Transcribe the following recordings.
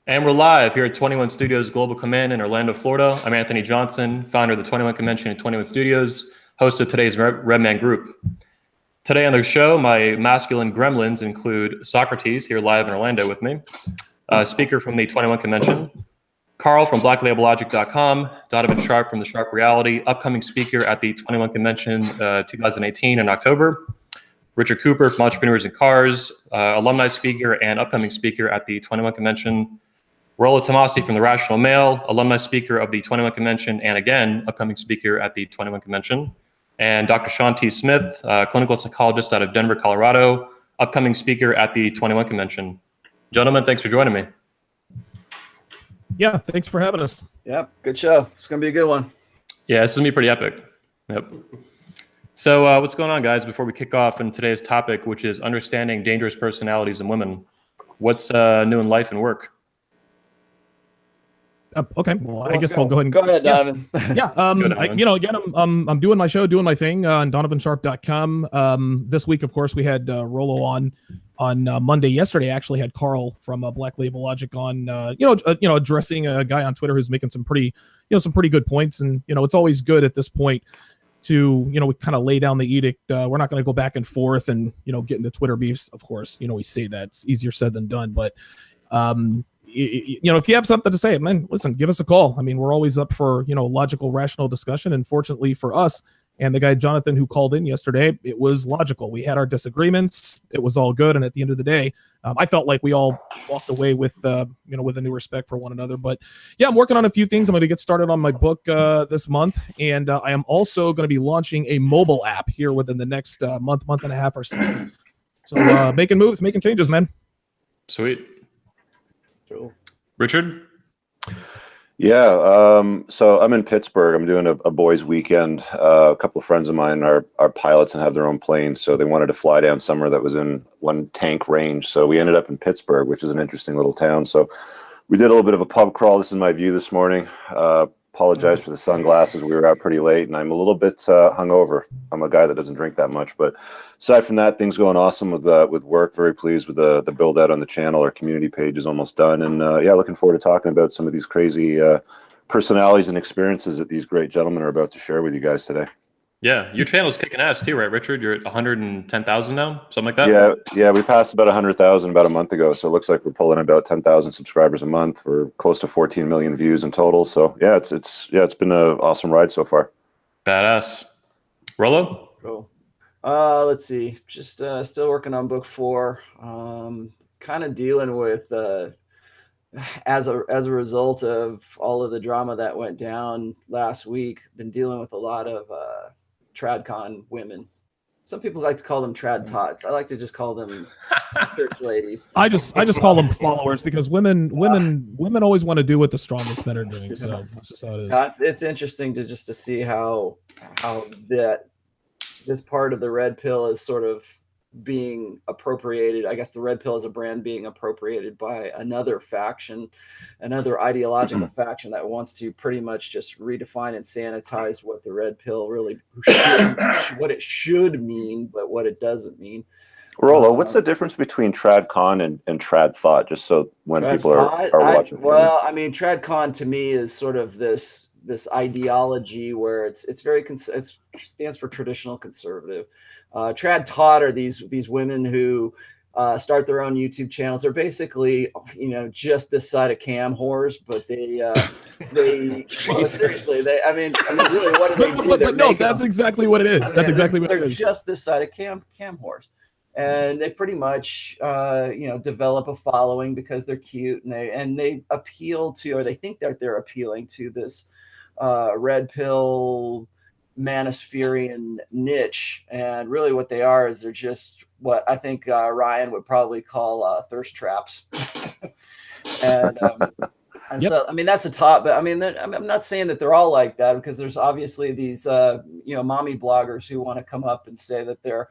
And we're live here at 21 Studios Global Command in Orlando, Florida. I'm Anthony Johnson, founder of the 21 Convention and 21 Studios, host of today's Redman Group. Today on the show, my masculine gremlins include Socrates, here live in Orlando with me, speaker from the 21 Convention, Carl from BlackLabelLogic.com, Donovan Sharp from The Sharp Reality, upcoming speaker at the 21 Convention 2018 in October, Richard Cooper from Entrepreneurs in Cars, alumni speaker and upcoming speaker at the 21 Convention, Rollo Tomasi from The Rational Mail, alumni speaker of the 21 Convention, and again, upcoming speaker at the 21 Convention. And Dr. Sean T. Smith, clinical psychologist out of Denver, Colorado, upcoming speaker at the 21 Convention. Gentlemen, thanks for joining me. Yeah, thanks for having us. Yep, good show. It's going to be a good one. Yeah, this is going to be pretty epic. Yep. So what's going on, guys, before we kick off in today's topic, which is understanding dangerous personalities in women? What's new in life and work? Okay, well, I guess I'll go ahead and go ahead, Donovan. Yeah, again, I'm doing my show, doing my thing on DonovanSharp.com. This week, of course, we had Rollo on Monday. Yesterday, I actually had Carl from Black Label Logic on, addressing a guy on Twitter who's making some pretty good points, and it's always good at this point to kind of lay down the edict. We're not going to go back and forth and get into Twitter beefs. Of course, we say that it's easier said than done, but if you have something to say, man, listen, give us a call. I mean, we're always up for, logical, rational discussion. And fortunately for us and the guy, Jonathan, who called in yesterday, it was logical. We had our disagreements. It was all good. And at the end of the day, I felt like we all walked away with a new respect for one another. But yeah, I'm working on a few things. I'm going to get started on my book this month. And I am also going to be launching a mobile app here within the next month and a half or so. So making moves, making changes, man. Sweet. Cool. Richard? Yeah, so I'm in Pittsburgh. I'm doing a boys' weekend. A couple of friends of mine are pilots and have their own planes, so they wanted to fly down somewhere that was in one tank range. So we ended up in Pittsburgh, which is an interesting little town. So we did a little bit of a pub crawl. This is my view this morning. Apologize for the sunglasses. We were out pretty late, and I'm a little bit hungover. I'm a guy that doesn't drink that much, but aside from that, things going awesome with work. Very pleased with the build out on the channel. Our community page is almost done, and yeah, looking forward to talking about some of these crazy personalities and experiences that these great gentlemen are about to share with you guys today. Yeah, your channel's kicking ass too, right, Richard? You're at 110,000 now, something like that? Yeah, we passed about 100,000 about a month ago, so it looks like we're pulling about 10,000 subscribers a month. We're close to 14 million views in total. So yeah, it's been an awesome ride so far. Badass. Rollo? Cool. Let's see. Just still working on book 4. Kind of dealing with as a result of all of the drama that went down last week. Been dealing with a lot of TradCon women. Some people like to call them trad tots. I like to just call them church ladies. I just call them followers, because women always want to do what the strongest men are doing. So that's just how it is. It's interesting to see how that this part of the red pill is sort of being appropriated. I guess the red pill is a brand being appropriated by another faction, another ideological faction that wants to pretty much just redefine and sanitize what the red pill really what it should mean, but what it doesn't mean. Rollo, what's the difference between TradCon and Trad Thought, just so when people are watching? Well, I mean, TradCon to me is sort of this ideology where it's very it stands for traditional conservative. Trad Todd are these women who start their own YouTube channels. They're basically, just this side of cam whores, but they well, seriously, I mean, really, what do they do? But no, that's exactly what it is. That's exactly what it is. They're just this side of cam whores, and they pretty much, develop a following because they're cute, and they appeal to, or they think that they're appealing to this red pill Manospherian niche. And really what they are is they're just what I think Ryan would probably call thirst traps. And yep. So I mean, that's a top, but I mean, I'm not saying that they're all like that, because there's obviously these mommy bloggers who want to come up and say that they're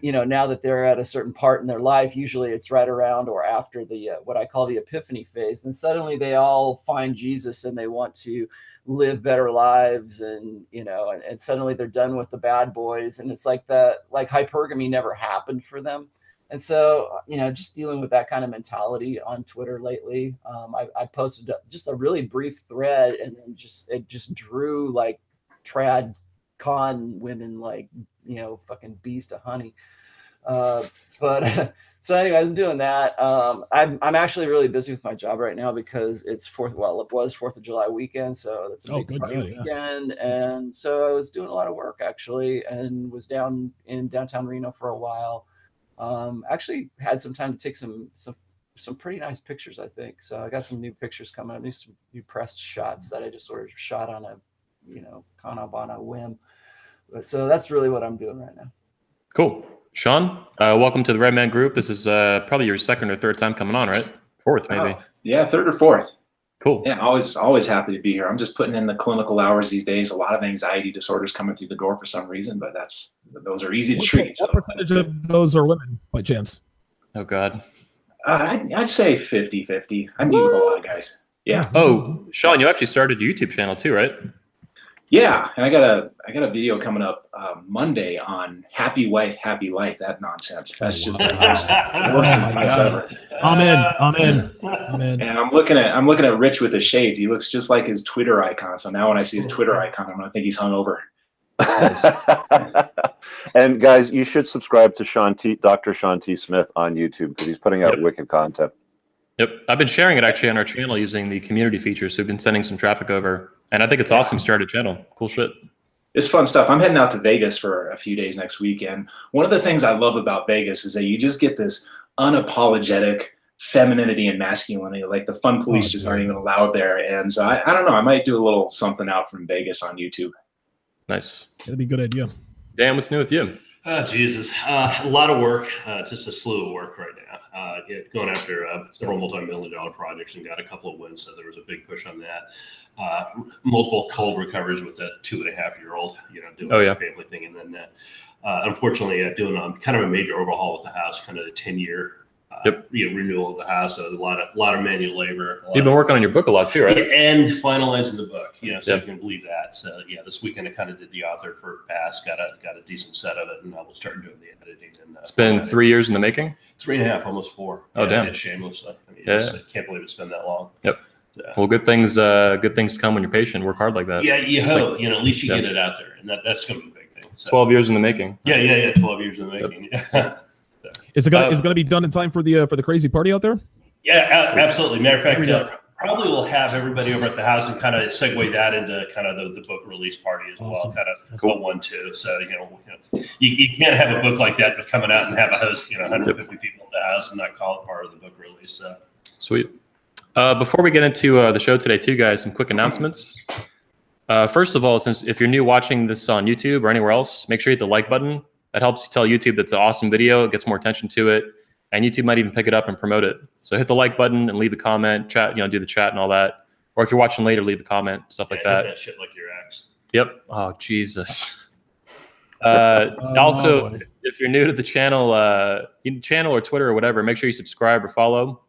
now that they're at a certain part in their life. Usually it's right around or after the what I call the epiphany phase, and suddenly they all find Jesus and they want to live better lives, and and suddenly they're done with the bad boys, and it's like hypergamy never happened for them. And so, just dealing with that kind of mentality on Twitter lately, I posted just a really brief thread, and then it just drew like trad con women, like, fucking bees to honey. But so anyway, I'm doing that. I'm actually really busy with my job right now because it's it was 4th of July weekend, so that's a big party weekend. And so I was doing a lot of work actually, and was down in downtown Reno for a while. Actually had some time to take some pretty nice pictures, I think. So I got some new pictures coming up, some new press shots that I just sort of shot on a, kind of on a whim. But so that's really what I'm doing right now. Cool. Sean, welcome to the Red Man Group. This is probably your second or third time coming on, right? Fourth, maybe. Oh, yeah, third or fourth. Cool. Yeah, always happy to be here. I'm just putting in the clinical hours these days. A lot of anxiety disorders coming through the door for some reason, but those are easy to treat. What percentage of those are women, by chance? Oh, God. I'd say 50-50. I meet with a lot of guys. Yeah. Oh, Sean, you actually started a YouTube channel too, right? Yeah, and I got a video coming up Monday on Happy Wife, Happy Life. That nonsense. That's just the worst thing ever. I'm in. And I'm looking at Rich with his shades. He looks just like his Twitter icon. So now when I see his Twitter icon, I'm gonna think he's hungover. And guys, you should subscribe to Dr. Sean T. Smith on YouTube because he's putting out wicked content. Yep, I've been sharing it actually on our channel using the community feature, so we've been sending some traffic over, and I think it's awesome. Start a channel, cool shit. It's fun stuff. I'm heading out to Vegas for a few days next week, and one of the things I love about Vegas is that you just get this unapologetic femininity and masculinity. Like the fun police just aren't even allowed there, and so I don't know. I might do a little something out from Vegas on YouTube. Nice. That'd be a good idea. Dan, what's new with you? Jesus, a lot of work, just a slew of work right now. Going after several multi-million-dollar projects and got a couple of wins, so there was a big push on that. Multiple cold recoveries with that 2.5-year-old, doing a family thing, and then unfortunately doing kind of a major overhaul with the house, kind of a 10-year renewal of the house. So a lot of manual labor. You've been working on your book a lot too, right? And finalizing the book, so you can believe that. So this weekend I kind of did the author for Pass, got a decent set of it, and I will start doing the editing. And it's been 3 years in the making. 3.5, almost 4. Oh, damn! Shamelessly. I mean, I can't believe it's been that long. Yep. Well, good things come when you're patient. Work hard like that. Yeah, you hope. At least you get it out there, and that's going to be a big thing. So. 12 years in the making. Yeah. 12 years in the making. Yep. Is it gonna be done in time for the crazy party out there? Yeah, absolutely. Matter of fact, probably we'll have everybody over at the house and kind of segue that into kind of the book release party as well. Kind of cool. 1-2. So you can't have a book like that coming out and have a host 150 people at the house and not call it part of the book release. So sweet. Before we get into the show today, too, guys, some quick announcements. First of all, since if you're new watching this on YouTube or anywhere else, make sure you hit the like button. That helps you tell YouTube that's an awesome video. It gets more attention to it, and YouTube might even pick it up and promote it. So hit the like button and leave a comment, chat, do the chat and all that. Or if you're watching later, leave a comment, stuff like that. Hit that shit like your ex. Yep. Oh, Jesus. Also, if you're new to the channel or Twitter or whatever, make sure you subscribe or follow.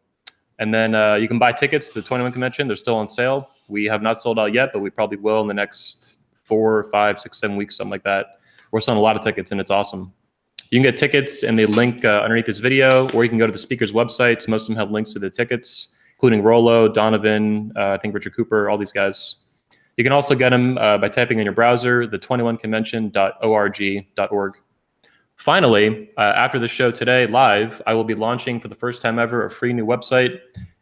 And then you can buy tickets to the 21 convention. They're still on sale. We have not sold out yet, but we probably will in the next 4, 5, 6, 7 weeks, something like that. We're selling a lot of tickets, and it's awesome. You can get tickets in the link underneath this video, or you can go to the speakers' websites. Most of them have links to the tickets, including Rollo, Donovan, I think Richard Cooper, all these guys. You can also get them by typing in your browser, the 21convention.org.org. Finally, after the show today, live, I will be launching for the first time ever a free new website.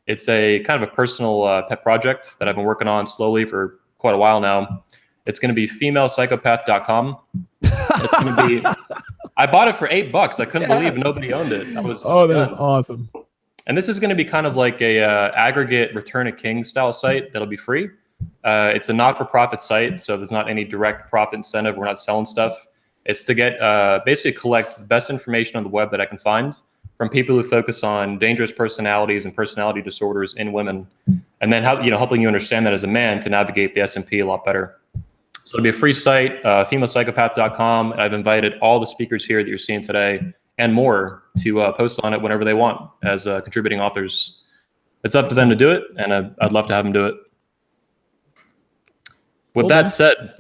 It's a kind of a personal pet project that I've been working on slowly for quite a while now. It's going to be femalepsychopath.com. It's going to be. I bought it for $8. I couldn't believe nobody owned it. That is awesome. And this is going to be kind of like a aggregate Return of King style site that'll be free. It's a not-for-profit site, so there's not any direct profit incentive. We're not selling stuff. It's to get basically collect the best information on the web that I can find from people who focus on dangerous personalities and personality disorders in women, and then helping you understand that as a man to navigate the S&P a lot better. So it'll be a free site, femalepsychopath.com. And I've invited all the speakers here that you're seeing today and more to post on it whenever they want as contributing authors. It's up to them to do it, and I'd love to have them do it. With that said,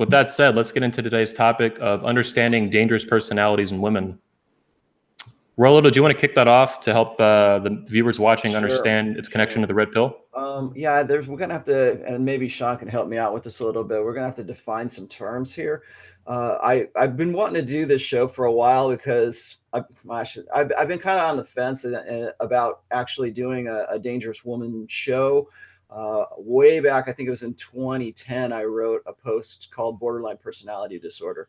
let's get into today's topic of understanding dangerous personalities in women. Rollo, do you want to kick that off to help the viewers watching Sure. understand its connection to the red pill? Yeah, we're gonna have to, and maybe Sean can help me out with this a little bit. We're gonna have to define some terms here. I've been wanting to do this show for a while because I've been kind of on the fence about actually doing a Dangerous Woman show. Way back, I think it was in 2010, I wrote a post called Borderline Personality Disorder.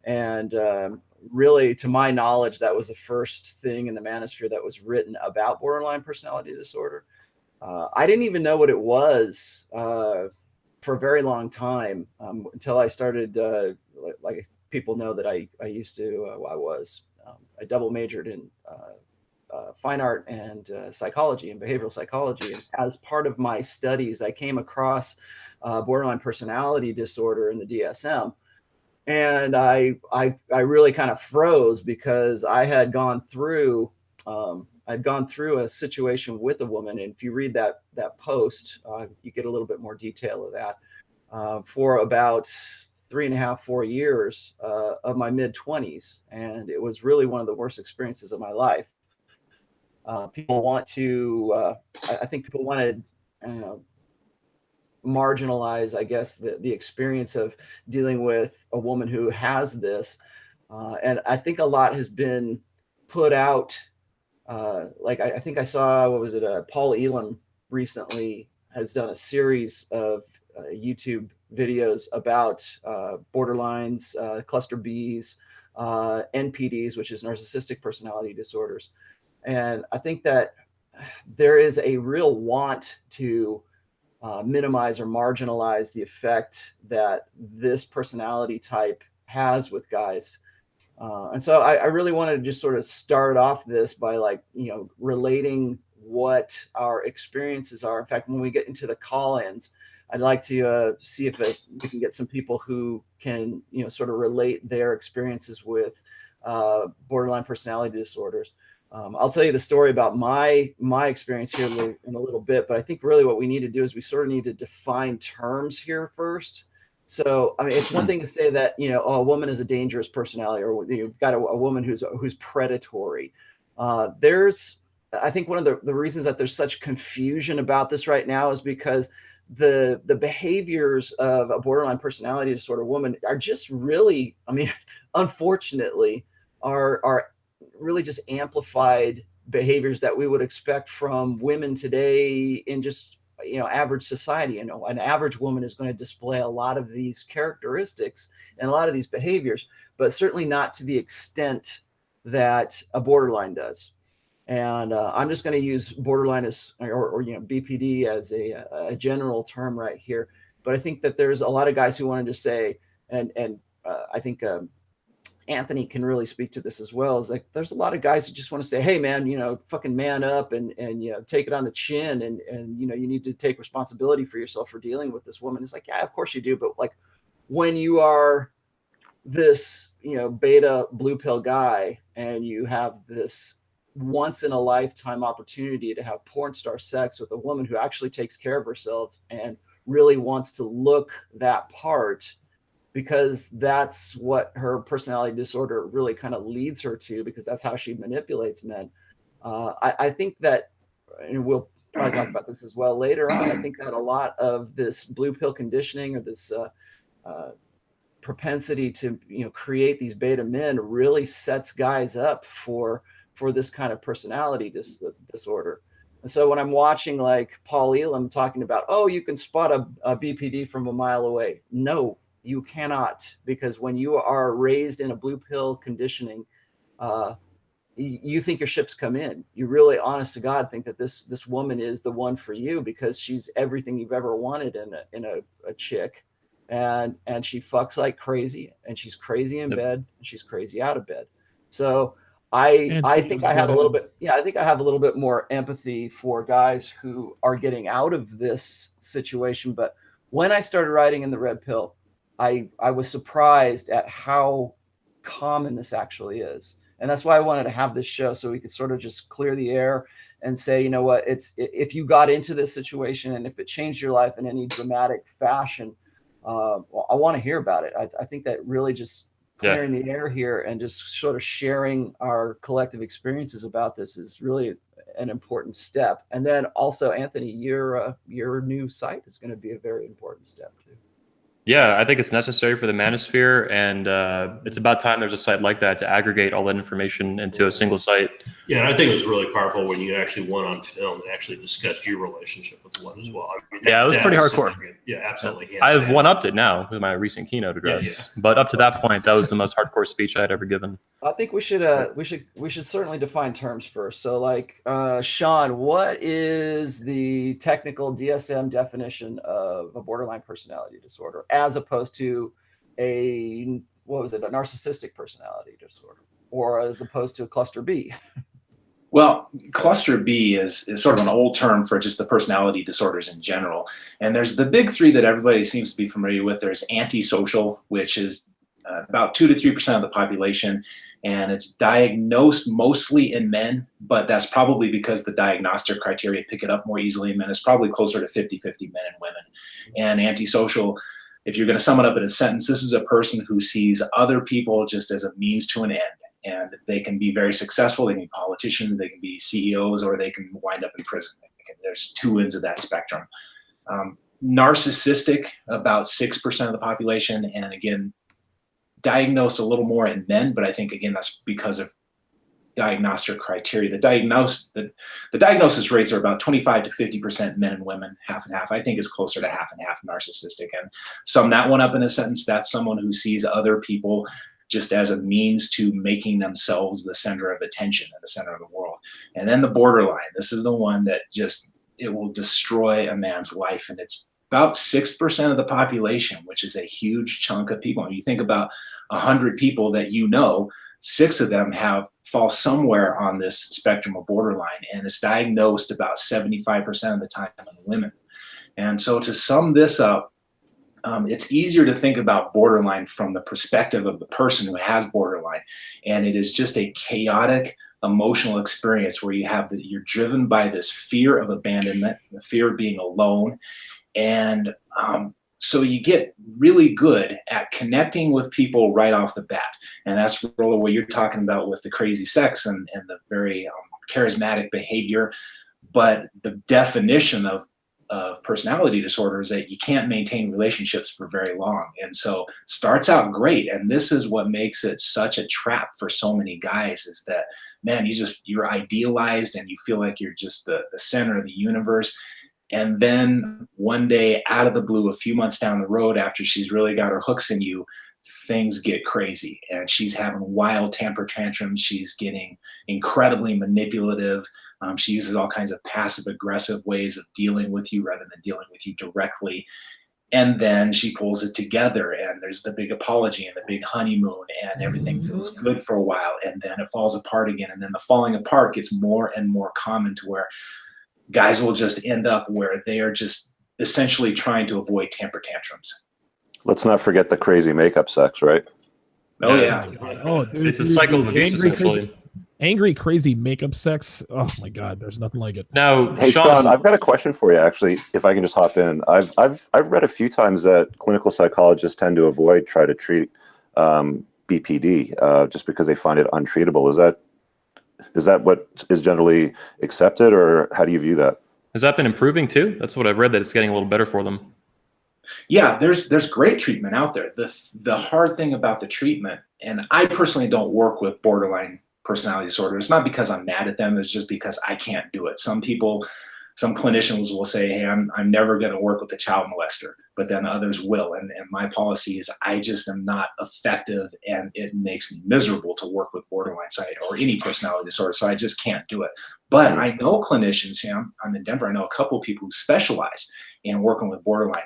And really, to my knowledge, that was the first thing in the manosphere that was written about borderline personality disorder. I didn't even know what it was for a very long time until I started, like people know that I used to, I double majored in fine art and psychology and behavioral psychology. And as part of my studies, I came across borderline personality disorder in the DSM. And I really kind of froze because I had gone through a situation with a woman, and if you read that post, you get a little bit more detail of that. For about 3.5, 4 years of my mid-20s, and it was really one of the worst experiences of my life. People want to, I think people want to, marginalize, I guess, the experience of dealing with a woman who has this. And I think a lot has been put out. Like I think I saw, what was it? Paul Elam recently has done a series of YouTube videos about borderlines, cluster Bs, NPDs, which is narcissistic personality disorders. And I think that there is a real want to minimize or marginalize the effect that this personality type has with guys. And so I really wanted to just sort of start off this by relating what our experiences are. In fact, when we get into the call-ins, I'd like to see if we can get some people who can, sort of relate their experiences with borderline personality disorders. I'll tell you the story about my experience here in a little bit, but I think really what we need to do is we sort of need to define terms here first. So, I mean, it's one thing to say that, a woman is a dangerous personality, or you've got a woman who's predatory. I think one of the reasons that there's such confusion about this right now is because the behaviors of a borderline personality disorder woman are just really, I mean, unfortunately, are really just amplified behaviors that we would expect from women today in just, average society. An average woman is going to display a lot of these characteristics and a lot of these behaviors, but certainly not to the extent that a borderline does. And I'm just going to use borderline as, or BPD as a general term right here. But I think that there's a lot of guys who want to just say, and I think Anthony can really speak to this as well. Is like, there's a lot of guys who just want to say, hey man, fucking man up and take it on the chin. And, you need to take responsibility for yourself for dealing with this woman. It's like, yeah, of course you do. But like when you are this, beta blue pill guy and you have this once in a lifetime opportunity to have porn star sex with a woman who actually takes care of herself and really wants to look that part, because that's what her personality disorder really kind of leads her to, because that's how she manipulates men. I think that, and we'll probably talk about this as well later on, I think that a lot of this blue pill conditioning, or this propensity to create these beta men, really sets guys up for this kind of personality disorder. And so when I'm watching like Paul Elam talking about, oh, you can spot a BPD from a mile away. No, you cannot, because when you are raised in a blue pill conditioning, you think your ship's come in. You really, honest to God, think that this woman is the one for you because she's everything you've ever wanted in a chick, and she fucks like crazy, and she's crazy in bed, and she's crazy out of bed. So I think I have a little bit, I think I have a little bit more empathy for guys who are getting out of this situation. But when I started writing in the red pill, I was surprised at how common this actually is. And that's why I wanted to have this show, so we could sort of just clear the air and say, you know what, if you got into this situation and if it changed your life in any dramatic fashion, I want to hear about it. I think that really just clearing the air here and just sort of sharing our collective experiences about this is really an important step. And then also, Anthony, your new site is going to be a very important step too. Yeah, I think it's necessary for the manosphere, and it's about time there's a site like that to aggregate all that information into a single site. Yeah, and I think it was really powerful when you actually went on film and actually discussed your relationship with the one as well. I mean, Yeah, it was pretty hardcore. Yeah, absolutely. I've one-upped it now with my recent keynote address, Yeah. but up to that point, that was the most hardcore speech I had ever given. I think we should certainly define terms first. So, like, Sean, what is the technical DSM definition of a borderline personality disorder, as opposed to a narcissistic personality disorder, or as opposed to a cluster B? Well, cluster B is sort of an old term for just the personality disorders in general. And there's the big three that everybody seems to be familiar with. There's antisocial, which is about 2 to 3% of the population, and it's diagnosed mostly in men, but that's probably because the diagnostic criteria pick it up more easily in men. It's probably closer to 50-50 men and women. And antisocial, if you're going to sum it up in a sentence, this is a person who sees other people just as a means to an end. And they can be very successful. They can be politicians, they can be CEOs, or they can wind up in prison. There's two ends of that spectrum. Narcissistic, about 6% of the population. And again, diagnosed a little more in men, but I think, again, that's because of diagnostic criteria. The diagnosis rates are about 25 to 50% men and women, half and half. I think it's closer to half and half narcissistic. And sum that one up in a sentence, that's someone who sees other people just as a means to making themselves the center of attention and the center of the world. And then the borderline, this is the one that it will destroy a man's life. And it's about 6% of the population, which is a huge chunk of people. And you think about 100 people that 6 of them fall somewhere on this spectrum of borderline, and it's diagnosed about 75% of the time in women. And so to sum this up, it's easier to think about borderline from the perspective of the person who has borderline. And it is just a chaotic emotional experience where you're driven by this fear of abandonment, the fear of being alone. And so you get really good at connecting with people right off the bat. And that's really what you're talking about with the crazy sex and the very charismatic behavior. But the definition of personality disorder is that you can't maintain relationships for very long. And so starts out great. And this is what makes it such a trap for so many guys, is that, man, you're idealized and you feel like you're just the center of the universe. And then one day, out of the blue, a few months down the road, after she's really got her hooks in you, things get crazy. And she's having wild temper tantrums. She's getting incredibly manipulative. She uses all kinds of passive-aggressive ways of dealing with you rather than dealing with you directly. And then she pulls it together, and there's the big apology and the big honeymoon, and everything feels good for a while. And then it falls apart again. And then the falling apart gets more and more common, to where guys will just end up where they are just essentially trying to avoid temper tantrums. Let's not forget the crazy makeup sex, right? Oh, yeah. Oh, dude, It's a cycle of abuse, essentially. Angry, crazy makeup sex. Oh my God, there's nothing like it. Now, Hey, Sean, I've got a question for you, actually, if I can just hop in. I've read a few times that clinical psychologists tend to try to treat BPD just because they find it untreatable. Is that what is generally accepted, or how do you view that? has that been improving too? That's what I've read, that it's getting a little better for them. Yeah, there's great treatment out there. The hard thing about the treatment, and I personally don't work with borderline personality disorder. It's not because I'm mad at them. It's just because I can't do it. Some clinicians will say, hey, I'm never going to work with a child molester, but then others will. And my policy is I just am not effective, and it makes me miserable to work with borderline side or any personality disorder. So I just can't do it. But I know clinicians, I'm in Denver. I know a couple of people who specialize in working with borderline,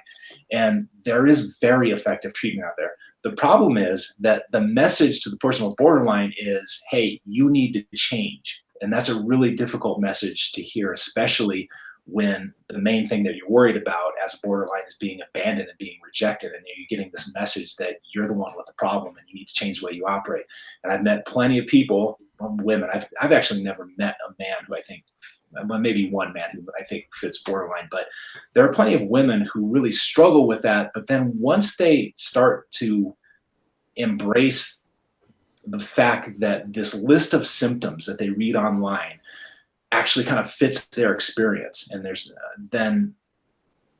and there is very effective treatment out there. The problem is that the message to the person with borderline is, hey, you need to change. And that's a really difficult message to hear, especially when the main thing that you're worried about as a borderline is being abandoned and being rejected. And you're getting this message that you're the one with the problem and you need to change the way you operate. And I've met plenty of people, women. I've actually never met a man who I think, well, maybe one man who I think fits borderline, but there are plenty of women who really struggle with that. But then once they start to embrace the fact that this list of symptoms that they read online actually kind of fits their experience, and there's then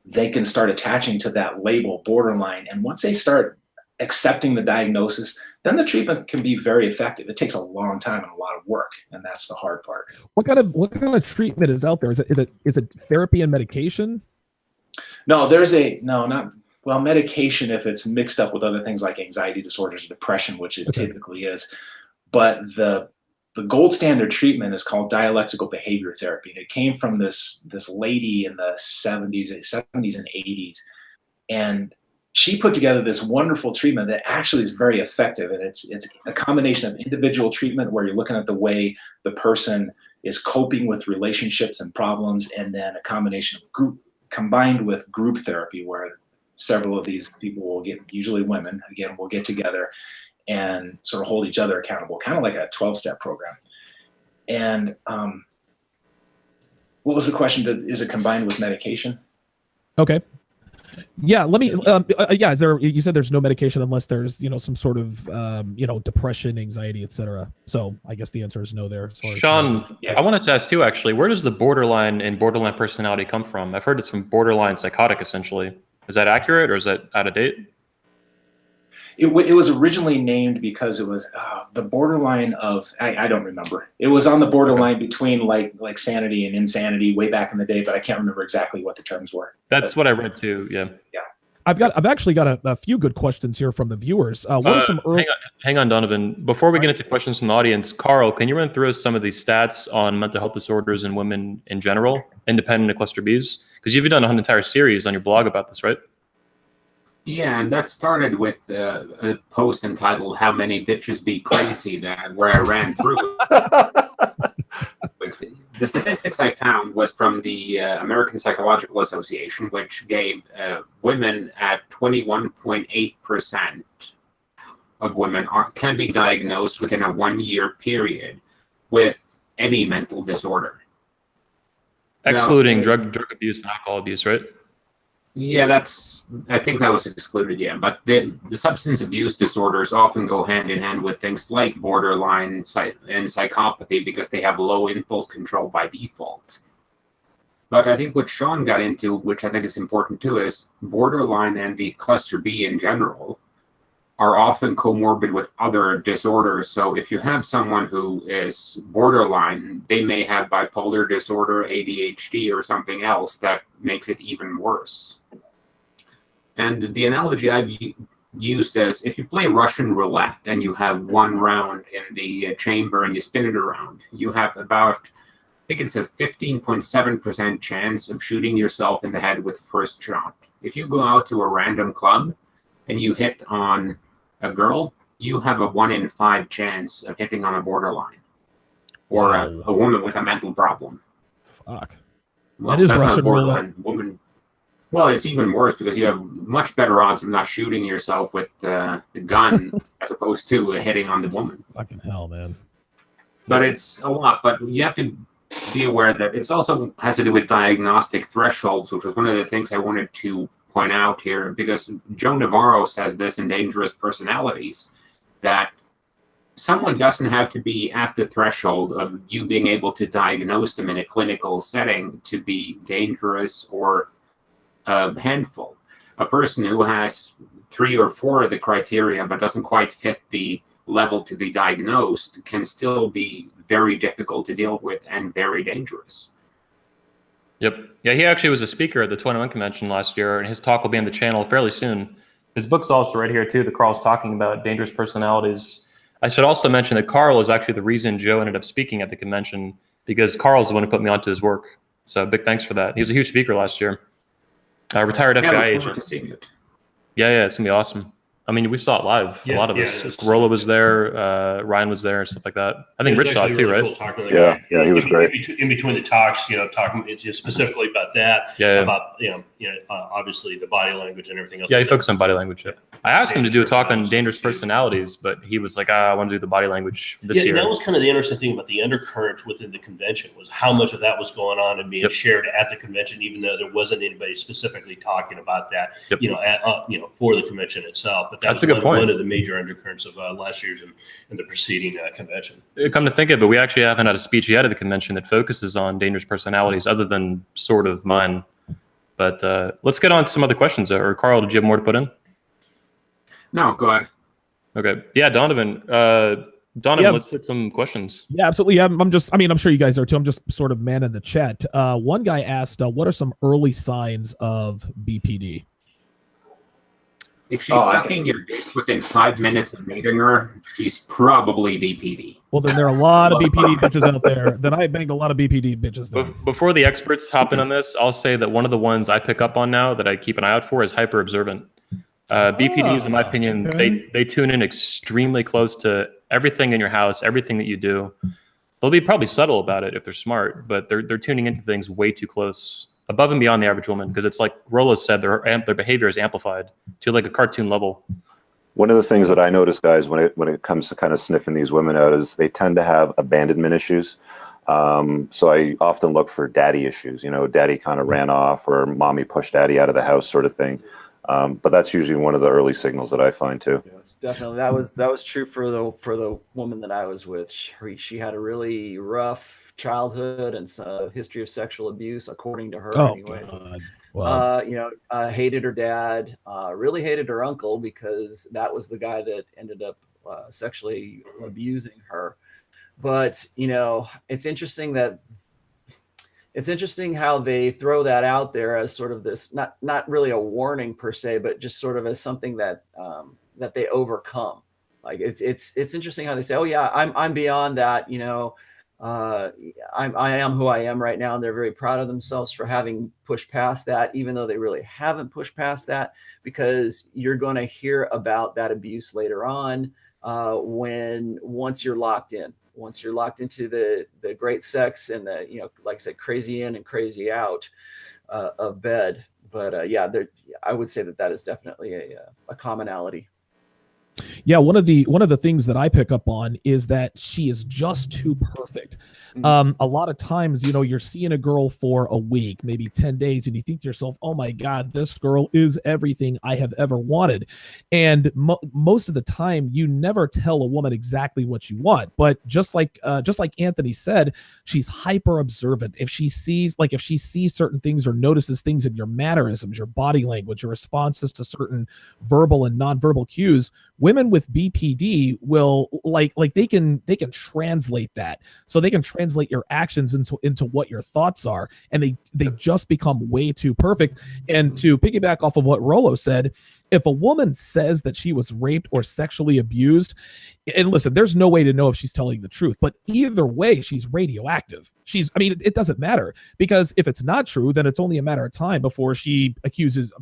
they can start attaching to that label borderline. And once they start accepting the diagnosis, then the treatment can be very effective. It takes a long time and a lot of work, and that's the hard part. What kind of treatment is out there? Is it therapy and medication? No, not medication if it's mixed up with other things like anxiety disorders or depression, which it typically is. But the gold standard treatment is called dialectical behavior therapy. And it came from this lady in the 70s and 80s. And she put together this wonderful treatment that actually is very effective. And it's a combination of individual treatment where you're looking at the way the person is coping with relationships and problems, and then a combination of group combined with group therapy where several of these people will get, usually women, again, will get together and sort of hold each other accountable, kind of like a 12-step program. And what was the question? Is it combined with medication? Okay. Yeah, let me, is there, you said there's no medication unless there's, some sort of, depression, anxiety, etc. So I guess the answer is no there. As far Sean, I wanted to ask too, actually, where does the borderline and borderline personality come from? I've heard it's from borderline psychotic, essentially. Is that accurate, or is that out of date? It was originally named because it was the borderline of, I don't remember. It was on the borderline between like sanity and insanity way back in the day, but I can't remember exactly what the terms were. That's what I read too. Yeah. Yeah. I've actually got a few good questions here from the viewers. What are some early? Hang on, Donovan. Before we get into questions from the audience, Carl, can you run through some of these stats on mental health disorders in women in general, independent of cluster Bs? Because you've done an entire series on your blog about this, right? Yeah, and that started with a post entitled "How Many Bitches Be Crazy," where I ran through. The statistics I found was from the American Psychological Association, which gave women at 21.8% of women can be diagnosed within a 1-year period with any mental disorder. Excluding drug abuse and alcohol abuse, right? Yeah, I think that was excluded, yeah. But the substance abuse disorders often go hand in hand with things like borderline and psychopathy because they have low impulse control by default. But I think what Sean got into, which I think is important too, is borderline and the cluster B in general are often comorbid with other disorders. So if you have someone who is borderline, they may have bipolar disorder, ADHD, or something else that makes it even worse. And the analogy I've used is if you play Russian roulette and you have one round in the chamber and you spin it around, you have about, I think it's a 15.7% chance of shooting yourself in the head with the first shot. If you go out to a random club and you hit on a girl, you have a 1 in 5 chance of hitting on a borderline or a woman with a mental problem. Fuck. Well, that is that's Russian not a borderline roulette. woman. Well, it's even worse because you have much better odds of not shooting yourself with the gun as opposed to hitting on the woman. Fucking hell, man. But it's a lot. But you have to be aware that it also has to do with diagnostic thresholds, which was one of the things I wanted to point out here, because Joe Navarro says this in Dangerous Personalities, that someone doesn't have to be at the threshold of you being able to diagnose them in a clinical setting to be dangerous or a handful. A person who has 3 or 4 of the criteria but doesn't quite fit the level to be diagnosed can still be very difficult to deal with and very dangerous. Yep. Yeah, he actually was a speaker at the 21 convention last year, and his talk will be on the channel fairly soon. His book's also right here, too, that Carl's talking about, Dangerous Personalities. I should also mention that Carl is actually the reason Joe ended up speaking at the convention, because Carl's the one who put me onto his work. So big thanks for that. He was a huge speaker last year. Retired FBI agent. To seeing it. Yeah, it's going to be awesome. I mean, we saw it live. A lot of us. Corolla was there. Ryan was there and stuff like that. I think Rich saw it too, right? Cool talking to the Yeah, guy. yeah, he was great. In between the talks, talking just specifically about that. Yeah. About obviously the body language and everything else. Yeah, he focused on body language. Yeah. I asked him to do a talk on dangerous personalities, but he was like, I want to do the body language this year. And that was kind of the interesting thing about the undercurrent within the convention was how much of that was going on and being shared at the convention, even though there wasn't anybody specifically talking about that, for the convention itself. But That's a good point. One of the major undercurrents of last year's and the preceding convention. Come to think of it, we actually haven't had a speech yet at the convention that focuses on dangerous personalities other than sort of mine. But let's get on to some other questions. Or Carl, did you have more to put in? No, go ahead. Okay. Yeah, Donovan. Let's hit some questions. Yeah, absolutely. I'm sure you guys are too. I'm just sort of manning the chat. One guy asked, what are some early signs of BPD? If she's sucking your dick within 5 minutes of meeting her, she's probably BPD. Well, then there are a lot of BPD bitches out there. Then I banged a lot of BPD bitches. Before the experts hop in on this, I'll say that one of the ones I pick up on now that I keep an eye out for is hyper observant. BPDs, in my opinion, they tune in extremely close to everything in your house, everything that you do. They'll be probably subtle about it if they're smart, but they're tuning into things way too close, above and beyond the average woman, because it's like Rollo said, their behavior is amplified to like a cartoon level. One of the things that I notice, guys, when it comes to kind of sniffing these women out is they tend to have abandonment issues. So I often look for daddy issues, daddy kind of ran off or mommy pushed daddy out of the house sort of thing. But that's usually one of the early signals that I find too. Yes, definitely. That was true for the woman that I was with. She had a really rough childhood and a history of sexual abuse, according to her. Anyway. God. Wow. Hated her dad, really hated her uncle because that was the guy that ended up sexually abusing her. But it's interesting how they throw that out there as sort of this, not really a warning per se, but just sort of as something that that they overcome. Like it's interesting how they say, oh yeah, I'm beyond that. I am who I am right now, and they're very proud of themselves for having pushed past that, even though they really haven't pushed past that, because you're going to hear about that abuse later on once you're locked into the great sex and the like I said, crazy in and crazy out of bed. But I would say that is definitely a commonality. Yeah, one of the things that I pick up on is that she is just too perfect. A lot of times, you're seeing a girl for a week, maybe 10 days, and you think to yourself, oh my God, this girl is everything I have ever wanted. And most of the time, you never tell a woman exactly what you want. But just like Anthony said, she's hyper observant. If she sees certain things or notices things in your mannerisms, your body language, your responses to certain verbal and nonverbal cues, women with BPD will they can translate that. So they can translate your actions into what your thoughts are, and they just become way too perfect. And to piggyback off of what Rollo said, if a woman says that she was raped or sexually abused, and listen, there's no way to know if she's telling the truth, but either way, she's radioactive. It doesn't matter, because if it's not true, then it's only a matter of time before she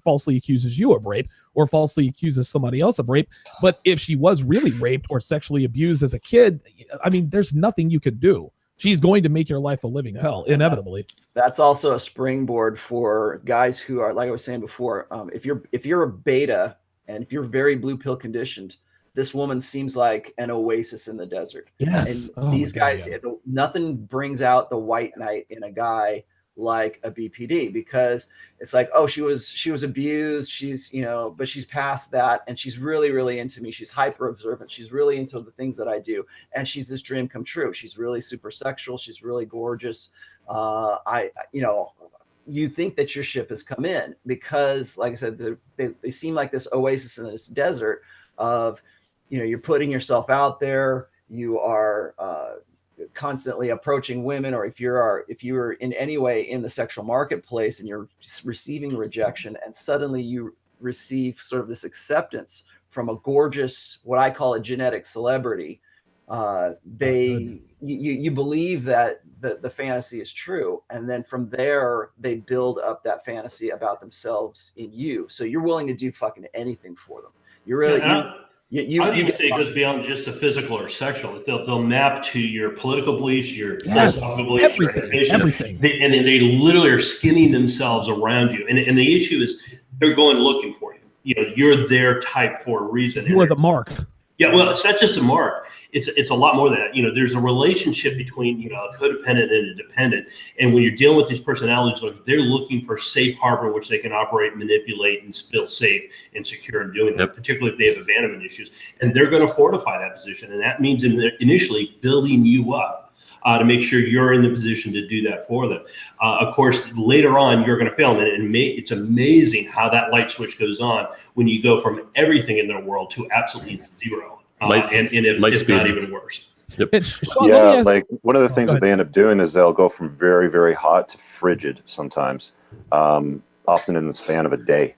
falsely accuses you of rape or falsely accuses somebody else of rape. But if she was really raped or sexually abused as a kid, there's nothing you could do. She's going to make your life a living hell, inevitably. That's also a springboard for guys who are, like I was saying before, if you're a beta and if you're very blue pill conditioned, this woman seems like an oasis in the desert. Yes. And these guys, nothing brings out the white knight in a guy like a BPD, because it's like, oh, she was abused, she's but she's past that, and she's really, really into me. She's hyper observant, she's really into the things that I do, and she's this dream come true. She's really super sexual, she's really gorgeous. You think that your ship has come in, because like I said, they seem like this oasis in this desert of you're putting yourself out there, you are constantly approaching women, or if you're in any way in the sexual marketplace and you're receiving rejection, and suddenly you receive sort of this acceptance from a gorgeous, what I call a genetic celebrity, you believe that the fantasy is true, and then from there they build up that fantasy about themselves in you, so you're willing to do fucking anything for them. You're really I would even say it goes beyond just the physical or sexual. They'll map to your political beliefs, your philosophical beliefs, everything. And they literally are skinning themselves around you. And the issue is they're going looking for you. You're their type for a reason. You are the mark. Yeah, well, it's not just a mark. It's a lot more than that. You know, there's a relationship between, you know, a codependent and a dependent. And when you're dealing with these personalities, like, they're looking for safe harbor in which they can operate, manipulate, and feel safe and secure in doing that, particularly if they have abandonment issues. And they're going to fortify that position. And that means initially building you up. To make sure you're in the position to do that for them. Of course, later on, you're going to fail. And it's amazing how that light switch goes on when you go from everything in their world to absolutely zero. And if not even worse. Yep. Sean, Yeah, like one of the things that they end up doing is they'll go from very, very hot to frigid sometimes, often in the span of a day.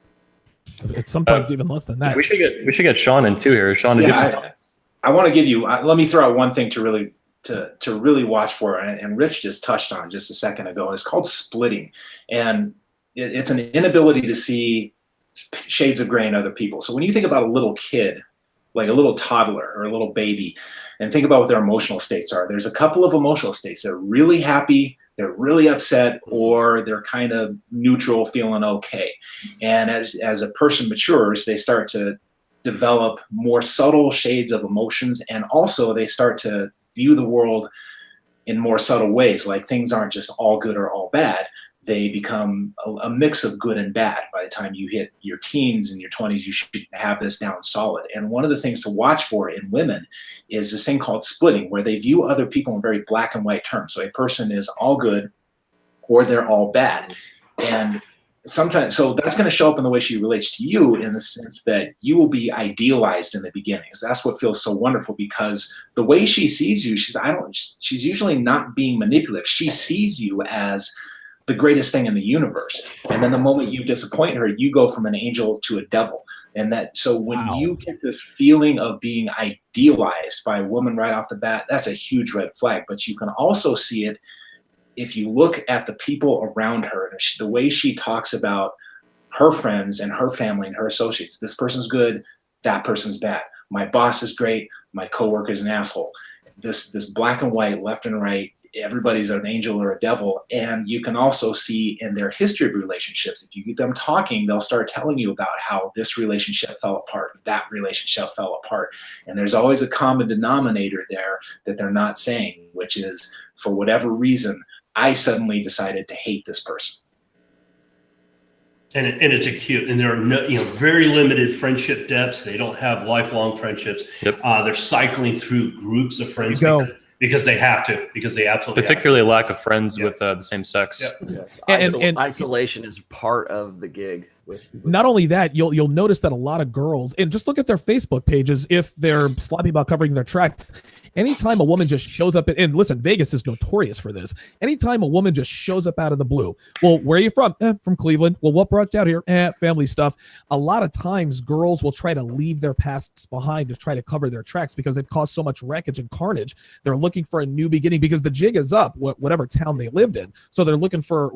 It's sometimes even less than that. We should get Sean in too here. Sean, I want to give you. Let me throw out one thing to really watch for, and Rich just touched on just a second ago. It's called splitting, and it's an inability to see shades of gray in other people. So when you think about a little kid, like a little toddler or a little baby, and think about what their emotional states are, there's a couple of emotional states. They're really happy, they're really upset, or they're kind of neutral, feeling okay. And as a person matures, they start to develop more subtle shades of emotions, and also they start to view the world in more subtle ways. Like, things aren't just all good or all bad. They become a mix of good and bad. By the time you hit your teens and your 20s, you should have this down solid. And one of the things to watch for in women is this thing called splitting, where they view other people in very black and white terms. So a person is all good or they're all bad. And sometimes, so that's going to show up in the way she relates to you, in the sense that you will be idealized in the beginnings. That's what feels so wonderful, because the way she sees you, she's usually not being manipulative. She sees you as the greatest thing in the universe. And then the moment you disappoint her, you go from an angel to a devil. And so when you get this feeling of being idealized by a woman right off the bat, that's a huge red flag. But you can also see it if you look at the people around her, and the way she talks about her friends and her family and her associates. This person's good, that person's bad. My boss is great, my coworker's an asshole. This black and white, left and right, everybody's an angel or a devil. And you can also see in their history of relationships, if you get them talking, they'll start telling you about how this relationship fell apart, that relationship fell apart. And there's always a common denominator there that they're not saying, which is, for whatever reason, I suddenly decided to hate this person. And it's acute, and there are no, very limited friendship depths. They don't have lifelong friendships. Yep. They're cycling through groups of friends because they have to, because they absolutely particularly a lack of friends with the same sex. Yep. Yes. And isolation is part of the gig. Not only that, you'll notice that a lot of girls, and just look at their Facebook pages, if they're sloppy about covering their tracks. Anytime a woman just shows up, and listen, Vegas is notorious for this. Anytime a woman just shows up out of the blue, well, where are you from? From Cleveland. Well, what brought you out here? Family stuff. A lot of times, girls will try to leave their pasts behind to try to cover their tracks because they've caused so much wreckage and carnage. They're looking for a new beginning because the jig is up, whatever town they lived in. So they're looking for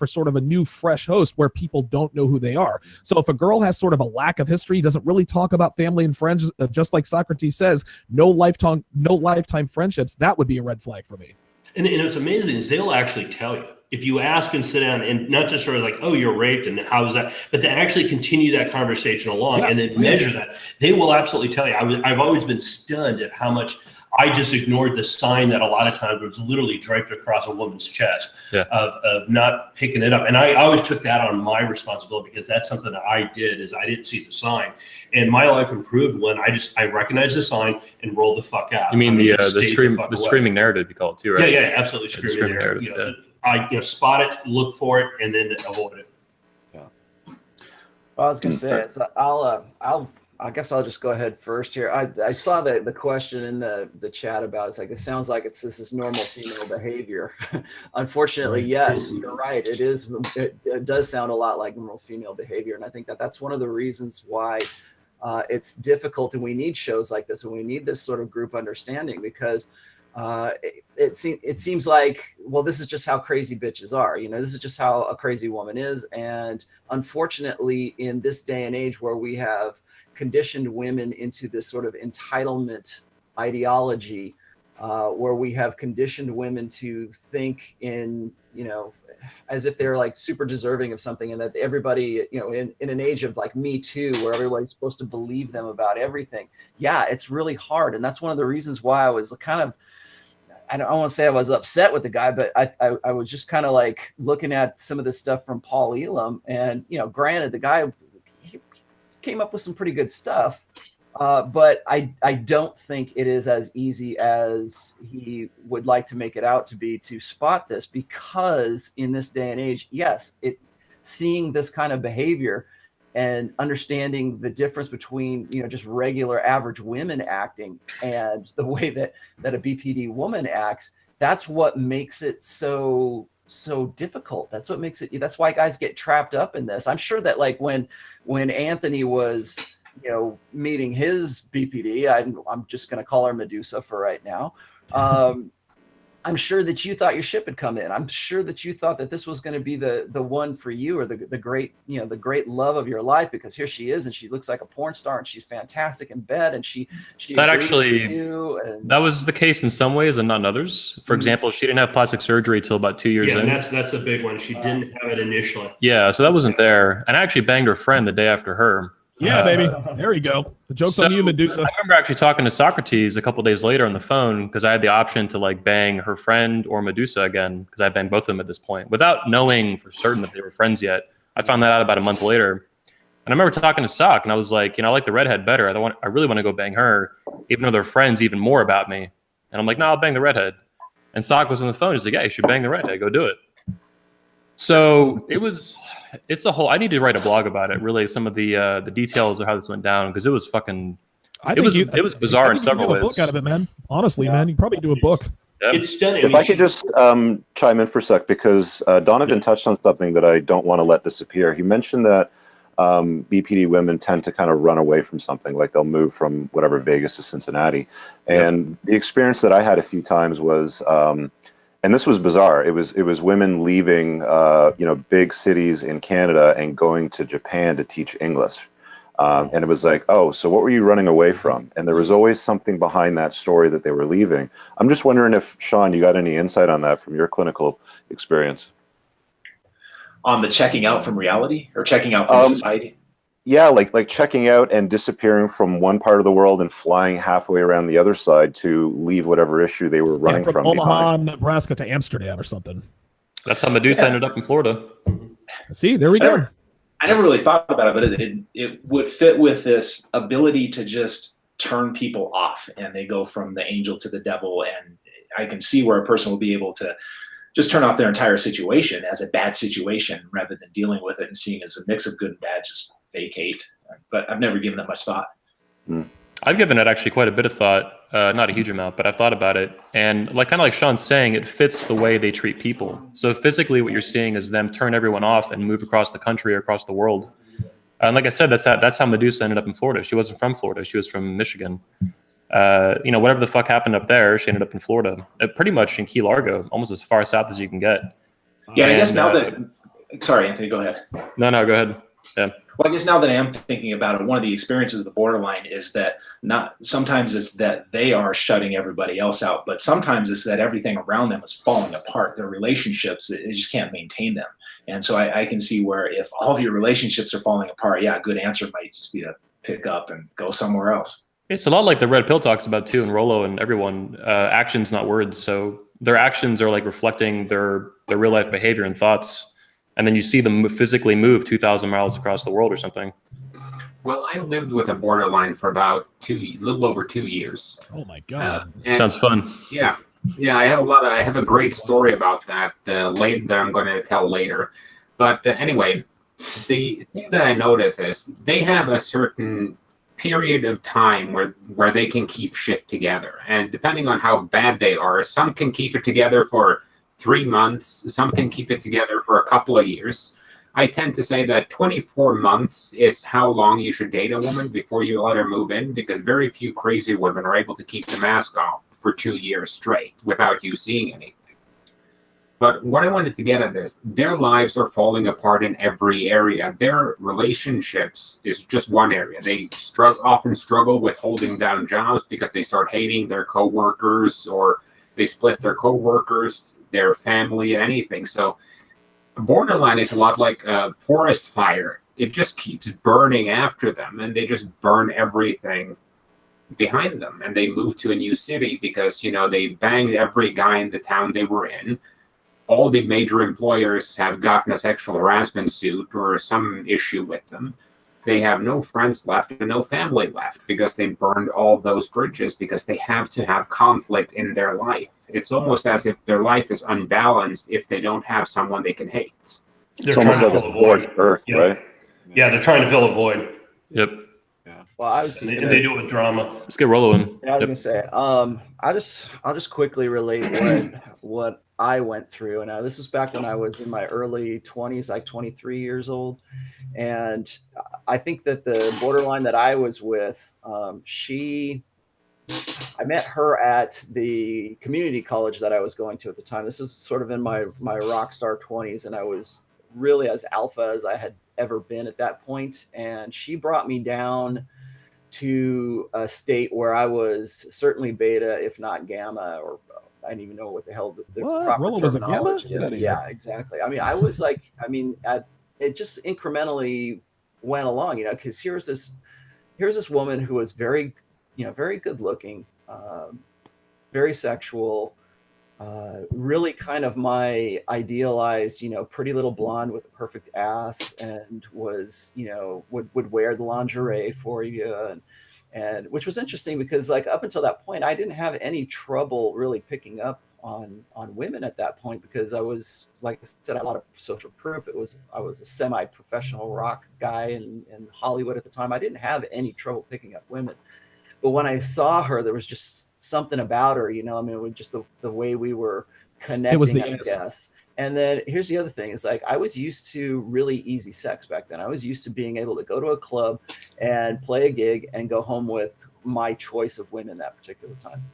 sort of a new, fresh host where people don't know who they are. So if a girl has sort of a lack of history, doesn't really talk about family and friends, just like Socrates says, no lifetime friendships, that would be a red flag for me. And what's amazing is they'll actually tell you. If you ask and sit down, and not just sort of like, oh, you're raped and how is that, but to actually continue that conversation along and then measure that, they will absolutely tell you. I've always been stunned at how much I just ignored the sign that a lot of times was literally draped across a woman's chest of not picking it up. And I always took that on my responsibility, because that's something that I did, is I didn't see the sign. And my life improved when I recognized the sign and rolled the fuck out. You mean the screaming narrative, you call it too, right? Yeah, absolutely. Screaming narrative. I spot it, look for it, and then avoid it. Yeah. Well, I was gonna say, I guess I'll just go ahead first here. I saw the question in the chat about, it's like, it sounds like this is normal female behavior. Unfortunately, yes, you're right. It does sound a lot like normal female behavior, and I think that's one of the reasons why it's difficult, and we need shows like this, and we need this sort of group understanding, because it seems like, well, this is just how crazy bitches are. This is just how a crazy woman is, and unfortunately, in this day and age where we have conditioned women into this sort of entitlement ideology, where we have conditioned women to think in, as if they're like super deserving of something, and that everybody, in an age of like Me Too, where everybody's supposed to believe them about everything. Yeah, it's really hard. And that's one of the reasons why I was kind of, I don't want to say I was upset with the guy, but I was just kind of like looking at some of the stuff from Paul Elam, and, granted, the guy, he came up with some pretty good stuff. But I don't think it is as easy as he would like to make it out to be to spot this, because in this day and age, yes, seeing this kind of behavior and understanding the difference between, just regular average women acting and the way that a BPD woman acts, that's what makes it so difficult. That's what makes it, that's why guys get trapped up in this. I'm sure that like when Anthony was, meeting his BPD, I'm just going to call her Medusa for right now. I'm sure that you thought your ship had come in. I'm sure that you thought that this was going to be the one for you, or the great, the great love of your life, because here she is, and she looks like a porn star, and she's fantastic in bed, and she that agrees actually with you, and that was the case in some ways and not in others. For example, she didn't have plastic surgery till about 2 years Yeah, in. and that's a big one. She didn't have it initially. Yeah, so that wasn't there. And I actually banged her friend the day after her. Yeah, baby. There you go. The joke's on you, Medusa. I remember actually talking to Socrates a couple days later on the phone, because I had the option to like bang her friend or Medusa again, because I banged both of them at this point without knowing for certain that they were friends yet. I found that out about a month later. And I remember talking to Sock, and I was like, I like the redhead better. I really want to go bang her, even though they're friends even more about me. And I'm like, no, I'll bang the redhead. And Sock was on the phone. He's like, yeah, you should bang the redhead. Go do it. So it's a whole, I need to write a blog about it, really, some of the details of how this went down, because it was fucking, it was bizarre in several ways. A book out of it, man. Honestly, man, you probably do a book. Yeah. It's stunning. If I could just chime in for a sec, because Donovan touched on something that I don't want to let disappear. He mentioned that BPD women tend to kind of run away from something, like they'll move from whatever, Vegas to Cincinnati. And the experience that I had a few times was, and this was bizarre. It was women leaving, big cities in Canada and going to Japan to teach English. And it was like, oh, so what were you running away from? And there was always something behind that story that they were leaving. I'm just wondering if, Sean, you got any insight on that from your clinical experience? On the checking out from reality, or checking out from society? Yeah, like checking out and disappearing from one part of the world and flying halfway around the other side to leave whatever issue they were running from Omaha, behind. Nebraska to Amsterdam or something. That's how Medusa ended up in Florida. See, there we go. I never really thought about it, but it would fit with this ability to just turn people off, and they go from the angel to the devil. And I can see where a person will be able to just turn off their entire situation as a bad situation, rather than dealing with it and seeing it as a mix of good and bad, just vacate. But I've never given that much thought. I've given it actually quite a bit of thought, not a huge amount, but I've thought about it. And kind of like Sean's saying, it fits the way they treat people. So physically what you're seeing is them turn everyone off and move across the country or across the world. And like I said, that's how Medusa ended up in Florida. She wasn't from Florida. She was from Michigan. Whatever the fuck happened up there, she ended up in Florida, pretty much in Key Largo, almost as far south as you can get. Yeah, I guess now that, sorry, Anthony, go ahead. No, go ahead. Yeah. Well, I guess now that I am thinking about it, one of the experiences of the borderline is that sometimes it's that they are shutting everybody else out, but sometimes it's that everything around them is falling apart. Their relationships, they just can't maintain them. And so I can see where if all of your relationships are falling apart, a good answer might just be to pick up and go somewhere else. It's a lot like the Red Pill talks about too, and Rollo and everyone, actions, not words. So their actions are like reflecting their real life behavior and thoughts. And then you see them physically move 2,000 miles across the world or something. Well, I lived with a borderline for about a little over 2 years. Oh my God. Sounds fun. Yeah. I have a great story about that that I'm going to tell later. But anyway, the thing that I noticed is they have a certain period of time where they can keep shit together. And depending on how bad they are, some can keep it together for 3 months, some can keep it together for a couple of years. I tend to say that 24 months is how long you should date a woman before you let her move in, because very few crazy women are able to keep the mask off for 2 years straight without you seeing anything. But what I wanted to get at is their lives are falling apart in every area. Their relationships is just one area. They often struggle with holding down jobs because they start hating their coworkers, or they split their coworkers, their family, and anything. So borderline is a lot like a forest fire. It just keeps burning after them, and they just burn everything behind them. And they move to a new city because, they banged every guy in the town they were in. All the major employers have gotten a sexual harassment suit or some issue with them. They have no friends left and no family left because they burned all those bridges, because they have to have conflict in their life. It's almost as if their life is unbalanced if they don't have someone they can hate. It's almost like a scorched earth, right? Yeah, they're trying to fill a void. Yep. Yeah. Well, I was And they do it with drama. Let's get rolling. Yeah, I was gonna say, I'll just quickly relate what I went through. And this was back when I was in my early 20s, like 23 years old. And I think that the borderline that I was with, I met her at the community college that I was going to at the time. This was sort of in my rock star 20s, and I was really as alpha as I had ever been at that point. And she brought me down to a state where I was certainly beta, if not gamma, or I didn't even know what the hell the proper Rolla was a gamma? terminology. Yeah, exactly. I mean, I was like, it just incrementally went along, because here's this woman who was very, very good looking, very sexual, really kind of my idealized, pretty little blonde with a perfect ass, and was, would wear the lingerie for you. And which was interesting because like up until that point, I didn't have any trouble really picking up on women at that point, because I was, like I said, a lot of social proof. I was a semi-professional rock guy in Hollywood at the time. I didn't have any trouble picking up women. But when I saw her, there was just something about her, it was just the way we were connecting, it was the I guess. And then here's the other thing, is like I was used to really easy sex back then. I was used to being able to go to a club and play a gig and go home with my choice of women that particular time.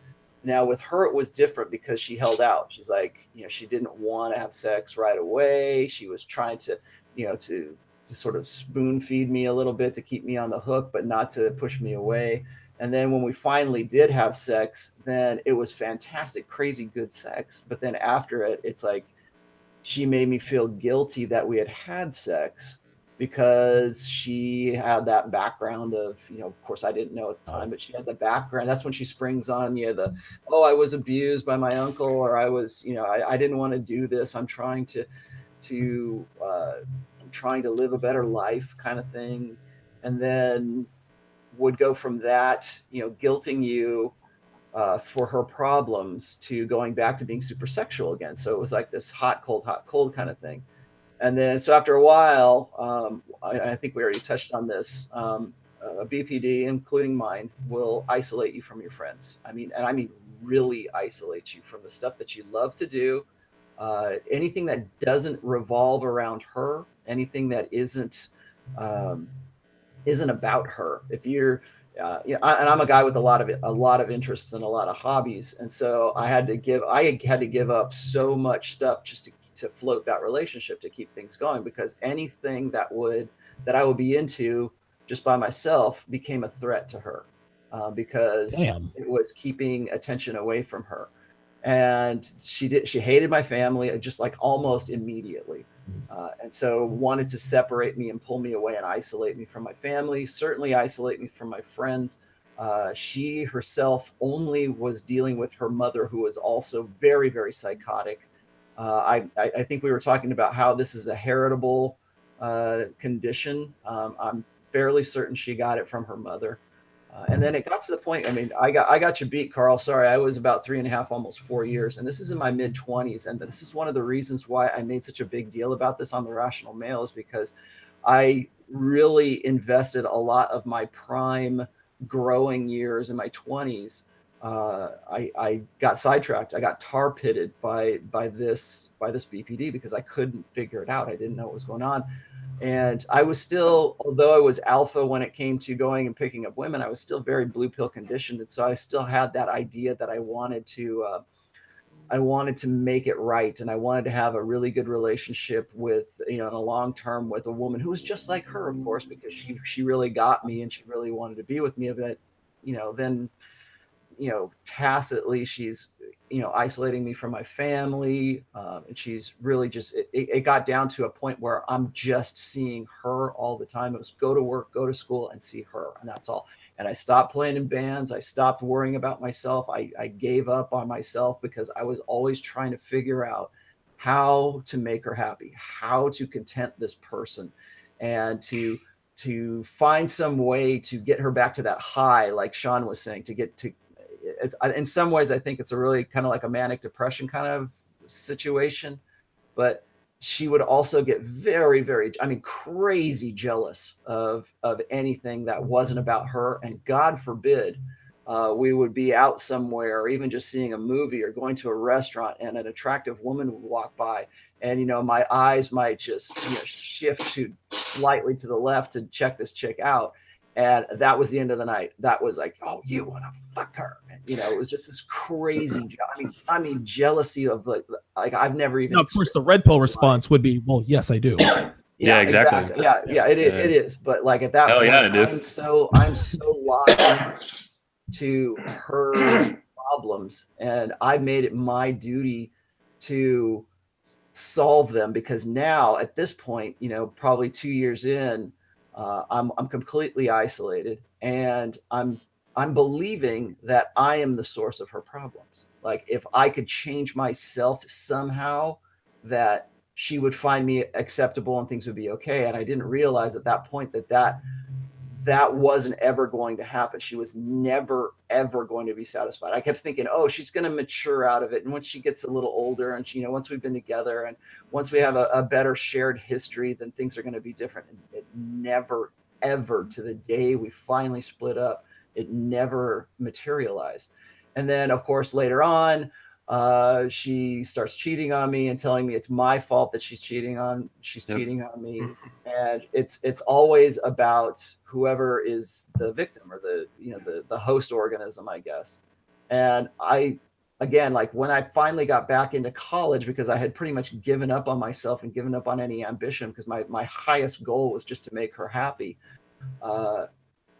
Now with her, it was different because she held out. She's like, she didn't want to have sex right away. She was trying to, to sort of spoon feed me a little bit to keep me on the hook, but not to push me away. And then when we finally did have sex, then it was fantastic, crazy good sex. But then after it, it's like she made me feel guilty that we had had sex, because she had that background of, of course I didn't know at the time, but she had the background. That's when she springs on you, I was abused by my uncle, or I was, I didn't want to do this. I'm trying to live a better life kind of thing. And then would go from that, guilting you for her problems, to going back to being super sexual again. So it was like this hot, cold kind of thing. And then, so after a while, I think we already touched on this, a BPD, including mine, will isolate you from your friends. I mean really isolate you from the stuff that you love to do. Anything that doesn't revolve around her, anything that isn't about her. If you're, and I'm a guy with a lot of interests and a lot of hobbies, and so I had to give up so much stuff just to float that relationship, to keep things going, because anything that I would be into just by myself became a threat to her, because it was keeping attention away from her. And she hated my family just like almost immediately. And so wanted to separate me and pull me away and isolate me from my family, certainly isolate me from my friends. She herself only was dealing with her mother, who was also very, very psychotic. I think we were talking about how this is a heritable condition. I'm fairly certain she got it from her mother. And then it got to the point, I got you beat, Carl. Sorry, I was about 3.5, almost 4 years. And this is in my mid-20s. And this is one of the reasons why I made such a big deal about this on The Rational Male, is because I really invested a lot of my prime growing years in my 20s. I got sidetracked. I got tar pitted by this BPD, because I couldn't figure it out. I didn't know what was going on. And I was still, although I was alpha when it came to going and picking up women, I was still very blue pill conditioned. And so I still had that idea that I wanted to I wanted to make it right, and I wanted to have a really good relationship with, in a long term with a woman who was just like her, of course, because she really got me and she really wanted to be with me. But then tacitly she's isolating me from my family, and she's really just it got down to a point where I'm just seeing her all the time. It was go to work, go to school, and see her, and that's all. And I stopped playing in bands. I stopped worrying about myself. I gave up on myself because I was always trying to figure out how to make her happy, how to content this person, and to find some way to get her back to that high, like Sean was saying, to get to. In some ways, I think it's a really kind of like a manic depression kind of situation, but she would also get very, very, crazy jealous of anything that wasn't about her. And God forbid, we would be out somewhere or even just seeing a movie or going to a restaurant and an attractive woman would walk by, and my eyes might just shift to slightly to the left to check this chick out. And that was the end of the night. That was like, oh, you want to fuck her? And, it was just this crazy. Jealousy of like I've never even. Now, of course, the red pill response would be, well, yes, I do. Yeah, exactly. Yeah, it is. But like at that point, yeah, I'm so locked to her problems, and I made it my duty to solve them, because now at this point, probably 2 years in, I'm completely isolated, and I'm believing that I am the source of her problems. Like if I could change myself somehow, that she would find me acceptable and things would be okay. And I didn't realize at that point that wasn't ever going to happen. She was never, ever going to be satisfied. I kept thinking, oh, she's going to mature out of it. And once she gets a little older and she, once we've been together and once we have a better shared history, then things are going to be different. And it never, ever, to the day we finally split up, it never materialized. And then of course, later on, she starts cheating on me and telling me it's my fault that she's cheating on me. And it's always about whoever is the victim or the host organism, I guess. And again, like when I finally got back into college, because I had pretty much given up on myself and given up on any ambition, because my highest goal was just to make her happy.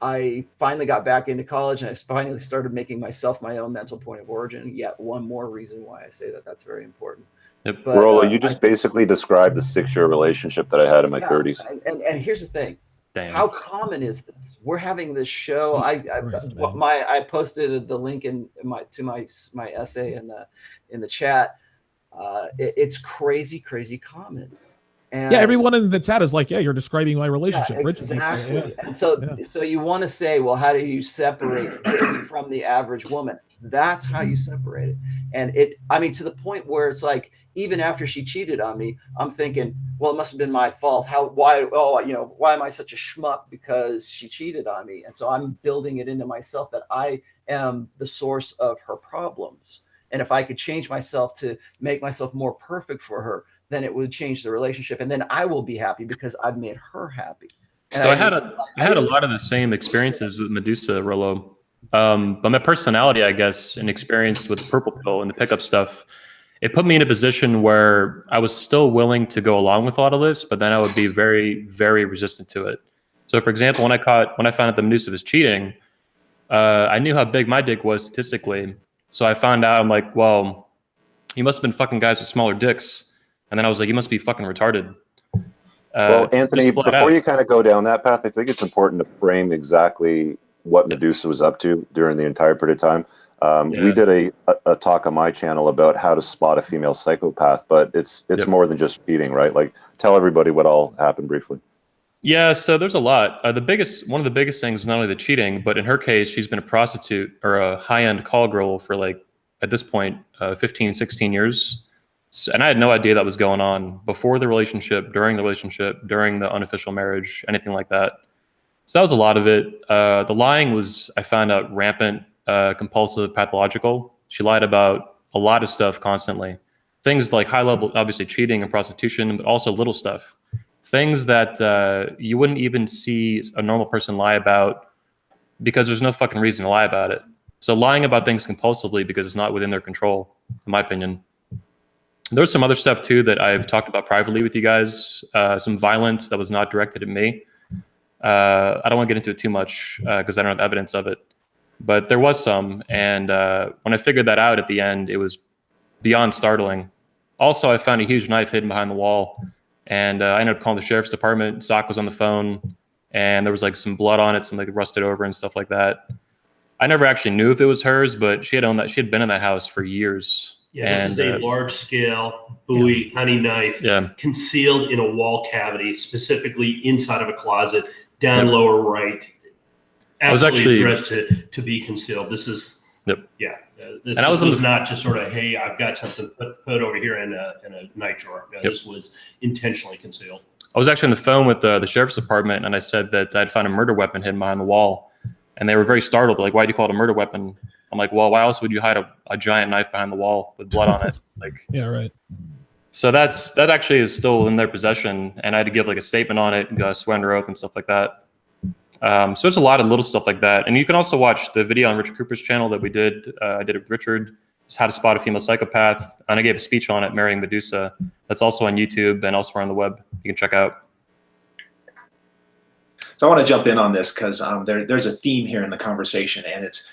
I finally got back into college, and I finally started making myself my own mental point of origin. Yet one more reason why I say that's very important. Yep. But, Rollo, you just basically described the 6-year relationship that I had in my 30s. And here's the thing. Damn. How common is this? We're having this show. I posted the link to my essay in the chat. It's crazy common. And everyone in the chat is like, yeah, you're describing my relationship. Exactly. And so you want to say, well, how do you separate this from the average woman? That's how you separate it. And to the point where it's like, even after she cheated on me, I'm thinking, well, it must have been my fault. Why am I such a schmuck because she cheated on me? And so I'm building it into myself that I am the source of her problems. And if I could change myself to make myself more perfect for her, then it would change the relationship, and then I will be happy because I've made her happy. And so I had a lot of the same experiences with Medusa, Rollo. But my personality, I guess, and experience with the purple pill and the pickup stuff, it put me in a position where I was still willing to go along with all of this, but then I would be very, very resistant to it. So for example, when I found out that Medusa was cheating, I knew how big my dick was statistically. So I found out, I'm like, well, you must have been fucking guys with smaller dicks. And then I was like, you must be fucking retarded. Well, Anthony, before you kind of go down that path, I think it's important to frame exactly what Medusa was up to during the entire period of time. We did a talk on my channel about how to spot a female psychopath, but it's more than just cheating, right? Like, tell everybody what all happened briefly. Yeah, so there's a lot. One of the biggest things was not only the cheating, but in her case, she's been a prostitute or a high-end call girl for like, at this point, 15, 16 years. And I had no idea that was going on before the relationship, during the unofficial marriage, anything like that. So that was a lot of it. The lying was, I found out, rampant, compulsive, pathological. She lied about a lot of stuff constantly. Things like high level, obviously cheating and prostitution, but also little stuff. Things that you wouldn't even see a normal person lie about because there's no fucking reason to lie about it. So lying about things compulsively because it's not within their control, in my opinion. There's some other stuff too that I've talked about privately with you guys. Some violence that was not directed at me. I don't want to get into it too much because I don't have evidence of it. But there was some, and when I figured that out at the end, it was beyond startling. Also, I found a huge knife hidden behind the wall, and I ended up calling the sheriff's department. Sock was on the phone, and there was like some blood on it, some like rusted over and stuff like that. I never actually knew if it was hers, but she had owned that. She had been in that house for years. Yeah, this is a large-scale Bowie honey knife concealed in a wall cavity, specifically inside of a closet, down lower right. Absolutely addressed to be concealed. This is this was not just sort of, hey, I've got something put over here in a night drawer. This was intentionally concealed. I was actually on the phone with the sheriff's department, and I said that I'd found a murder weapon hidden behind the wall, and they were very startled. Like, why do you call it a murder weapon? I'm like, well, why else would you hide a giant knife behind the wall with blood on it? Like, yeah, right. So that actually is still in their possession, and I had to give like a statement on it, and swear under oath and stuff like that. So there's a lot of little stuff like that. And you can also watch the video on Richard Cooper's channel that we did. I did it with Richard, just how to spot a female psychopath. And I gave a speech on it, Marrying Medusa. That's also on YouTube and elsewhere on the web. You can check out. So I want to jump in on this because there's a theme here in the conversation, and it's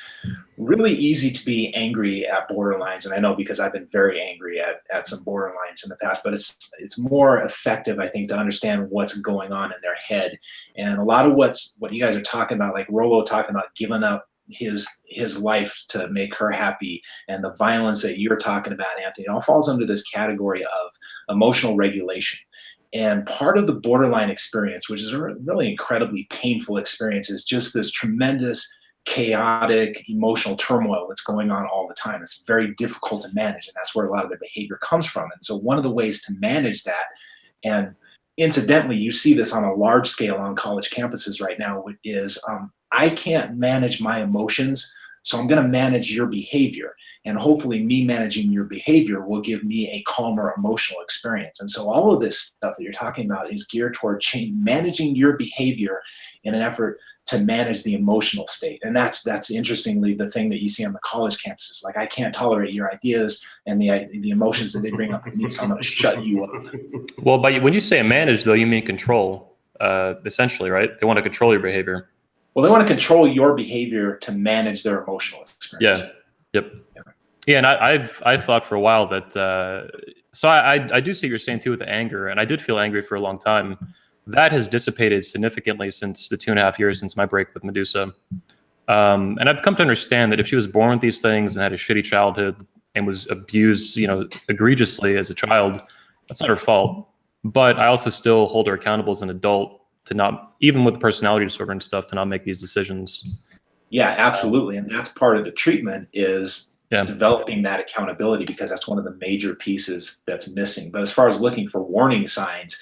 really easy to be angry at borderlines. And I know because I've been very angry at some borderlines in the past, but it's more effective, I think, to understand what's going on in their head. And a lot of what you guys are talking about, like Rolo talking about giving up his life to make her happy, and the violence that you're talking about, Anthony, it all falls under this category of emotional regulation. And part of the borderline experience, which is a really incredibly painful experience, is just this tremendous, chaotic, emotional turmoil that's going on all the time. It's very difficult to manage, and that's where a lot of their behavior comes from. And so one of the ways to manage that, and incidentally, you see this on a large scale on college campuses right now, is I can't manage my emotions, so I'm going to manage your behavior. And hopefully me managing your behavior will give me a calmer emotional experience. And so all of this stuff that you're talking about is geared toward managing your behavior in an effort to manage the emotional state. And that's interestingly the thing that you see on the college campuses. Like, I can't tolerate your ideas and the emotions that they bring up in me, so I'm going to shut you up. Well, but when you say manage, though, you mean control, essentially, right? They want to control your behavior. Well, they want to control your behavior to manage their emotional experience. Yeah. Yep. Yeah, and I've thought for a while that so I do see what you're saying too with the anger, and I did feel angry for a long time. That has dissipated significantly since the 2.5 years since my break with Medusa. And I've come to understand that if she was born with these things and had a shitty childhood and was abused, egregiously as a child, that's not her fault. But I also still hold her accountable as an adult to not, even with personality disorder and stuff, to not make these decisions. Yeah, absolutely. And that's part of the treatment is developing that accountability, because that's one of the major pieces that's missing. But as far as looking for warning signs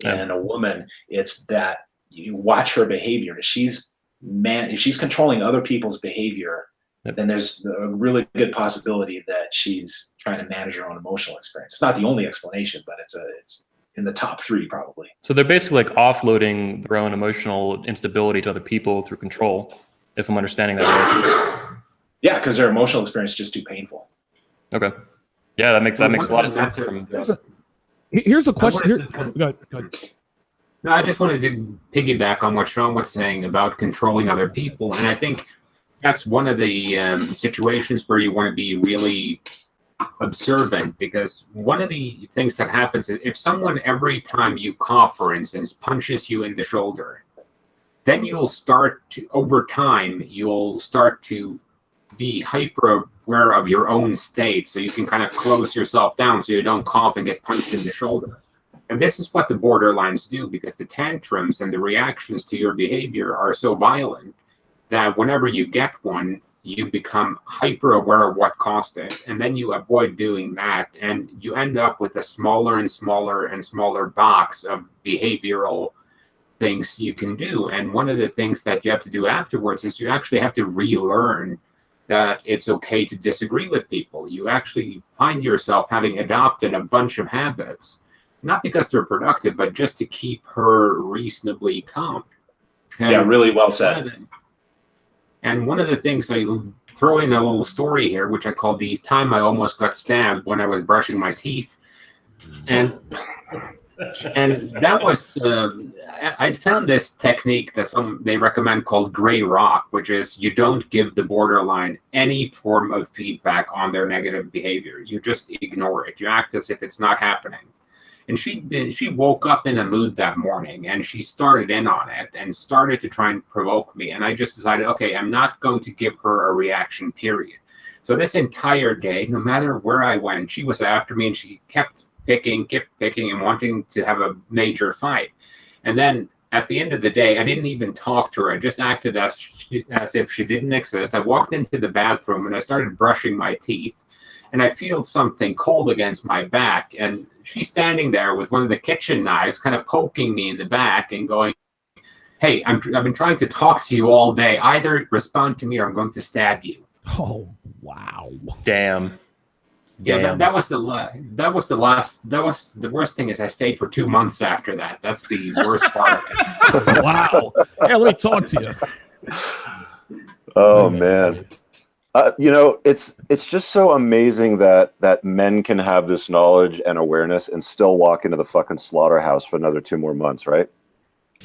in a woman, it's that you watch her behavior. If she's controlling other people's behavior, then there's a really good possibility that she's trying to manage her own emotional experience. It's not the only explanation, but it's in the top 3 probably. So they're basically like offloading their own emotional instability to other people through control, if I'm understanding that right. Yeah, because their emotional experience is just too painful. Okay. Yeah, that makes a lot of sense. Here's a question. Go ahead. No, I just wanted to piggyback on what Sean was saying about controlling other people. And I think that's one of the situations where you want to be really observant, because one of the things that happens is if someone, every time you cough, for instance, punches you in the shoulder, then you'll start to, over time, you'll start to be hyper aware of your own state, so you can kind of close yourself down so you don't cough and get punched in the shoulder. And this is what the borderlines do, because the tantrums and the reactions to your behavior are so violent that whenever you get one, you become hyper aware of what caused it, and then you avoid doing that, and you end up with a smaller and smaller and smaller box of behavioral things you can do. And one of the things that you have to do afterwards is you actually have to relearn that it's okay to disagree with people. You actually find yourself having adopted a bunch of habits, not because they're productive, but just to keep her reasonably calm. Yeah, really well said. And one of the things I throw in a little story here, which I call the time I almost got stabbed when I was brushing my teeth. And that was, I'd found this technique that they recommend called gray rock, which is you don't give the borderline any form of feedback on their negative behavior. You just ignore it. You act as if it's not happening. And she woke up in a mood that morning, and she started in on it and started to try and provoke me. And I just decided, okay, I'm not going to give her a reaction, period. So this entire day, no matter where I went, she was after me, and she kept picking and wanting to have a major fight. And then at the end of the day, I didn't even talk to her. I just acted as if she didn't exist. I walked into the bathroom and I started brushing my teeth. And I feel something cold against my back. And she's standing there with one of the kitchen knives kind of poking me in the back and going, hey, I've been trying to talk to you all day. Either respond to me or I'm going to stab you. Oh, wow. Damn. Yeah, that was the worst thing is I stayed for 2 months after that. That's the worst part of it. Wow. Yeah, let me talk to you. Oh, man. It's just so amazing that men can have this knowledge and awareness and still walk into the fucking slaughterhouse for another 2 more months, right?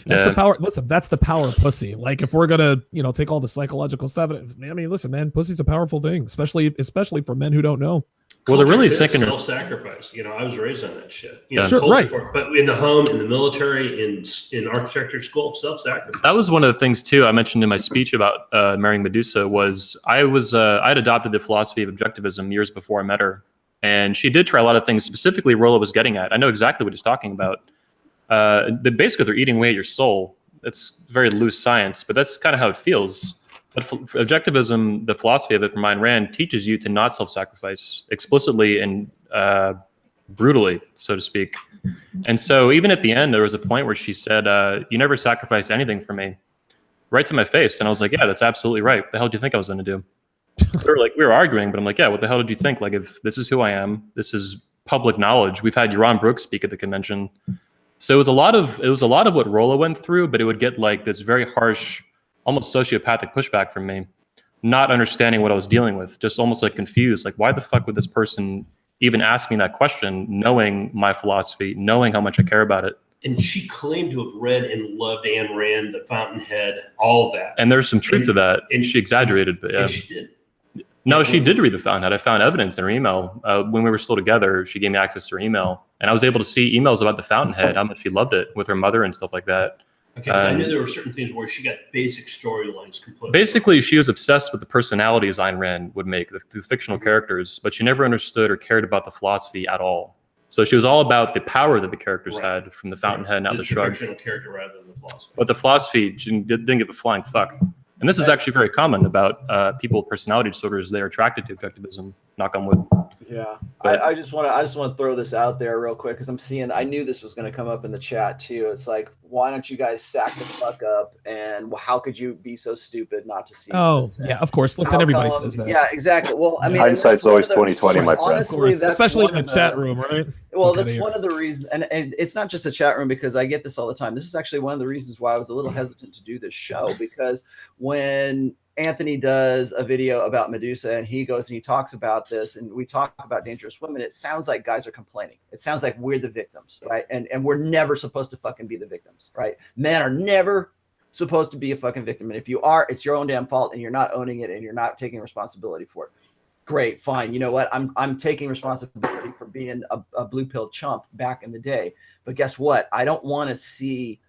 That's the power. Listen, that's the power of pussy. Like, if we're gonna, take all the psychological stuff, I mean, listen, man, pussy's a powerful thing, especially for men who don't know. Well, they're really sick in self-sacrifice. I was raised on that shit. Sure, right. But in the home, in the military, in architecture school, self-sacrifice. That was one of the things too I mentioned in my speech about marrying Medusa. Was I'd adopted the philosophy of objectivism years before I met her, and she did try a lot of things. Specifically, Rolla was getting at. I know exactly what he's talking about. Basically, they're eating away at your soul. It's very loose science, but that's kind of how it feels. But for objectivism, the philosophy of it from Ayn Rand, teaches you to not self-sacrifice explicitly and brutally, so to speak. And so even at the end, there was a point where she said, you never sacrificed anything for me, right to my face. And I was like, yeah, that's absolutely right. What the hell do you think I was going to do? We were arguing, but I'm like, yeah, what the hell did you think? Like, if this is who I am, this is public knowledge. We've had Yaron Brooks speak at the convention. So it was a lot of what Rolla went through, but it would get like this very harsh, almost sociopathic pushback from me, not understanding what I was dealing with, just almost like confused. Like, why the fuck would this person even ask me that question, knowing my philosophy, knowing how much I care about it? And she claimed to have read and loved Ayn Rand, The Fountainhead, all of that. And there's some truth to that. And she exaggerated, but yeah. And she did. No, she did read The Fountainhead. I found evidence in her email. When we were still together, she gave me access to her email. And I was able to see emails about The Fountainhead, how much she loved it with her mother and stuff like that. Okay, I knew there were certain things where she got basic storylines completely. Basically, she was obsessed with the personalities Ayn Rand would make, the fictional characters, but she never understood or cared about the philosophy at all. So she was all about the power that the characters had, from The Fountainhead, now the Shrug. The fictional character rather than the philosophy. But the philosophy didn't give a flying fuck. And this is actually very common about people with personality disorders. They're attracted to objectivism. Knock on wood. Yeah, I just want to throw this out there real quick, because I knew this was going to come up in the chat too. It's like, why don't you guys sack the fuck up? And how could you be so stupid not to see? Oh, this? yeah, of course. Listen, everybody says that. Yeah, exactly. Well, I mean, hindsight's always 20/20, my friend. Honestly, especially in the chat room, right? Well, that's one of the reasons, and it's not just a chat room, because I get this all the time. This is actually one of the reasons why I was a little hesitant to do this show, because when Anthony does a video about Medusa and he goes and he talks about this, and we talk about dangerous women, it sounds like guys are complaining. It sounds like we're the victims, right? And we're never supposed to fucking be the victims, right? Men are never supposed to be a fucking victim. And if you are, it's your own damn fault, and you're not owning it, and you're not taking responsibility for it. Great, fine. You know what? I'm taking responsibility for being a blue pill chump back in the day. But guess what? I don't want to see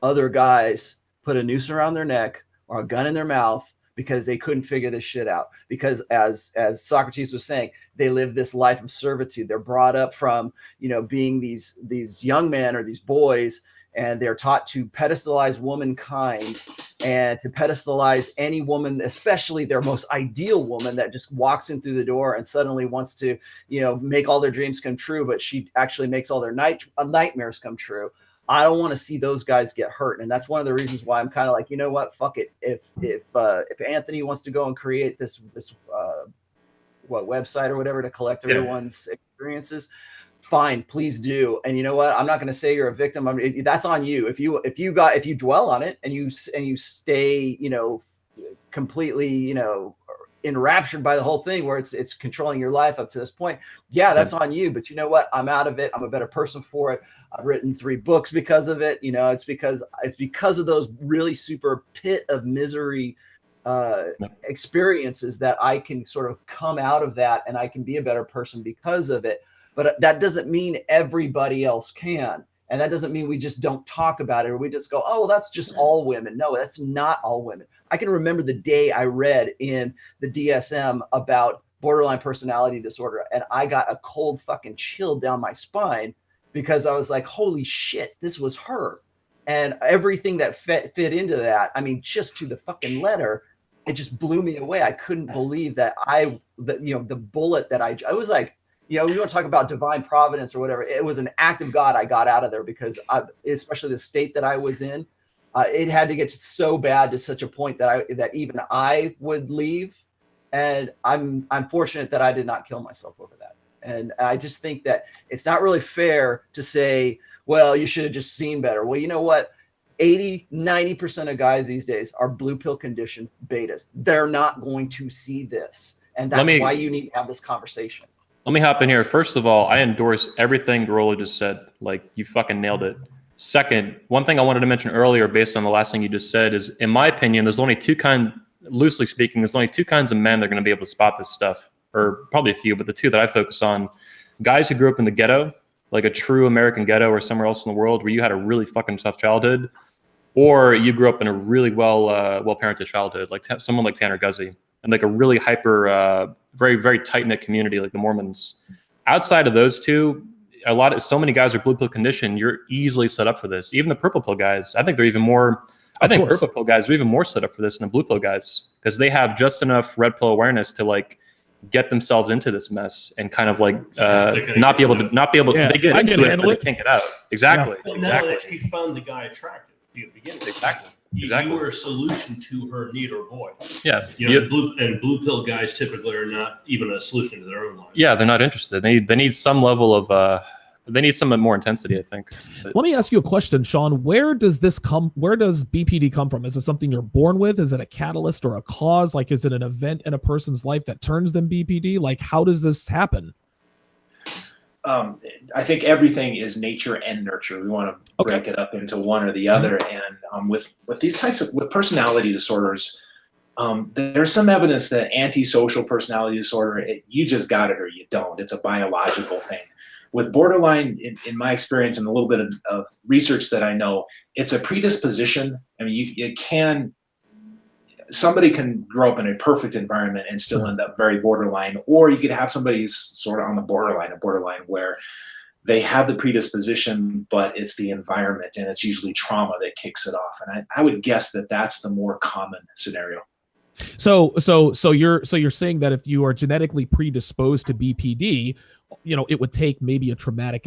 other guys put a noose around their neck or a gun in their mouth because they couldn't figure this shit out. Because as Socrates was saying, they live this life of servitude. They're brought up from, being these young men or these boys, and they're taught to pedestalize womankind and to pedestalize any woman, especially their most ideal woman that just walks in through the door and suddenly wants to, make all their dreams come true, but she actually makes all their nightmares come true. I don't want to see those guys get hurt. And that's one of the reasons why I'm kind of like, you know what, fuck it. If Anthony wants to go and create this website or whatever to collect everyone's experiences, fine, please do. And you know what? I'm not going to say you're a victim. That's on you. If you dwell on it and you stay, completely, enraptured by the whole thing where it's controlling your life up to this point. Yeah, that's on you. But you know what? I'm out of it. I'm a better person for it. I've written 3 books because of it. It's because of those really super pit of misery experiences that I can sort of come out of that, and I can be a better person because of it. But that doesn't mean everybody else can. And that doesn't mean we just don't talk about it, or we just go, oh, well, that's just all women. No, that's not all women. I can remember the day I read in the DSM about borderline personality disorder, and I got a cold fucking chill down my spine because I was like, holy shit, this was her. And everything that fit into that, I mean, just to the fucking letter, it just blew me away. I couldn't believe that the bullet that I was like, you want to talk about divine providence or whatever. It was an act of God I got out of there because especially the state that I was in, it had to get so bad to such a point that even I would leave. And I'm fortunate that I did not kill myself over that. And I just think that it's not really fair to say, well, you should have just seen better. Well, you know what? 80-90% of guys these days are blue pill conditioned betas. They're not going to see this. And that's why you need to have this conversation. Let me hop in here. First of all, I endorse everything Garola just said. Like, you fucking nailed it. Second, one thing I wanted to mention earlier based on the last thing you just said is, in my opinion, there's only 2 kinds, loosely speaking, there's only 2 kinds of men that are going to be able to spot this stuff, or probably a few, but the 2 that I focus on, guys who grew up in the ghetto, like a true American ghetto or somewhere else in the world where you had a really fucking tough childhood, or you grew up in a really well-parented childhood, like someone like Tanner Guzzi, and like a really hyper, very, very tight-knit community like the Mormons. Outside of those 2, so many guys are blue pill conditioned. You're easily set up for this. Even the purple pill guys, I think they're even more. I think purple pill guys are even more set up for this than the blue pill guys because they have just enough red pill awareness to like get themselves into this mess and kind of like not be able to. Yeah, they get into it, but they can't get out. Exactly. Yeah. Well, exactly. now that she found the guy attractive to the beginning. Exactly. You were a solution to her need or void. Yeah. Blue pill guys typically are not even a solution to their own life. Yeah, they're not interested. They need some level of they need some more intensity, I think. Let me ask you a question, Sean. Where does BPD come from? Is it something you're born with? Is it a catalyst or a cause? Like, is it an event in a person's life that turns them BPD? Like, how does this happen? I think everything is nature and nurture. We want to break it up into one or the other. And with these types of personality disorders, there's some evidence that antisocial personality disorder, you just got it or you don't. It's a biological thing. With borderline, in my experience and a little bit of research that I know, it's a predisposition. I mean, somebody can grow up in a perfect environment and still end up very borderline, or you could have somebody who's sort of on the borderline where they have the predisposition, but it's the environment and it's usually trauma that kicks it off. And I would guess that that's the more common scenario. So you're saying that if you are genetically predisposed to BPD, it would take maybe a traumatic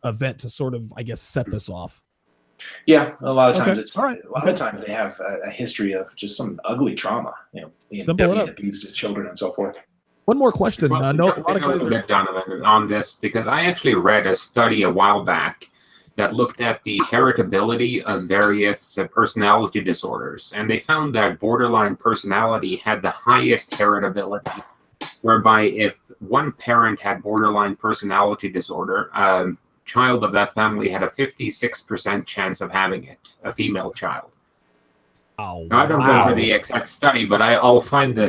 event to sort of, I guess, set this off. Yeah, a lot of times of times they have a history of just some ugly trauma, being abused as children and so forth. One more question. Well, Donovan, on this, because I actually read a study a while back that looked at the heritability of various personality disorders, and they found that borderline personality had the highest heritability, whereby if one parent had borderline personality disorder, child of that family had a 56% chance of having it, a female child. Oh, now, I don't know for the exact study, but I'll find the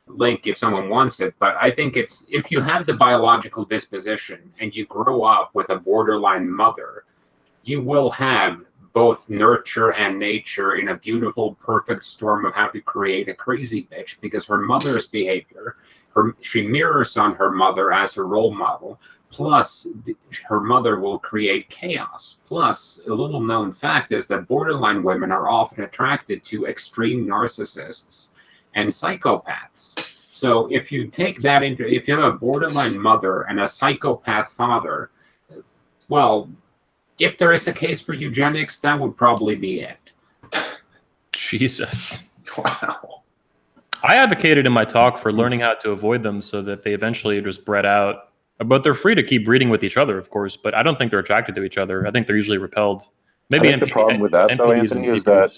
link if someone wants it. But I think it's, if you have the biological disposition and you grow up with a borderline mother, you will have both nurture and nature in a beautiful, perfect storm of how to create a crazy bitch, because her mother's behavior, she mirrors on her mother as her role model. Plus, her mother will create chaos. Plus, a little known fact is that borderline women are often attracted to extreme narcissists and psychopaths. So if you take that if you have a borderline mother and a psychopath father, well, if there is a case for eugenics, that would probably be it. Jesus. Wow. I advocated in my talk for learning how to avoid them so that they eventually just bred out. But they're free to keep breeding with each other, of course. But I don't think they're attracted to each other. I think they're usually repelled. Maybe I think the problem with that, though, NPDs Anthony, and is that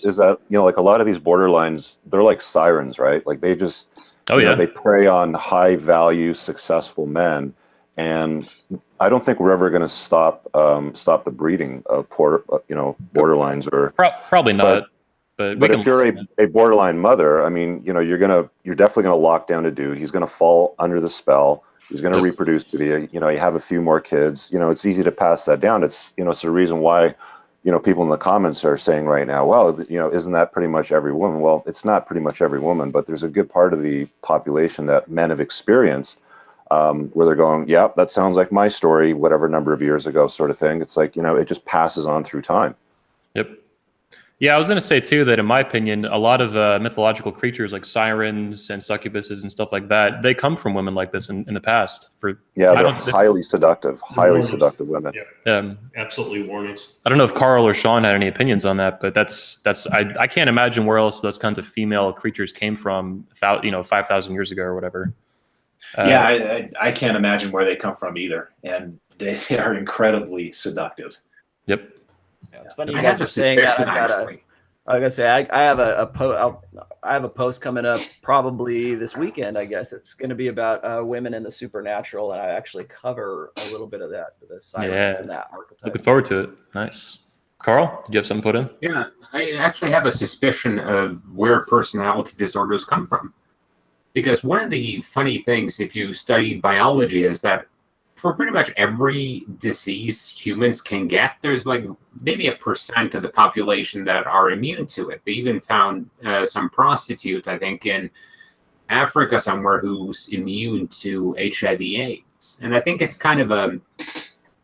PPs. like a lot of these borderlines, they're like sirens, right? Like they just, Oh yeah, they prey on high value, successful men, and I don't think we're ever going to stop the breeding of borderlines or. Probably not. But we But can. if you're a borderline mother, I mean, you're definitely going to lock down a dude. He's going to fall under the spell. He's going to Yep. reproduce with you. You have a few more kids. It's easy to pass that down. It's the reason why, people in the comments are saying right now, well, isn't that pretty much every woman? Well, it's not pretty much every woman, but there's a good part of the population that men have experienced, where they're going, yeah, that sounds like my story, whatever number of years ago, sort of thing. It's like, it just passes on through time. Yep. Yeah, I was going to say too that in my opinion, a lot of mythological creatures like sirens and succubuses and stuff like that, they come from women like this in the past. Yeah, they're highly seductive women. Yeah, absolutely warnings. I don't know if Carl or Sean had any opinions on that, but I can't imagine where else those kinds of female creatures came from, 5,000 years ago or whatever. I can't imagine where they come from either, and they are incredibly seductive. Yep. Yeah, it's funny I you guys have a are saying that. suspicion, actually. I gotta say, I have I have a post coming up probably this weekend. I guess it's going to be about women in the supernatural, and I actually cover a little bit of that, the sirens and that archetype. Looking forward to it. Nice. Carl, do you have something put in? Yeah, I actually have a suspicion of where personality disorders come from. Because one of the funny things, if you study biology, is that for pretty much every disease humans can get, there's like maybe 1% of the population that are immune to it. They even found some prostitute, I think, in Africa somewhere who's immune to HIV/AIDS. And I think it's kind of a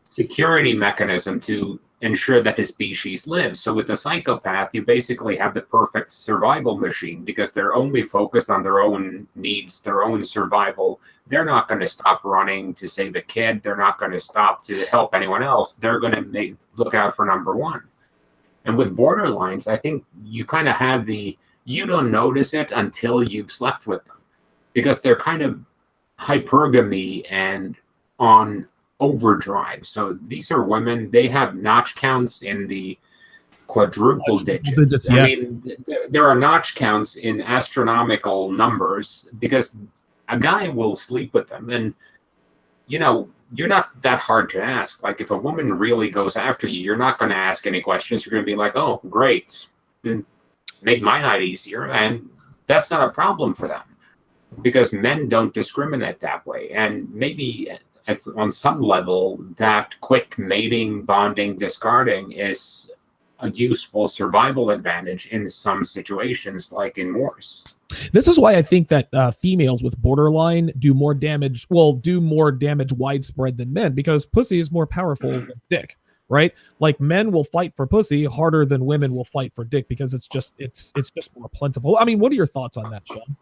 security mechanism to ensure that the species lives. So with the psychopath, you basically have the perfect survival machine because they're only focused on their own needs, their own survival. They're not going to stop running to save a kid. They're not going to stop to help anyone else. They're going to look out for number one. And with borderlines, I think you kind of have you don't notice it until you've slept with them because they're kind of hypergamy and on overdrive. So these are women, they have notch counts in the quadruple digits. Yeah. I mean, there are notch counts in astronomical numbers because a guy will sleep with them. And, you're not that hard to ask. Like if a woman really goes after you, you're not going to ask any questions. You're going to be like, oh, great. Then make my night easier. And that's not a problem for them because men don't discriminate that way. And maybe on some level, that quick mating, bonding, discarding is a useful survival advantage in some situations, like in wars. This is why I think that females with borderline do more damage widespread than men because pussy is more powerful than dick, right? Like men will fight for pussy harder than women will fight for dick because it's just more plentiful. I mean, what are your thoughts on that, Sean?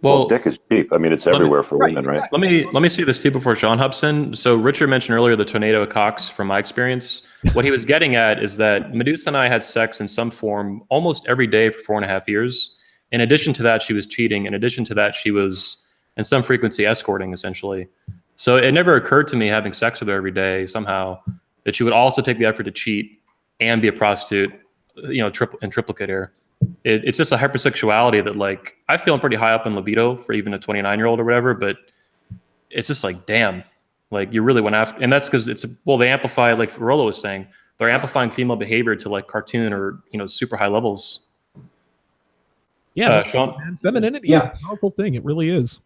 Well, dick is cheap. I mean, it's everywhere for women, right? Let me see this too before Sean hops in. So Richard mentioned earlier the tornado cocks from my experience. What he was getting at is that Medusa and I had sex in some form almost every day for 4.5 years. In addition to that, she was cheating. In addition to that, she was in some frequency escorting, essentially. So it never occurred to me having sex with her every day somehow that she would also take the effort to cheat and be a prostitute, triplicate here. It's just a hypersexuality that like I feel I'm pretty high up in libido for even a 29-year-old or whatever, but it's just like, damn, like you really went after, and that's because they amplify, like Rolo was saying, they're amplifying female behavior to like cartoon or, super high levels. Yeah, Sean? Femininity is a powerful thing. It really is.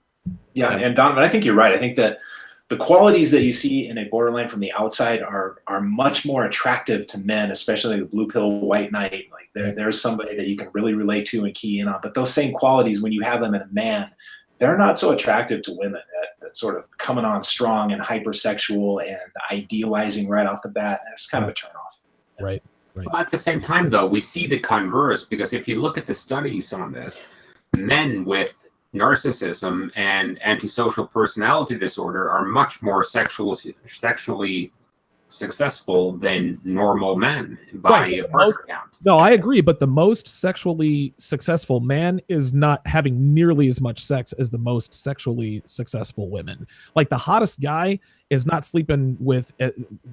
Yeah, and Donovan, I think you're right. I think that the qualities that you see in a borderline from the outside are much more attractive to men, especially the blue pill white knight. Like there's somebody that you can really relate to and key in on. But those same qualities, when you have them in a man, they're not so attractive to women. That sort of coming on strong and hypersexual and idealizing right off the bat. That's kind of a turnoff. Right. But at the same time, though, we see the converse because if you look at the studies on this, men with narcissism and antisocial personality disorder are much more sexually successful than normal men by a partner count. No, I agree, but the most sexually successful man is not having nearly as much sex as the most sexually successful women. Like the hottest guy is not sleeping with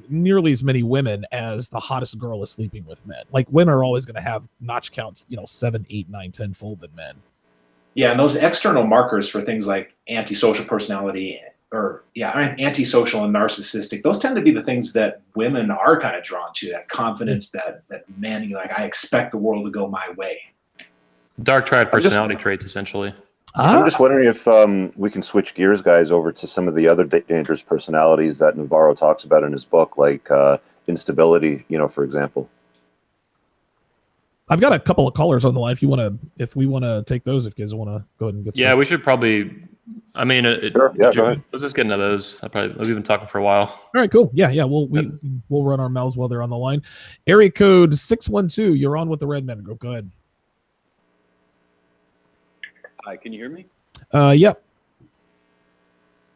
nearly as many women as the hottest girl is sleeping with men. Like women are always going to have notch counts, 7, 8, 9, 10 fold than men. Yeah, and those external markers for things like antisocial personality antisocial and narcissistic, those tend to be the things that women are kind of drawn to, that confidence, that man, like, I expect the world to go my way. Dark triad personality traits, essentially. I'm just wondering if we can switch gears, guys, over to some of the other dangerous personalities that Navarro talks about in his book, like instability, for example. I've got a couple of callers on the line. If we want to take those, if you guys want to go ahead and get started. Yeah, we should probably. I mean, sure. Yeah, go ahead. Let's just get into those. We've been talking for a while. All right, cool. Yeah. We'll run our mouths while they're on the line. Area code 612. You're on with the Red Men Group. Go ahead. Hi, can you hear me? Yep.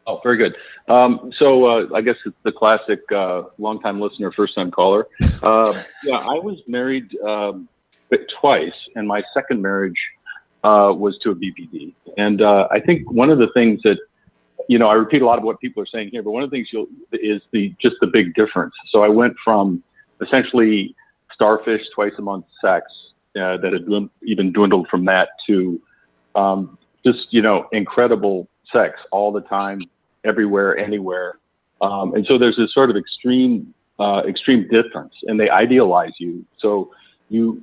Oh, very good. So I guess it's the classic long-time listener, first-time caller. Yeah, I was married twice, and my second marriage was to a BPD. And I think one of the things that, I repeat a lot of what people are saying here, but one of the things is just the big difference. So I went from essentially starfish, twice a month sex that had even dwindled from that to just, incredible sex all the time, everywhere, anywhere. And so there's this sort of extreme difference, and they idealize you. So you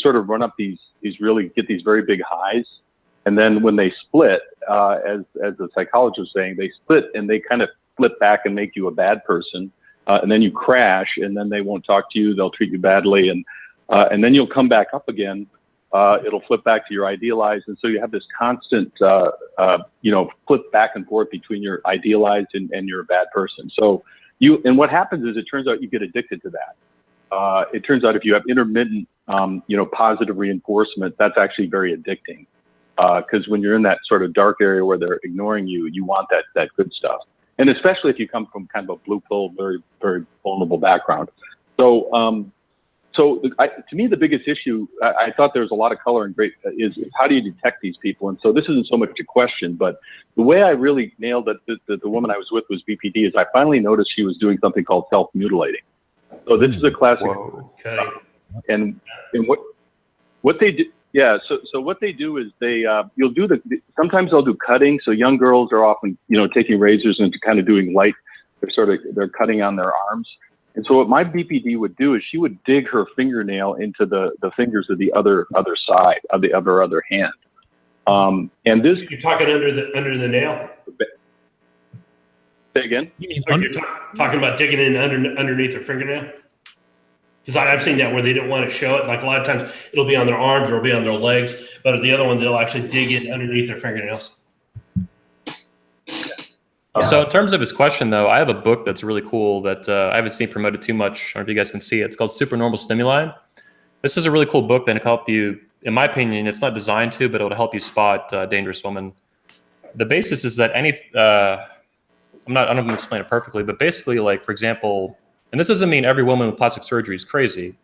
sort of run up these get these very big highs. And then when they split, as the psychologist was saying, they split and they kind of flip back and make you a bad person. And then you crash, and then they won't talk to you. They'll treat you badly. And then you'll come back up again. It'll flip back to your idealized. And so you have this constant, flip back and forth between your idealized and you're a bad person. So and what happens is it turns out you get addicted to that. It turns out if you have intermittent, positive reinforcement, that's actually very addicting. Because when you're in that sort of dark area where they're ignoring you, you want that good stuff. And especially if you come from kind of a blue pill, very, very vulnerable background. So, to me, the biggest issue, I thought there was a lot of color and great, is how do you detect these people? And so this isn't so much a question, but the way I really nailed it, the woman I was with was BPD, is I finally noticed she was doing something called self-mutilating. So this is a classic. Okay. And what they do, yeah. So what they do is sometimes they'll do cutting. So young girls are often, taking razors and kind of doing light. They're cutting on their arms. And so what my BPD would do is she would dig her fingernail into the fingers of the other side of the other hand. And this, you're talking under the nail. Say again? You're talking about digging in underneath their fingernail? Because I've seen that where they don't want to show it. Like a lot of times it'll be on their arms or it'll be on their legs, but the other one, they'll actually dig in underneath their fingernails. So in terms of his question, though, I have a book that's really cool that I haven't seen promoted too much. I don't know if you guys can see it. It's called Supernormal Stimuli. This is a really cool book that can help you, in my opinion, it's not designed to, but it'll help you spot dangerous women. The basis is that I don't know if I'm going to explain it perfectly, but basically, like, for example, and this doesn't mean every woman with plastic surgery is crazy.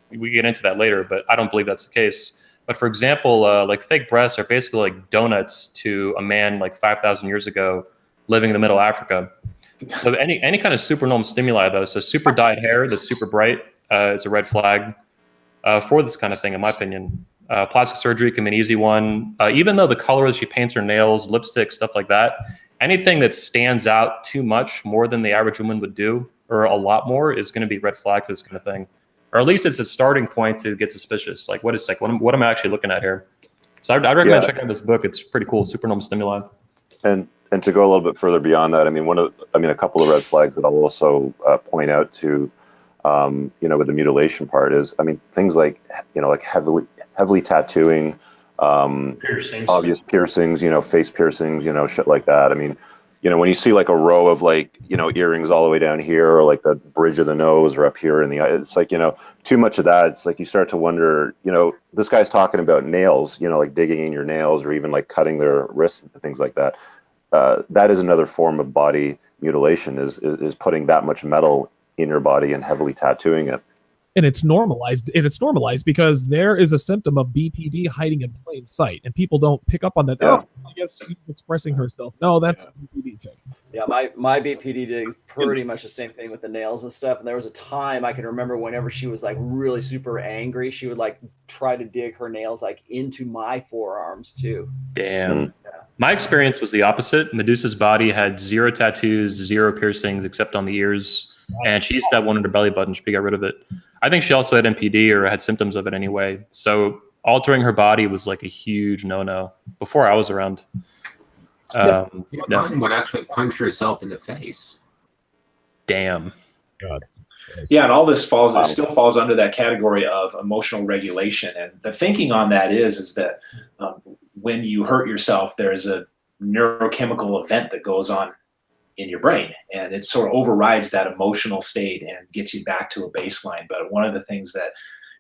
We get into that later, but I don't believe that's the case. But for example, like fake breasts are basically like donuts to a man like 5,000 years ago living in the middle of Africa. So any kind of supernormal stimuli, though, so super dyed hair that's super bright is a red flag for this kind of thing, in my opinion. Plastic surgery can be an easy one. Even though the color that she paints her nails, lipstick, stuff like that, anything that stands out too much, more than the average woman would do, or a lot more, is going to be red flag for this kind of thing. Or at least it's a starting point to get suspicious. Like, what am I actually looking at here? So I'd recommend checking out this book. It's pretty cool, Supernormal Stimuli. And to go a little bit further beyond that, a couple of red flags that I'll also point out to, with the mutilation part is, things like, like heavily tattooing, piercings. Obvious piercings, face piercings, shit like that. When you see like a row of like, earrings all the way down here, or like the bridge of the nose or up here in the eye, it's like, too much of that. It's like you start to wonder, this guy's talking about nails, like digging in your nails or even like cutting their wrists and things like that. that is another form of body mutilation, is putting that much metal in your body and heavily tattooing it. And it's normalized. And it's normalized because there is a symptom of BPD hiding in plain sight, and people don't pick up on that. Yeah. Oh, I guess she's expressing herself. No, that's BPD chick. Yeah, my BPD did pretty much the same thing with the nails and stuff. And there was a time I can remember whenever she was like really super angry, she would like try to dig her nails like into my forearms too. Damn. My experience was the opposite. Medusa's body had 0 tattoos, 0 piercings except on the ears, and she used to have one in her belly button. She got rid of it. I think she also had MPD or had symptoms of it anyway. So altering her body was like a huge no-no before I was around. Mine would actually punch herself in the face. Damn. God. Yeah, and all this it still falls under that category of emotional regulation. And the thinking on that is that when you hurt yourself, there's a neurochemical event that goes on in your brain, and it sort of overrides that emotional state and gets you back to a baseline. But one of the things that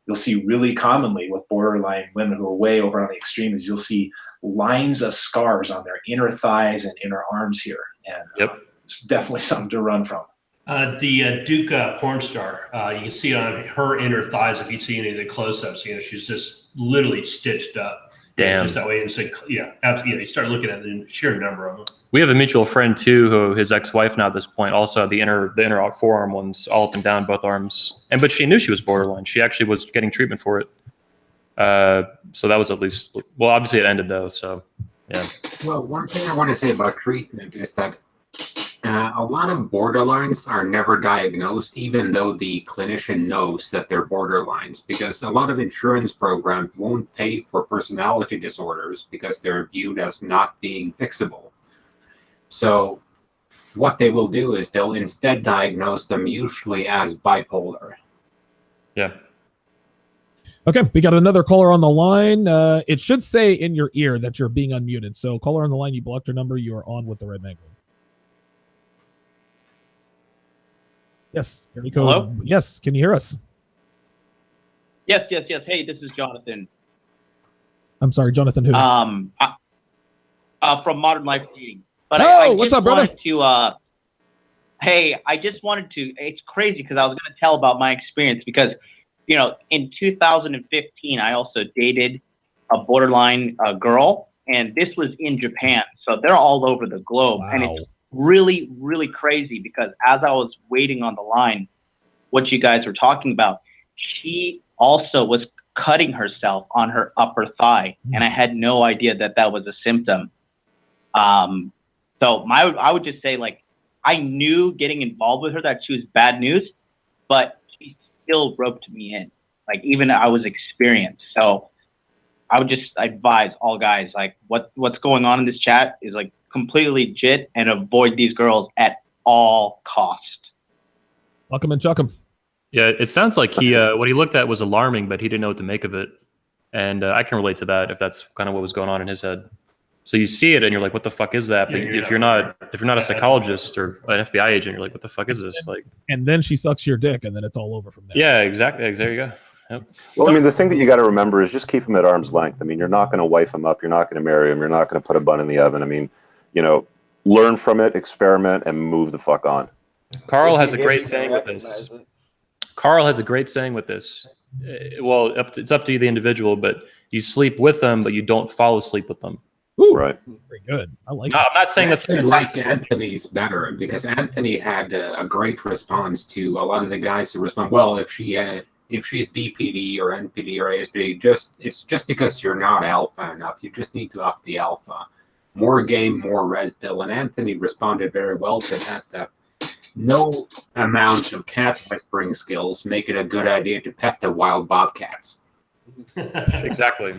you'll see really commonly with borderline women who are way over on the extreme is you'll see lines of scars on their inner thighs and inner arms here. And it's definitely something to run from. The Duke porn star, you can see on her inner thighs, if you see any of the close-ups, she's just literally stitched up. Damn. Just that way. And so, absolutely. You start looking at the sheer number of them. We have a mutual friend too, who his ex-wife now at this point also had the inner forearm ones all up and down both arms. But she knew she was borderline. She actually was getting treatment for it. So that was at least, well, obviously it ended though. So yeah. Well, one thing I want to say about treatment is that a lot of borderlines are never diagnosed, even though the clinician knows that they're borderlines, because a lot of insurance programs won't pay for personality disorders because they're viewed as not being fixable. So what they will do is they'll instead diagnose them usually as bipolar. Yeah. Okay, we got another caller on the line. It should say in your ear that you're being unmuted. So caller on the line, you blocked your number. You are on with the Red Man Group. Yes. Hello? Yes. Can you hear us? Yes. Hey, this is Jonathan. I'm sorry, Jonathan who? From Modern Life Dating. But what's up, brother? I just wanted to, it's crazy because I was going to tell about my experience because, in 2015, I also dated a borderline girl, and this was in Japan. So they're all over the globe. Wow. And it's really, really crazy because as I was waiting on the line, what you guys were talking about, she also was cutting herself on her upper thigh, and I had no idea that that was a symptom. So I would just say, like, I knew getting involved with her that she was bad news, but she still roped me in. Like, even I was experienced. So I would just advise all guys, like, what's going on in this chat is like completely legit, and avoid these girls at all costs. Welcome and chuck him. Yeah, it sounds like he what he looked at was alarming, but he didn't know what to make of it. And I can relate to that if that's kind of what was going on in his head. So you see it and you're like, what the fuck is that? But if you're not a psychologist or an FBI agent, you're like, what the fuck is this? Like, and then she sucks your dick and then it's all over from there. Yeah, exactly. There you go. Yep. Well, I mean, the thing that you got to remember is just keep him at arm's length. I mean, you're not going to wife him up. You're not going to marry him. You're not going to put a bun in the oven. I mean, learn from it, experiment, and move the fuck on. Carl has a great saying with this. Carl has a great saying with this. Well, it's up to you, the individual, but you sleep with them, but you don't fall asleep with them. Ooh, right. Very good. I like no, that. I'm not saying that's like Anthony's better, because Anthony had a great response to a lot of the guys who respond, well, if she's BPD or NPD or ASPD, it's just because you're not alpha enough. You just need to up the alpha. More game, more red pill. And Anthony responded very well to that no amount of cat whispering skills make it a good idea to pet the wild bobcats. Exactly.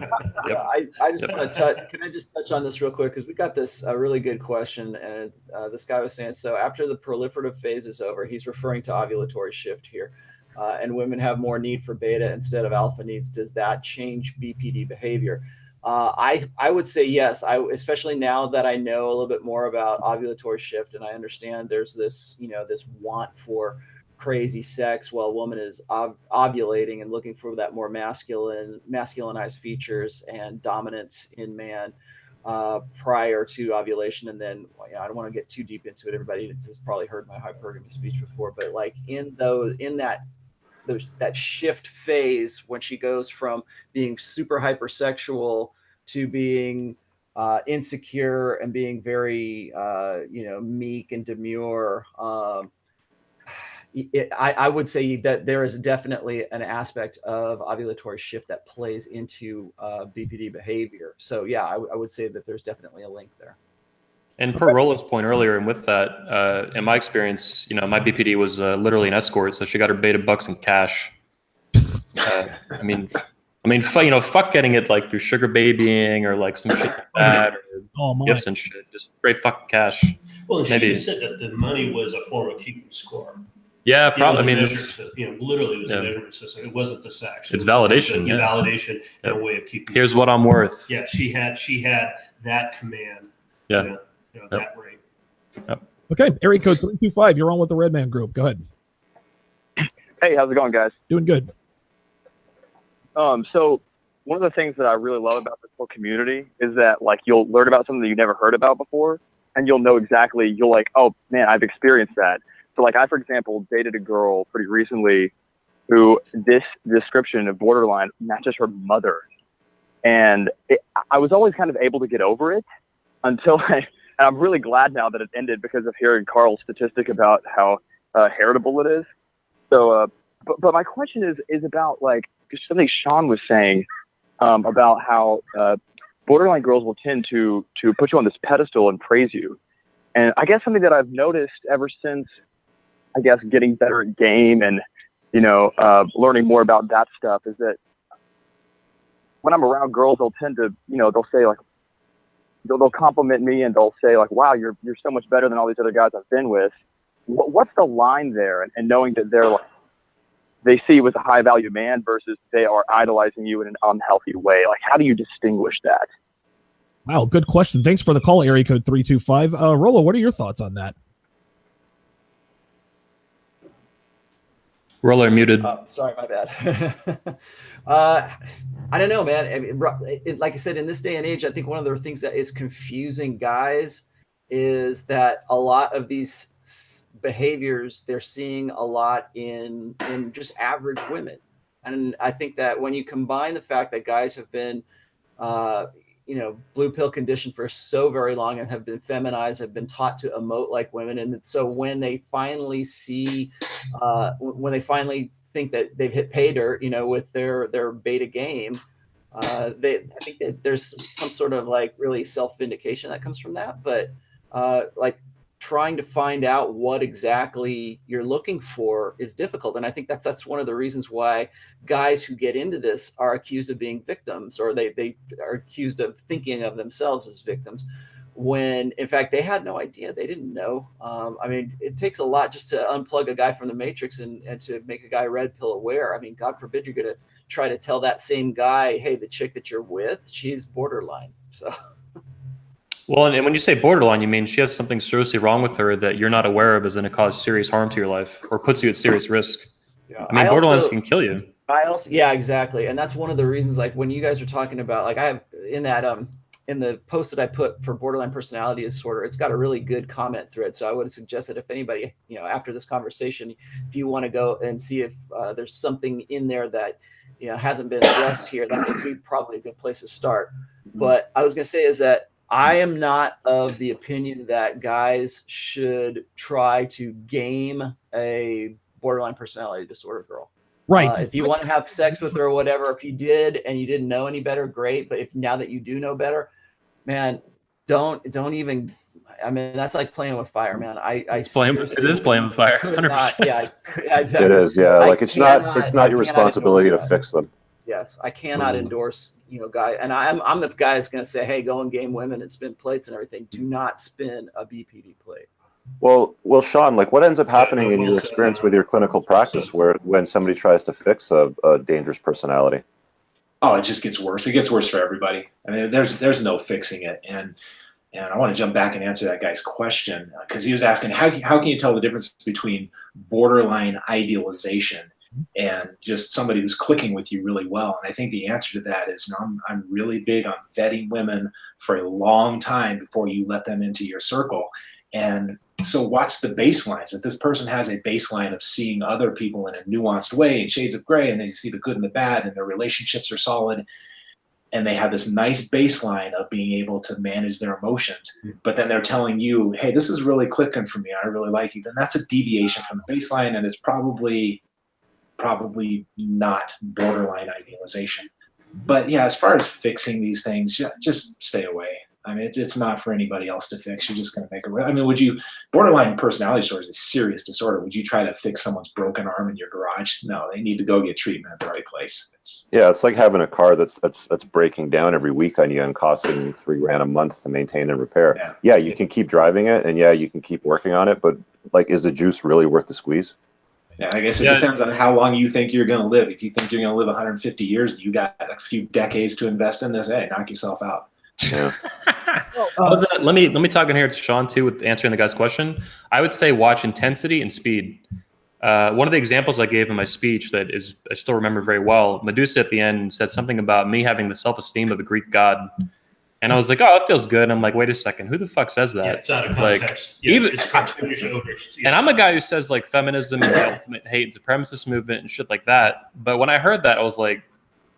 Yep. I just want to touch. Can I just touch on this real quick? Because we got this really good question, and this guy was saying, so after the proliferative phase is over, he's referring to ovulatory shift here, and women have more need for beta instead of alpha needs. Does that change BPD behavior? I would say yes. Especially now that I know a little bit more about ovulatory shift, and I understand there's this this want for crazy sex while a woman is ovulating and looking for that more masculinized features and dominance in man. prior to ovulation. And then, I don't want to get too deep into it. Everybody has probably heard my hypergamy speech before, but like in that shift phase when she goes from being super hypersexual to being insecure and being very meek and demure, I would say that there is definitely an aspect of ovulatory shift that plays into BPD behavior. So yeah, I would say that there's definitely a link there. And per Rolo's point earlier, and with that, in my experience, my BPD was literally an escort, so she got her beta bucks in cash. I mean, fuck getting it like through sugar babying or like some shit like that, or gifts and shit. Just straight fucking cash. Well, she even said that the money was a form of keeping score. Yeah, probably. I mean, literally, it was a measurement system. It wasn't the sex. It's validation. Yeah, validation and a way of keeping. Here's score. What I'm worth. Yeah, she had that command. Yeah. That rate. Yep. Okay, area code 325. You're on with the Red Man Group. Go ahead. Hey, how's it going, guys? Doing good. So one of the things that I really love about this whole community is that like you'll learn about something that you never heard about before, and you'll know exactly. You'll like, oh man, I've experienced that. So like I, for example, dated a girl pretty recently who this description of borderline matches her mother, and I was always kind of able to get over it until and I'm really glad now that it ended because of hearing Carl's statistic about how heritable it is. So, but my question is about like something Sean was saying about how borderline girls will tend to put you on this pedestal and praise you. And I guess something that I've noticed ever since, I guess, getting better at game and, learning more about that stuff is that when I'm around girls, they'll tend to, they'll say like, they'll compliment me and they'll say like, wow, you're so much better than all these other guys I've been with. What's the line there? And knowing that they're like, they see you as a high value man versus they are idolizing you in an unhealthy way. Like, how do you distinguish that? Wow, good question. Thanks for the call, area code 325. Rolo, what are your thoughts on that? Rolo, muted. Sorry, my bad. I don't know, man. I mean, like I said, in this day and age, I think one of the things that is confusing guys is that a lot of these behaviors they're seeing a lot in just average women. And I think that when you combine the fact that guys have been blue pill conditioned for so very long and have been feminized, have been taught to emote like women, and so when they finally see when they finally think that they've hit pay dirt with their beta game, I think that there's some sort of like really self-vindication that comes from that, but like trying to find out what exactly you're looking for is difficult. And I think that's one of the reasons why guys who get into this are accused of being victims, or they are accused of thinking of themselves as victims, when in fact they had no idea. They didn't know. I mean, it takes a lot just to unplug a guy from the matrix and to make a guy red pill aware. I mean, God forbid you're going to try to tell that same guy, hey, the chick that you're with, she's borderline. So well, and when you say borderline, you mean she has something seriously wrong with her that you're not aware of is going to cause serious harm to your life or puts you at serious risk. Yeah. I mean, borderlines can kill you. Yeah, exactly. And that's one of the reasons, like when you guys are talking about, like I have in that, in the post that I put for borderline personality disorder, it's got a really good comment thread. So I would suggest that if anybody, after this conversation, if you want to go and see if there's something in there that, hasn't been addressed here, that would be probably a good place to start. But I was going to say is that I am not of the opinion that guys should try to game a borderline personality disorder girl. Right. If you want to have sex with her or whatever, if you did and you didn't know any better, great. But if now that you do know better, man, don't even. I mean, that's like playing with fire, man. It is playing with fire. 100%. Yeah, it is. Yeah, like it's not your responsibility to fix them. Yes, I cannot endorse, guy, and I'm the guy that's going to say, hey, go and game women and spin plates and everything. Do not spin a BPD plate. Well, Sean, like what ends up happening in your experience with your clinical practice when somebody tries to fix a dangerous personality? Oh, it just gets worse. It gets worse for everybody. I mean, there's no fixing it. And I want to jump back and answer that guy's question because he was asking how can you tell the difference between borderline idealization and just somebody who's clicking with you really well. And I think the answer to that is, I'm really big on vetting women for a long time before you let them into your circle. And so watch the baselines. If this person has a baseline of seeing other people in a nuanced way, in shades of gray, and they see the good and the bad, and their relationships are solid, and they have this nice baseline of being able to manage their emotions, but then they're telling you, hey, this is really clicking for me, I really like you, then that's a deviation from the baseline, and it's probably not borderline idealization. But yeah, as far as fixing these things, just stay away. I mean, it's not for anybody else to fix. You're just going to make I mean, borderline personality disorder is a serious disorder. Would you try to fix someone's broken arm in your garage? No, they need to go get treatment at the right place. It's like having a car that's breaking down every week on you and costing $3,000 a month to maintain and repair. Yeah, you can keep driving it, and yeah, you can keep working on it, but like, is the juice really worth the squeeze? Yeah, I guess it depends on how long you think you're going to live. If you think you're going to live 150 years, and you got a few decades to invest in this, hey, knock yourself out. Yeah. Let me talk in here to Sean too with answering the guy's question. I would say watch intensity and speed. One of the examples I gave in my speech that I still remember very well, Medusa at the end said something about me having the self-esteem of a Greek god. And I was like, oh, that feels good. And I'm like, wait a second, who the fuck says that? Yeah, it's out of Like, context. and I'm a guy who says like feminism and the ultimate hate and supremacist movement and shit like that. But when I heard that, I was like,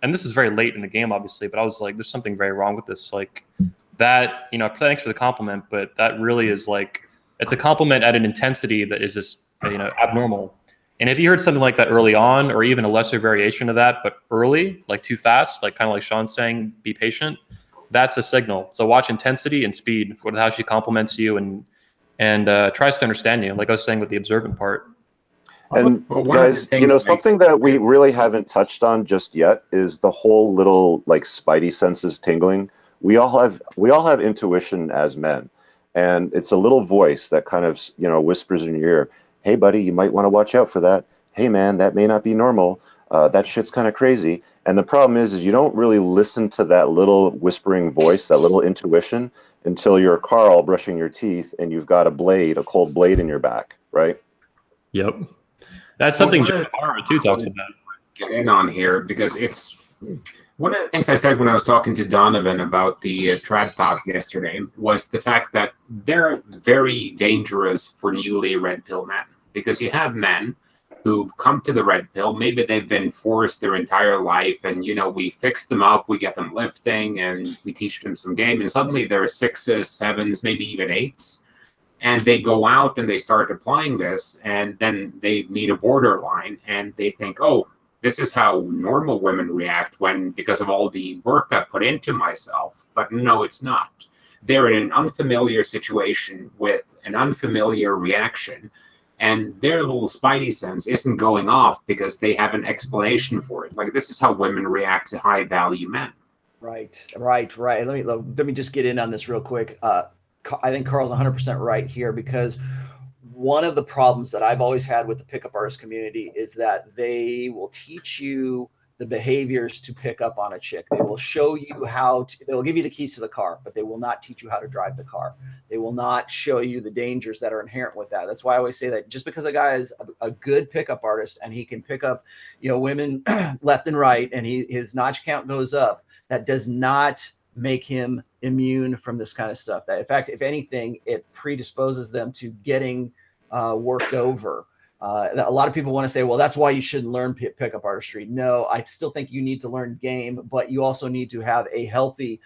and this is very late in the game, obviously, but I was like, there's something very wrong with this. Like that, thanks for the compliment, but that really is like, it's a compliment at an intensity that is just, abnormal. And if you heard something like that early on, or even a lesser variation of that, but early, like too fast, like kind of like Sean's saying, be patient, that's a signal. So watch intensity and speed with how she compliments you and tries to understand you, like I was saying with the observant part. And guys, something that we really haven't touched on just yet is the whole little like spidey senses tingling. We all have intuition as men, and it's a little voice that kind of whispers in your ear, hey buddy, you might want to watch out for that. Hey man, that may not be normal. That shit's kind of crazy. And the problem is you don't really listen to that little whispering voice, that little intuition, until you're Carl brushing your teeth and you've got a cold blade in your back, right? Yep. That's something Joe Barra too talks about. Get in on here, because it's one of the things I said when I was talking to Donovan about the trad talks yesterday was the fact that they're very dangerous for newly red pill men, because you have men who've come to the red pill. Maybe they've been forced their entire life, and we fix them up, we get them lifting, and we teach them some game, and suddenly they're 6s, 7s, maybe even 8s. And they go out and they start applying this, and then they meet a borderline and they think, oh, this is how normal women react because of all the work I put into myself. But no, it's not. They're in an unfamiliar situation with an unfamiliar reaction, and their little spidey sense isn't going off because they have an explanation for it. Like, this is how women react to high value men. Right. Let me just get in on this real quick. I think Carl's 100% right here, because one of the problems that I've always had with the pickup artist community is that they will teach you the behaviors to pick up on a chick. They will show you they'll give you the keys to the car, but they will not teach you how to drive the car. They will not show you the dangers that are inherent with that. That's why I always say that just because a guy is a good pickup artist and he can pick up, women left and right, and his notch count goes up, that does not make him immune from this kind of stuff. That, in fact, if anything, it predisposes them to getting worked over. A lot of people want to say, well, that's why you shouldn't learn pickup artistry. No, I still think you need to learn game, but you also need to have a healthy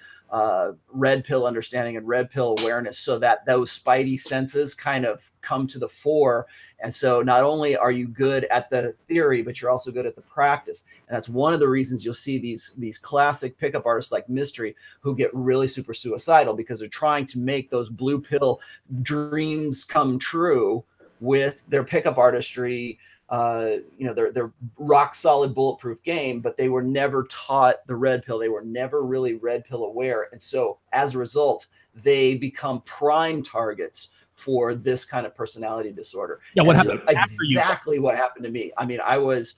red pill understanding and red pill awareness, so that those spidey senses kind of come to the fore. And so not only are you good at the theory, but you're also good at the practice. And that's one of the reasons you'll see these classic pickup artists like Mystery who get really super suicidal, because they're trying to make those blue pill dreams come true with their pickup artistry, their rock solid bulletproof game, but they were never taught the red pill. They were never really red pill aware. And so as a result, they become prime targets for this kind of personality disorder. Yeah, what happened? Exactly what happened to me. I mean, I was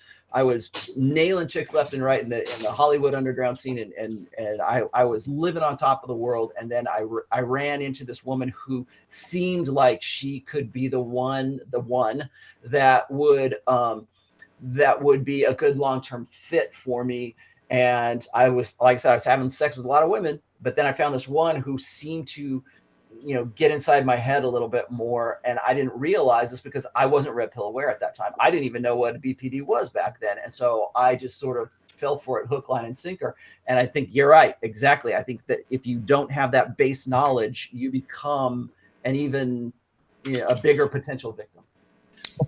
nailing chicks left and right in the Hollywood underground scene, and I was living on top of the world. And then I ran into this woman who seemed like she could be the one that would that would be a good long-term fit for me. And I was, like I said, I was having sex with a lot of women, but then I found this one who seemed to, get inside my head a little bit more. And I didn't realize this because I wasn't red pill aware at that time. I didn't even know what a BPD was back then. And so I just sort of fell for it hook, line, and sinker. And I think you're right. Exactly. I think that if you don't have that base knowledge, you become an even a bigger potential victim.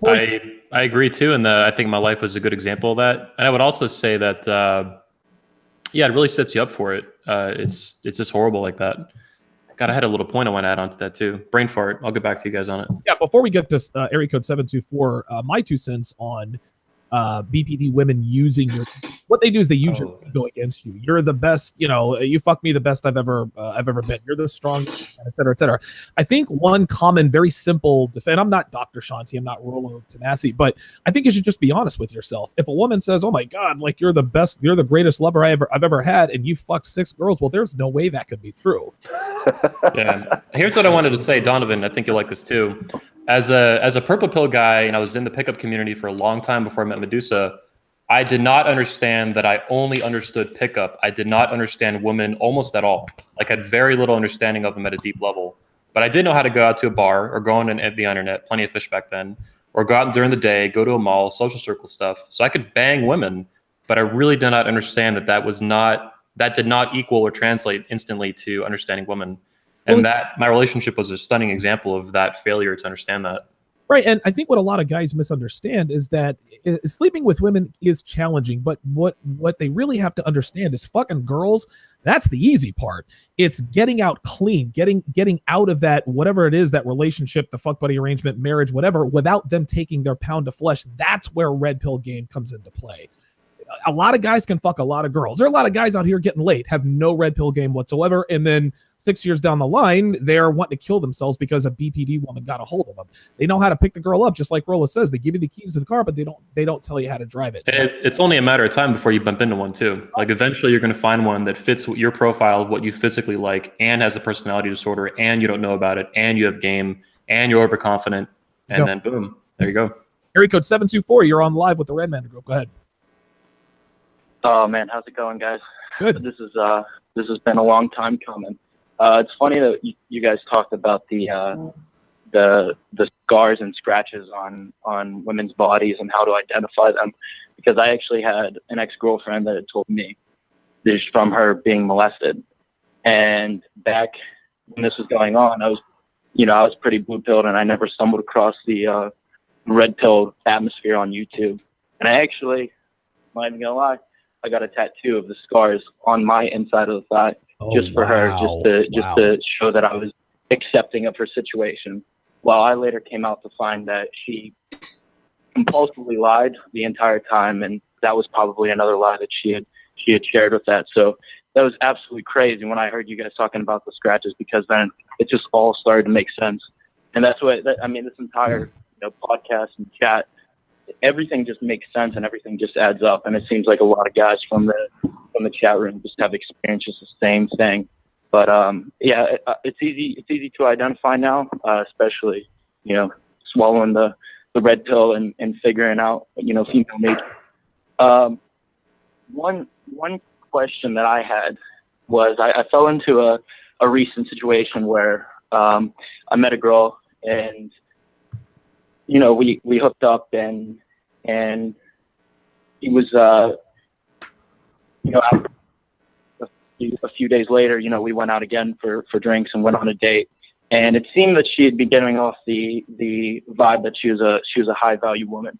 I agree too. And I think my life was a good example of that. And I would also say that, it really sets you up for it. It's just horrible like that. God, I had a little point I want to add on to that too. Brain fart. I'll get back to you guys on it. Yeah, before we get to area code 724, my 2 cents on BPD women using what they do is they use your ego against you. You're the best, you fuck me the best I've ever been. You're the strongest, et cetera, et cetera. I think one common, very simple defense, I'm not Dr. Shanti, I'm not Rollo Tanasi, but I think you should just be honest with yourself. If a woman says, oh my God, like you're the best, you're the greatest lover I've ever had, and you fucked 6 girls, well, there's no way that could be true. Yeah. Here's what I wanted to say, Donovan. I think you'll like this too. As a purple pill guy, and I was in the pickup community for a long time before I met Medusa, I did not understand that I only understood pickup. I did not understand women almost at all. Like, I had very little understanding of them at a deep level. But I did know how to go out to a bar or go on the internet, plenty of fish back then, or go out during the day, go to a mall, social circle stuff. So I could bang women, but I really did not understand that did not equal or translate instantly to understanding women. And that my relationship was a stunning example of that failure to understand that. Right. And I think what a lot of guys misunderstand is that sleeping with women is challenging, but what they really have to understand is fucking girls, that's the easy part. It's getting out clean, getting out of that, whatever it is, that relationship, the fuck buddy arrangement, marriage, whatever, without them taking their pound of flesh. That's where red pill game comes into play. A lot of guys can fuck a lot of girls. There are a lot of guys out here getting laid, have no red pill game whatsoever. And then 6 years down the line, they're wanting to kill themselves because a BPD woman got a hold of them. They know how to pick the girl up, just like Rolla says. They give you the keys to the car, but they don't tell you how to drive it. It's only a matter of time before you bump into one too. Like, eventually you're going to find one that fits your profile of what you physically like and has a personality disorder, and you don't know about it, and you have game, and you're overconfident, and then boom, there you go. Area code 724, you're on live with the Red Man Group. Go ahead. Oh man, how's it going, guys? Good. This has been a long time coming. It's funny that you guys talked about the scars and scratches on women's bodies and how to identify them, because I actually had an ex-girlfriend that had told me this from her being molested. And back when this was going on, I was pretty blue-pilled, and I never stumbled across the red pill atmosphere on YouTube. And I actually, I'm not even gonna lie, I got a tattoo of the scars on my inside of the thigh, just for her, just to show that I was accepting of her situation. Well, I later came out to find that she compulsively lied the entire time, and that was probably another lie that she had shared with that. So that was absolutely crazy when I heard you guys talking about the scratches, because then it just all started to make sense. And that's what this entire podcast and chat, everything just makes sense and everything just adds up. And it seems like a lot of guys from the chat room just have experienced just the same thing. But it's easy to identify now, especially swallowing the red pill and figuring out female nature. One question that I had was I fell into a recent situation where I met a girl, and we hooked up, and it was after a few days later, we went out again for drinks and went on a date, and it seemed that she had been giving off the vibe that she was a high value woman.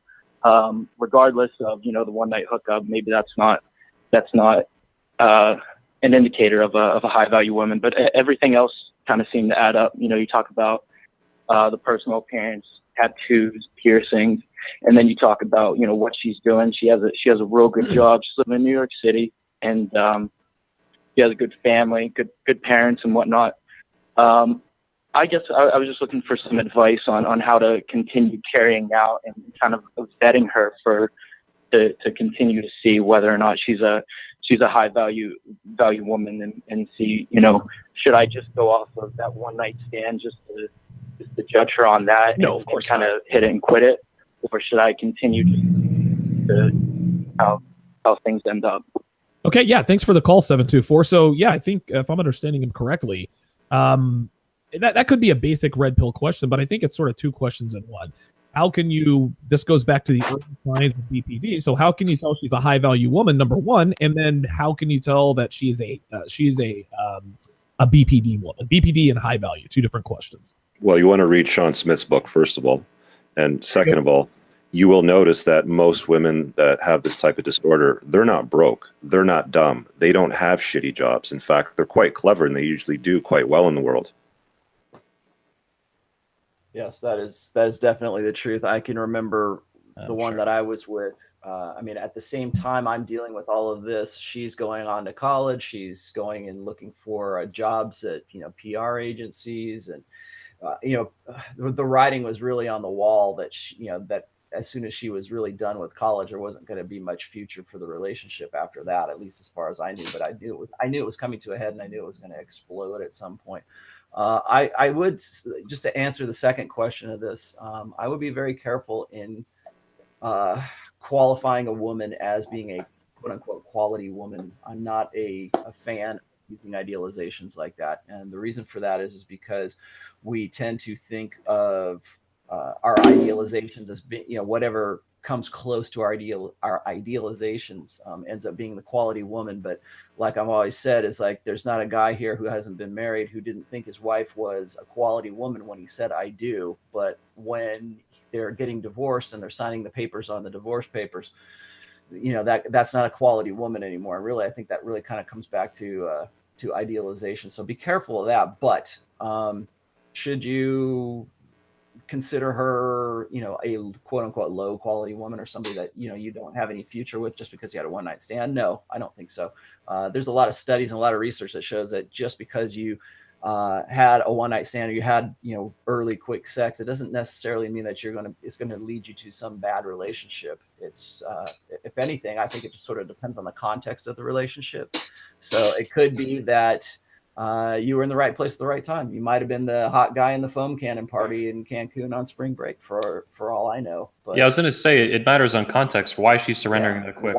Regardless of the one night hookup, maybe that's not an indicator of a high value woman, but everything else kind of seemed to add up. You talk about the personal appearance, tattoos, piercings, and then you talk about what she's doing. She has a real good job. She's living in New York City, and she has a good family, good parents and whatnot. I guess I was just looking for some advice on how to continue carrying out and kind of vetting her to continue to see whether or not she's a high value woman, and see, should I just go off of that one night stand just to judge her on that, No, of course kind of hit it and quit it, or should I continue to how things end up. Okay, yeah, thanks for the call, 724. So yeah, I think if I'm understanding him correctly, that could be a basic red pill question, but I think it's sort of two questions in one. How can you, this goes back to the early signs of BPD. So how can you tell she's a high value woman, number one, and then how can you tell that she's a BPD woman? BPD and high value, two different questions. Well, you want to read Sean Smith's book, first of all. And second of all, you will notice that most women that have this type of disorder, they're not broke. They're not dumb. They don't have shitty jobs. In fact, they're quite clever and they usually do quite well in the world. Yes, that is definitely the truth. I can remember the one that I was with. I mean, at the same time I'm dealing with all of this, she's going on to college. She's going and looking for jobs at, PR agencies. And, the writing was really on the wall that, that as soon as she was really done with college, there wasn't going to be much future for the relationship after that, at least as far as I knew. But I knew it was coming to a head, and I knew it was going to explode at some point. I would, just to answer the second question of this, I would be very careful in qualifying a woman as being a quote unquote quality woman. I'm not a fan of using idealizations like that. And the reason for that is because we tend to think of our idealizations as being, whatever comes close to our idealizations ends up being the quality woman. But like I've always said, is like, there's not a guy here who hasn't been married who didn't think his wife was a quality woman when he said I do. But when they're getting divorced and they're signing the papers on the divorce papers, that's not a quality woman anymore. And really, I think that really kind of comes back to idealization. So be careful of that. But should you consider her, a quote unquote low quality woman, or somebody that, you don't have any future with just because you had a one night stand? No, I don't think so. There's a lot of studies and a lot of research that shows that just because you had a one night stand or you had, early quick sex, it doesn't necessarily mean that it's going to lead you to some bad relationship. It's, if anything, I think it just sort of depends on the context of the relationship. So it could be that you were in the right place at the right time. You might have been the hot guy in the foam cannon party in Cancun on spring break for all I know. But yeah, I was going to say it matters on context. Why she's surrendering that quick?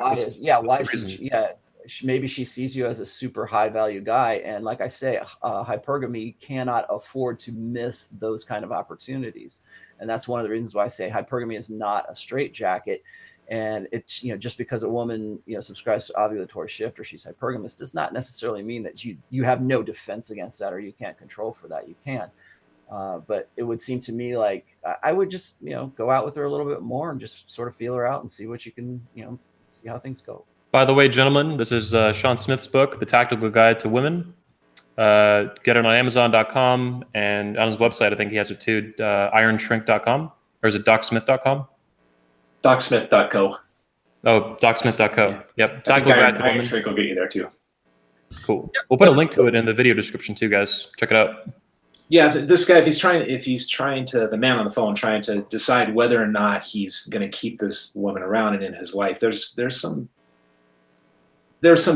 Maybe she sees you as a super high value guy, and like I say, hypergamy cannot afford to miss those kind of opportunities, and that's one of the reasons why I say hypergamy is not a straitjacket. And it's, just because a woman, subscribes to ovulatory shift or she's hypergamous does not necessarily mean that you have no defense against that or you can't control for that. You can. But it would seem to me like I would just, go out with her a little bit more and just sort of feel her out and see what you can, see how things go. By the way, gentlemen, this is Sean Smith's book, The Tactical Guide to Women. Get it on Amazon.com, and on his website, I think he has it too, ironshrink.com, or is it docsmith.com? DocSmith.co. Oh, DocSmith.co. Yep. Tactical Guide to Women. Iron Shrink will get you there too. Cool. We'll put a link to it in the video description too, guys. Check it out. Yeah, this guy, if he's trying to, the man on the phone, trying to decide whether or not he's going to keep this woman around and in his life, there's some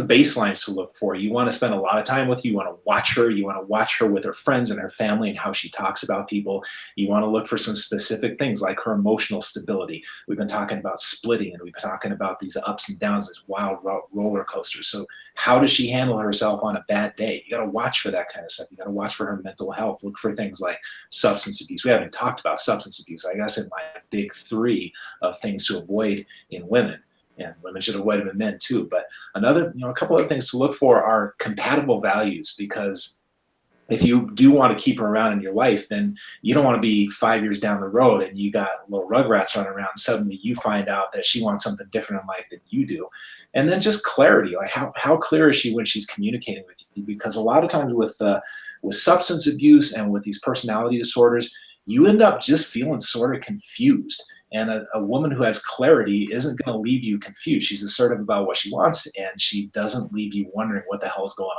baselines to look for. You want to spend a lot of time with you. You want to watch her. You want to watch her with her friends and her family and how she talks about people. You want to look for some specific things like her emotional stability. We've been talking about splitting, and we've been talking about these ups and downs, these wild roller coasters. So how does she handle herself on a bad day? You got to watch for that kind of stuff. You got to watch for her mental health. Look for things like substance abuse. We haven't talked about substance abuse. I guess in my big 3 of things to avoid in women. And women should avoid them in men too. But a couple other things to look for are compatible values, because if you do want to keep her around in your life, then you don't want to be 5 years down the road and you got little rugrats running around. And suddenly you find out that she wants something different in life than you do. And then just clarity, like how clear is she when she's communicating with you? Because a lot of times with substance abuse and with these personality disorders, you end up just feeling sort of confused. And a woman who has clarity isn't going to leave you confused. She's assertive about what she wants, and she doesn't leave you wondering what the hell is going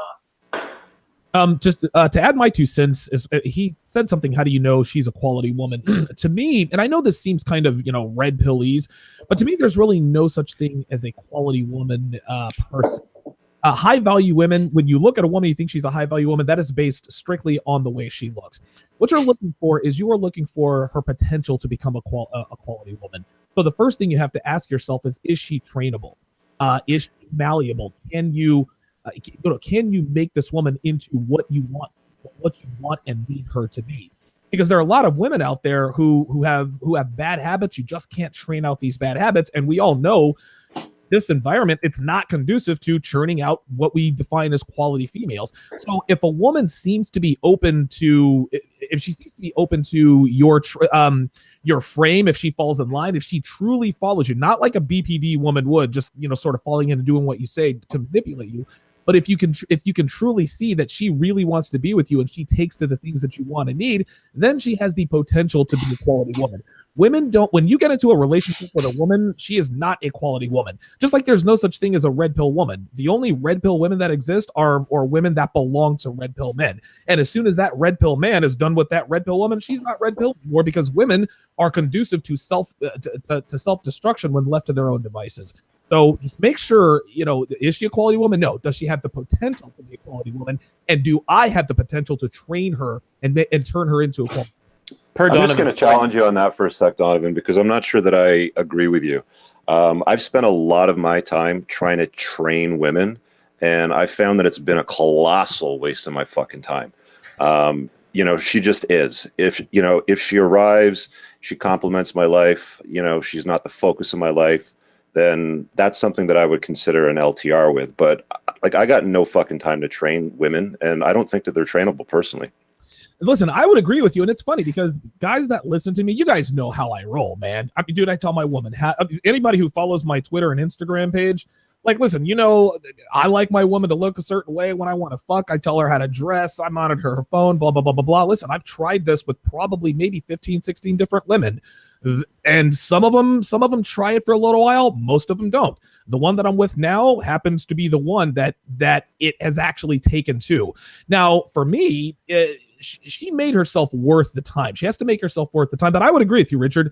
on. Just to add my 2 cents, is he said something, how do you know she's a quality woman? To me, and I know this seems kind of, red pillese, but to me, there's really no such thing as a quality woman person. High value women, when you look at a woman, you think she's a high value woman, that is based strictly on the way she looks. What you're looking for is you are looking for her potential to become a quality woman. So the first thing you have to ask yourself is she trainable? Is she malleable? Can you make this woman into what you want and need her to be? Because there are a lot of women out there who have bad habits. You just can't train out these bad habits, and we all know this environment, it's not conducive to churning out what we define as quality females. So if a woman seems to be open to, if she seems to be open to your frame, if she falls in line, if she truly follows you, not like a BPD woman would, just sort of falling into doing what you say to manipulate you. But if you can truly see that she really wants to be with you and she takes to the things that you want and need, then she has the potential to be a quality woman. Women don't, when you get into a relationship with a woman, she is not a quality woman. Just like there's no such thing as a red pill woman. The only red pill women that exist are women that belong to red pill men. And as soon as that red pill man is done with that red pill woman, she's not red pill anymore, because women are conducive to self-destruction when left to their own devices. So just make sure, is she a quality woman? No. Does she have the potential to be a quality woman? And do I have the potential to train her and turn her into a quality woman? I'm just going to challenge you on that for a sec, Donovan, because I'm not sure that I agree with you. I've spent a lot of my time trying to train women, and I found that it's been a colossal waste of my fucking time. She just is. If she arrives, she complements my life, she's not the focus of my life, then that's something that I would consider an LTR with. But I got no fucking time to train women, and I don't think that they're trainable personally. Listen, I would agree with you, and it's funny because guys that listen to me, you guys know how I roll, man. I mean, dude, I tell my woman, anybody who follows my Twitter and Instagram page, listen, I like my woman to look a certain way when I want to fuck. I tell her how to dress. I monitor her phone, blah, blah, blah, blah, blah. Listen, I've tried this with probably maybe 15, 16 different women. And some of them try it for a little while. Most of them don't. The one that I'm with now happens to be the one that it has actually taken to. Now, for me, she made herself worth the time. She has to make herself worth the time. But I would agree with you, Richard.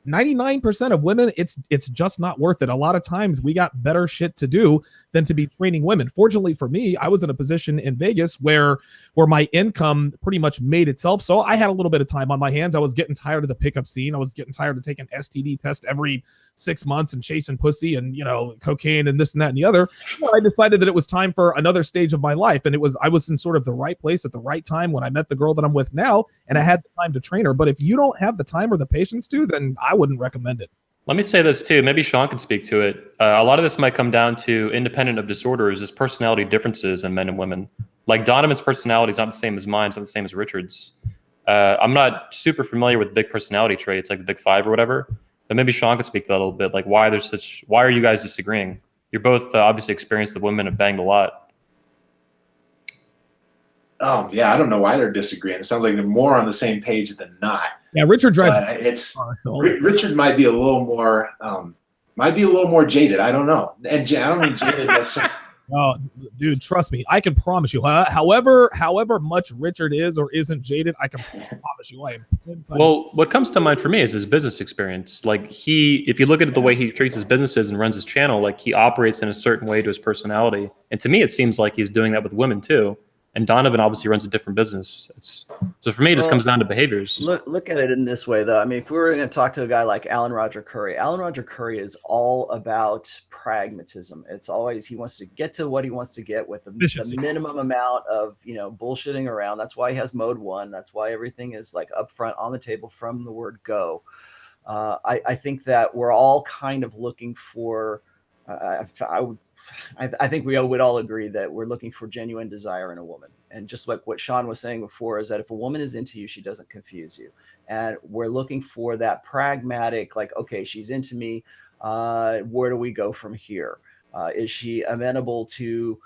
99% of women, it's just not worth it. A lot of times we got better shit to do than to be training women. Fortunately for me, I was in a position in Vegas where my income pretty much made itself. So I had a little bit of time on my hands. I was getting tired of the pickup scene. I was getting tired of taking STD test every 6 months and chasing pussy and, cocaine and this and that and the other. I decided that it was time for another stage of my life. And I was in sort of the right place at the right time when I met the girl that I'm with now, and I had the time to train her. But if you don't have the time or the patience to, then I wouldn't recommend it. Let me say this too. Maybe Sean can speak to it. A lot of this might come down to, independent of disorders, is personality differences in men and women. Like Donovan's personality is not the same as mine. It's not the same as Richard's. I'm not super familiar with big personality traits, like the big five or whatever. But maybe Sean could speak to that a little bit. Like why are you guys disagreeing? You're both obviously experienced the women have banged a lot. Yeah, I don't know why they're disagreeing. It sounds like they're more on the same page than not. Yeah, Richard drives. Richard might be a little more jaded. I don't know, and I don't mean jaded necessarily. Oh, dude, trust me. I can promise you. However much Richard is or isn't jaded, I can promise you I am 10 times. Well, what comes to mind for me is his business experience. Like if you look at the way he treats his businesses and runs his channel, like he operates in a certain way to his personality. And to me, it seems like he's doing that with women too. And Donovan obviously runs a different business. So for me, it just comes down to behaviors. Look at it in this way, though. I mean, if we were going to talk to a guy like Alan Roger Curry is all about pragmatism. It's always, he wants to get to what he wants to get with the minimum amount of, bullshitting around. That's why he has mode 1. That's why everything is like upfront on the table from the word go. I think that we're all kind of looking for, I think we would all agree that we're looking for genuine desire in a woman. And just like what Sean was saying before, is that if a woman is into you, she doesn't confuse you. And we're looking for that pragmatic, like, okay, she's into me. Where do we go from here? Is she amenable to,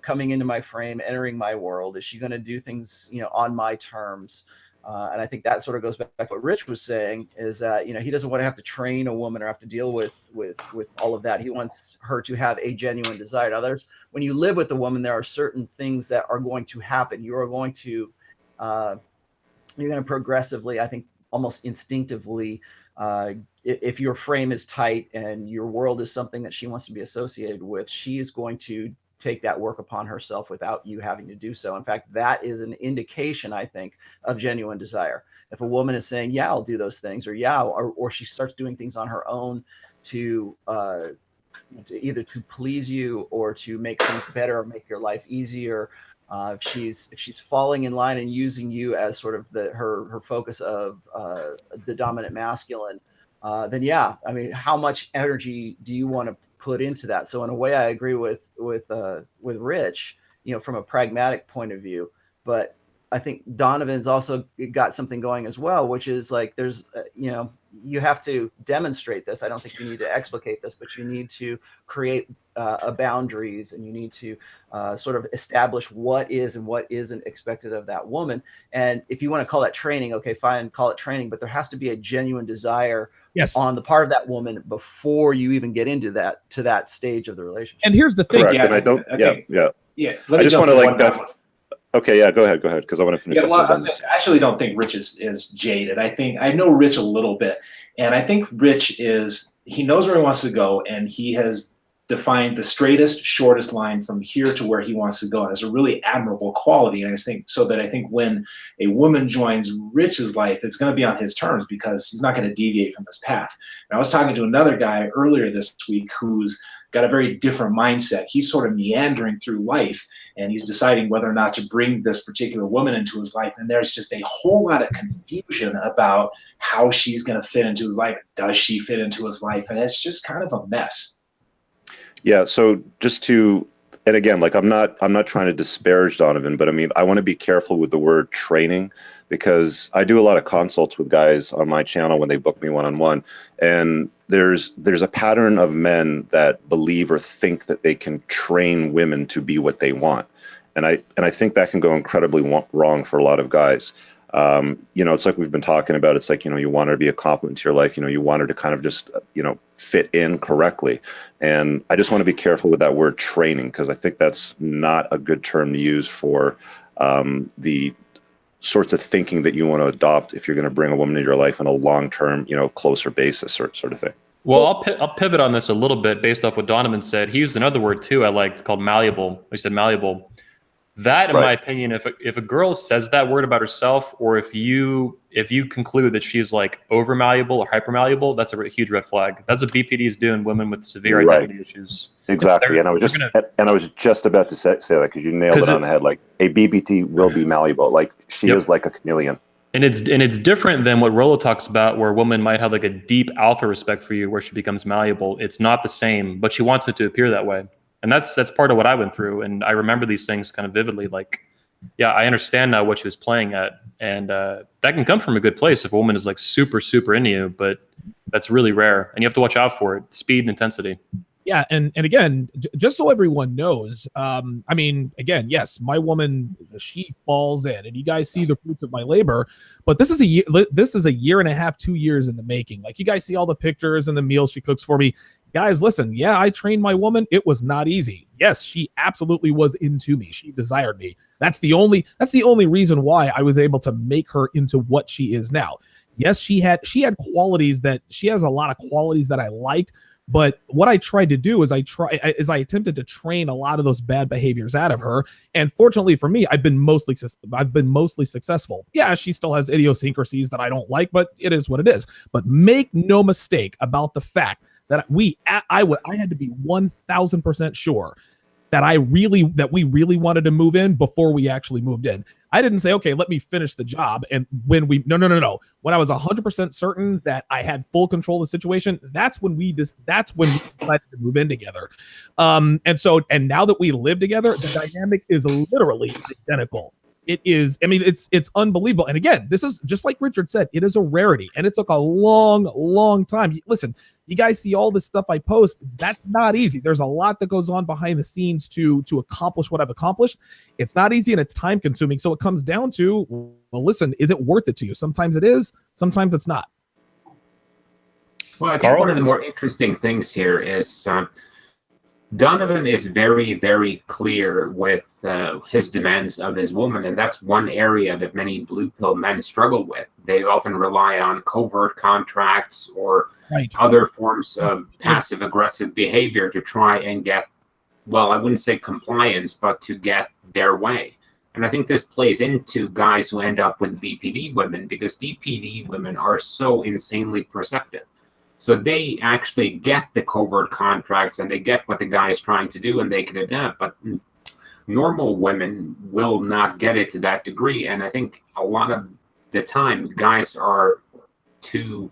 coming into my frame, entering my world? Is she going to do things, on my terms? And I think that sort of goes back to what Rich was saying, is that, he doesn't want to have to train a woman or have to deal with all of that. He wants her to have a genuine desire. Now, when you live with a woman, there are certain things that are going to happen. You're going to progressively, I think almost instinctively, if your frame is tight and your world is something that she wants to be associated with, she is going to take that work upon herself without you having to do so. In fact, that is an indication, I think, of genuine desire. if a woman is saying, yeah, I'll do those things, or she starts doing things on her own to either to please you or to make things better or make your life easier, if she's falling in line and using you as sort of her focus of the dominant masculine, then yeah, I mean, how much energy do you want to put into that? So in a way, I agree with Rich, from a pragmatic point of view. But I think Donovan's also got something going as well, which is like there's you have to demonstrate this. I don't think you need to explicate this, but you need to create boundaries, and you need to sort of establish what is and what isn't expected of that woman. And if you want to call that training, okay, fine, call it training, but there has to be a genuine desire on the part of that woman before you even get into that stage of the relationship. And here's the thing. Correct. Yeah, and I don't. okay. Yeah. Let I me just jump want to in one more. Okay, yeah, go ahead, because I want to finish. Yeah, well, I actually don't think Rich is jaded. I know Rich a little bit, and I think Rich he knows where he wants to go, and he has defined the straightest, shortest line from here to where he wants to go. And it's a really admirable quality, and I think when a woman joins Rich's life, it's going to be on his terms because he's not going to deviate from his path. And I was talking to another guy earlier this week who's got a very different mindset. He's sort of meandering through life, and he's deciding whether or not to bring this particular woman into his life. And there's just a whole lot of confusion about how she's going to fit into his life. Does she fit into his life? And it's just kind of a mess. Yeah. So and again, like I'm not trying to disparage Donovan, but I mean, I want to be careful with the word training, because I do a lot of consults with guys on my channel when they book me one-on-one, and there's a pattern of men that believe or think that they can train women to be what they want, and I think that can go incredibly wrong for a lot of guys. It's like we've been talking about. It's like, you want her to be a complement to your life. You want her to kind of just, fit in correctly. And I just want to be careful with that word training, because I think that's not a good term to use for the sorts of thinking that you want to adopt if you're going to bring a woman into your life on a long-term, closer basis sort of thing. Well, I'll pivot on this a little bit based off what Donovan said. He used another word too I liked called malleable. He said malleable. That, in my opinion, if a girl says that word about herself, or if you conclude that she's like over malleable or hyper malleable, that's a huge red flag. That's what BPD is doing women with severe identity issues. Exactly, and I was just about to say that, because you nailed it on the head. Like a BPD will be malleable. Like she is like a chameleon. And it's different than what Rollo talks about, where a woman might have like a deep alpha respect for you, where she becomes malleable. It's not the same, but she wants it to appear that way. And that's part of what I went through. And I remember these things kind of vividly. Like, yeah, I understand now what she was playing at. And that can come from a good place if a woman is like super, super into you, but that's really rare. And you have to watch out for it. Speed and intensity. Yeah, and again, just so everyone knows, I mean, again, yes, my woman, she falls in, and you guys see the fruits of my labor. But this is a year and a half, 2 years in the making. Like, you guys see all the pictures and the meals she cooks for me. Guys, listen, yeah, I trained my woman. It was not easy. Yes, she absolutely was into me. She desired me. That's the only reason why I was able to make her into what she is now. Yes, she had qualities she has a lot of qualities that I liked. But what I tried to do is I attempted to train a lot of those bad behaviors out of her. And fortunately for me, I've been mostly successful. Yeah, she still has idiosyncrasies that I don't like, but it is what it is. But make no mistake about the fact that I had to be 1,000% sure that we really wanted to move in before we actually moved in. I didn't say, okay, let me finish the job. And no. When I was 100% certain that I had full control of the situation, that's when we decided to move in together. And now that we live together, the dynamic is literally identical. It is, I mean, it's unbelievable. And again, this is just like Richard said, it is a rarity, and it took a long, long time. Listen, you guys see all this stuff I post. That's not easy. There's a lot that goes on behind the scenes to accomplish what I've accomplished. It's not easy, and it's time consuming. So it comes down to, well, listen, is it worth it to you? Sometimes it is, sometimes it's not. Well, I think one of the more interesting things here is Donovan is very, very clear with his demands of his woman, and that's one area that many blue pill men struggle with. They often rely on covert contracts or other forms of passive aggressive behavior to try and get, well, I wouldn't say compliance, but to get their way. And I think this plays into guys who end up with BPD women, because BPD women are so insanely perceptive. So they actually get the covert contracts and they get what the guy is trying to do and they can adapt. But normal women will not get it to that degree. And I think a lot of the time, guys are too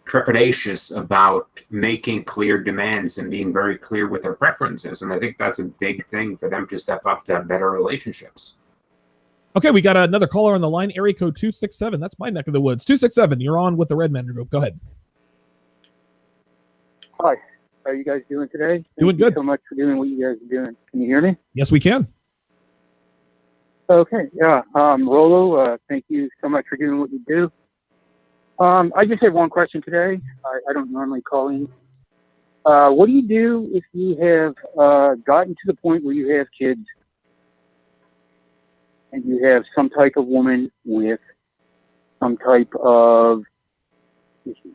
trepidatious about making clear demands and being very clear with their preferences. And I think that's a big thing for them to step up to have better relationships. Okay, we got another caller on the line, area code 267. That's my neck of the woods. 267, you're on with the Red Man Group. Go ahead. Hi, how are you guys doing today? Doing good. Thank you so much for doing what you guys are doing. Can you hear me? Yes, we can. Okay, yeah. Rolo, thank you so much for doing what you do. I just have one question today. I don't normally call in. What do you do if you have gotten to the point where you have kids and you have some type of woman with some type of issue?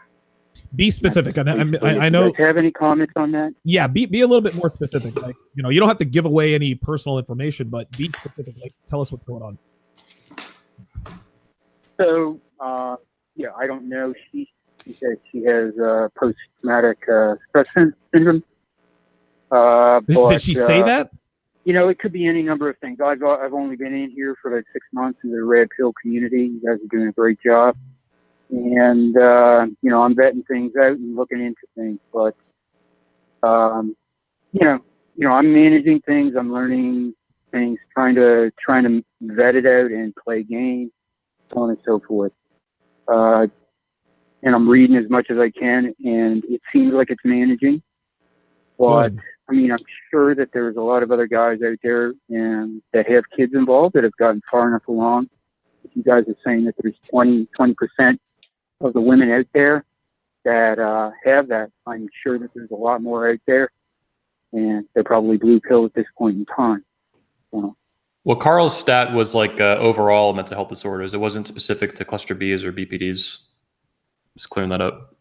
Be specific. I know. Do you guys have any comments on that? Yeah, be a little bit more specific. Like, you know, you don't have to give away any personal information, but be specific. Like, tell us what's going on. So, yeah, I don't know. She said she has post-traumatic stress syndrome. Did she say that? You know, it could be any number of things. I've only been in here for like 6 months in the Red Pill community. You guys are doing a great job. And, you know, I'm vetting things out and looking into things, but, you know, I'm managing things. I'm learning things, trying to vet it out and play games, so on and so forth. And I'm reading as much as I can, and it seems like it's managing. But, I mean, I'm sure that there's a lot of other guys out there and that have kids involved that have gotten far enough along. If you guys are saying that there's 20% of the women out there that have that, I'm sure that there's a lot more out there, and they're probably blue pill at this point in time. So, Well, Carl's stat was like overall mental health disorders. It wasn't specific to cluster Bs or BPDs. Just clearing that up.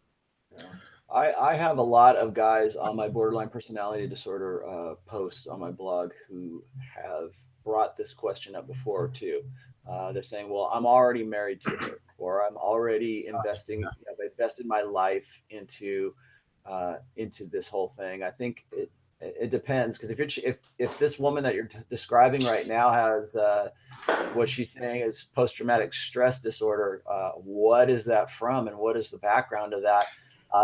I have a lot of guys on my borderline personality disorder posts on my blog who have brought this question up before too. They're saying, well, I'm already married to her, or I'm already investing, I've invested my life into this whole thing. I think it depends, because if this woman that you're describing right now has what she's saying is post-traumatic stress disorder, what is that from, and what is the background of that?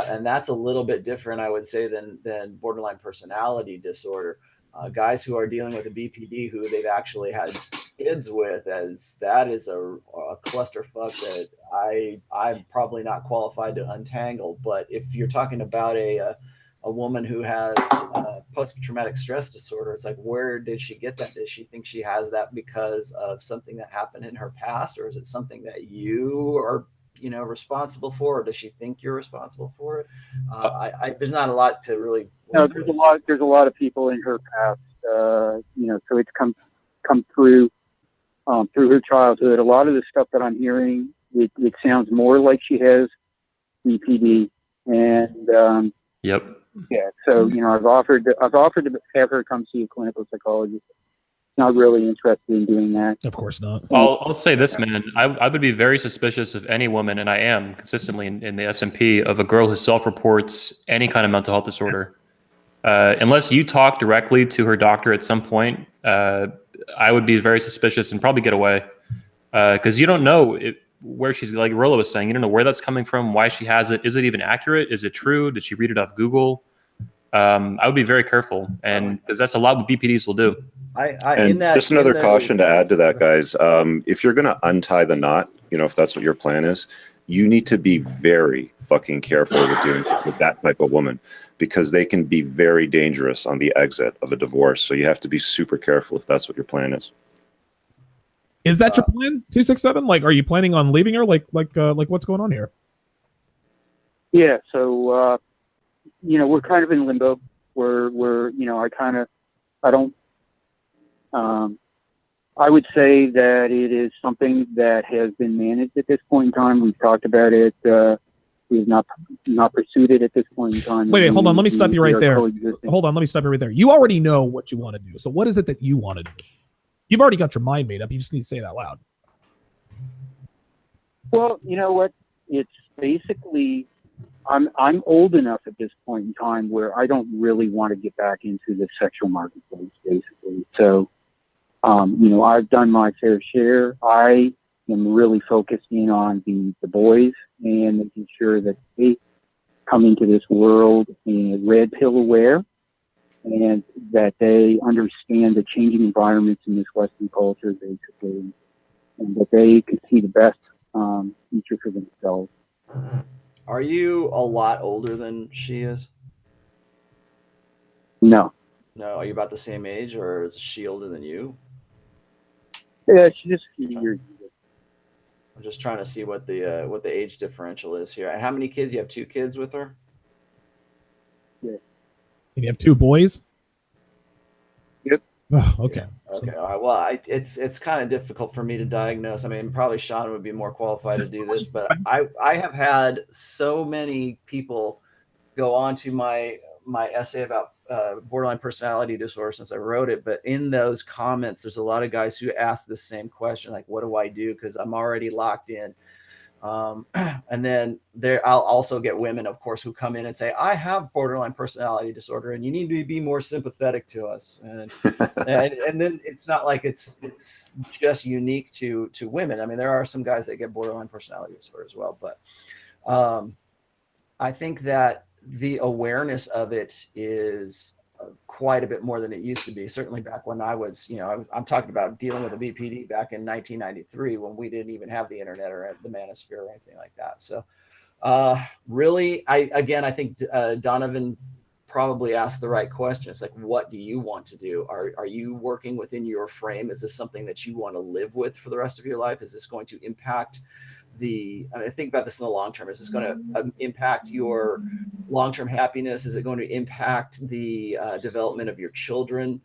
And that's a little bit different, I would say, than borderline personality disorder. Guys who are dealing with a BPD who they've actually had kids with, as that is a clusterfuck that I'm probably not qualified to untangle. But if you're talking about a woman who has post-traumatic stress disorder, it's like, where did she get that? Does she think she has that because of something that happened in her past, or is it something that you are responsible for, or does she think you're responsible for it? There's not a lot to really. No, there's a lot of people in her past, so it's come through her childhood. A lot of the stuff that I'm hearing, it sounds more like she has BPD, and yep. Yeah, so I've offered to have her come see a clinical psychologist. Not really interested in doing that. Of course not. I'll say this, man. I would be very suspicious of any woman, and I am consistently in the S&P, of a girl who self-reports any kind of mental health disorder. Unless you talk directly to her doctor at some point, I would be very suspicious and probably get away. Because you don't know where she's, like Rollo was saying, you don't know where that's coming from, why she has it. Is it even accurate? Is it true? Did she read it off Google? I would be very careful, and because that's a lot what BPDs will do. Just another caution to add to that, guys. If you're going to untie the knot, if that's what your plan is, you need to be very fucking careful with that type of woman, because they can be very dangerous on the exit of a divorce. So you have to be super careful if that's what your plan is. Is that your plan, 267? Like, are you planning on leaving her? Like what's going on here? Yeah. So, we're kind of in limbo. I would say that it is something that has been managed at this point in time. We've talked about it. We have not pursued it at this point in time. Wait, hold on. Let me stop you right there. Hold on. Let me stop you right there. You already know what you want to do. So what is it that you want to do? You've already got your mind made up. You just need to say it out loud. Well, you know what? It's basically, I'm old enough at this point in time where I don't really want to get back into the sexual marketplace, basically. So, you know, I've done my fair share. I am really focused in on the boys and making sure that they come into this world and red pill aware, and that they understand the changing environments in this Western culture, basically, and that they can see the best future for themselves. Are you a lot older than she is? No. No. Are you about the same age, or is she older than you? Yeah, she's just a few years. I'm just trying to see what the age differential is here. And how many kids? You have 2 kids with her? Yeah. And you have 2 boys? Yep. Oh, okay. Okay. All right. Well, it's kind of difficult for me to diagnose. I mean, probably Sean would be more qualified to do this, but I have had so many people go on to my essay about borderline personality disorder since I wrote it. But in those comments, there's a lot of guys who ask the same question, like, what do I do? Because I'm already locked in. And then I'll also get women, of course, who come in and say, I have borderline personality disorder and you need to be more sympathetic to us. And then it's not like it's just unique to women. I mean, there are some guys that get borderline personality disorder as well, but I think that the awareness of it is quite a bit more than it used to be. Certainly back when I was, you know, I'm talking about dealing with a BPD back in 1993 when we didn't even have the internet or the manosphere or anything like that. So really, I think Donovan probably asked the right question. It's like, what do you want to do? Are you working within your frame? Is this something that you want to live with for the rest of your life? Is this going to impact think about this in the long term. Is this going to impact your long-term happiness? Is it going to impact the development of your children?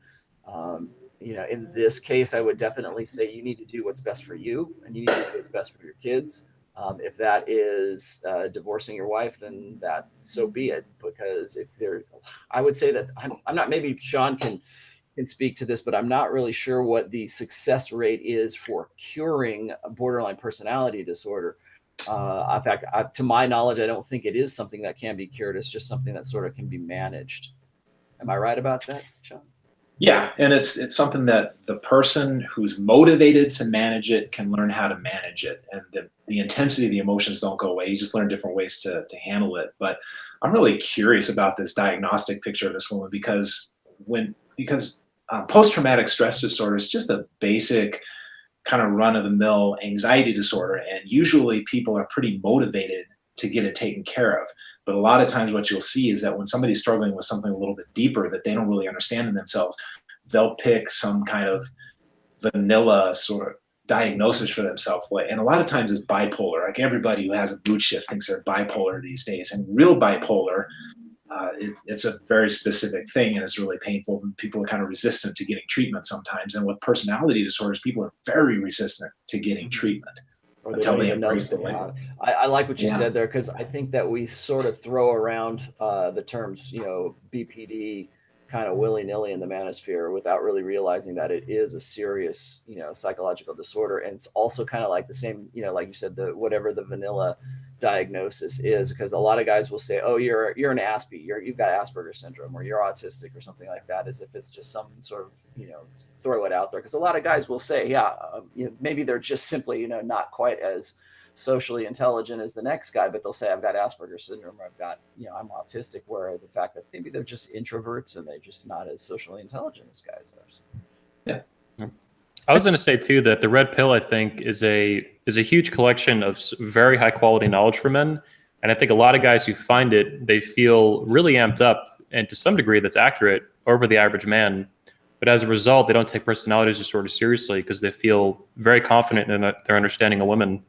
You know, in this case, I would definitely say you need to do what's best for you, and you need to do what's best for your kids. If that is divorcing your wife, then that so be it. Because I would say that I'm not. Maybe Sean can speak to this, but I'm not really sure what the success rate is for curing borderline personality disorder. In fact, to my knowledge, I don't think it is something that can be cured. It's just something that sort of can be managed. Am I right about that, Sean? Yeah, and it's something that the person who's motivated to manage it can learn how to manage it, and the intensity of the emotions don't go away. You just learn different ways to handle it. But I'm really curious about this diagnostic picture of this woman because post-traumatic stress disorder is just a basic kind of run-of-the-mill anxiety disorder, and usually people are pretty motivated to get it taken care of. But a lot of times what you'll see is that when somebody's struggling with something a little bit deeper that they don't really understand in themselves, they'll pick some kind of vanilla sort of diagnosis for themselves. And a lot of times it's bipolar. Like everybody who has a mood shift thinks they're bipolar these days. And real bipolar, it's a very specific thing, and it's really painful. People are kind of resistant to getting treatment sometimes. And with personality disorders, people are very resistant to getting treatment. Until they embrace the label. I like what you said there, because I think that we sort of throw around the terms, you know, BPD kind of willy-nilly in the manosphere without really realizing that it is a serious, you know, psychological disorder. And it's also kind of like the same, you know, like you said, whatever the vanilla diagnosis is, because a lot of guys will say, oh, you're an Aspie, you've got Asperger's syndrome, or you're autistic or something like that, as if it's just some sort of, you know, throw it out there. Because a lot of guys will say, yeah, you know, maybe they're just simply, you know, not quite as socially intelligent as the next guy, but they'll say, I've got Asperger's syndrome, or I've got, you know, I'm autistic, whereas the fact that maybe they're just introverts and they're just not as socially intelligent as guys are. So. Yeah. I was going to say too that the red pill, I think, is a huge collection of very high quality knowledge for men, and I think a lot of guys who find it, they feel really amped up, and to some degree that's accurate, over the average man. But as a result, they don't take personality disorder seriously because they feel very confident in their understanding of women.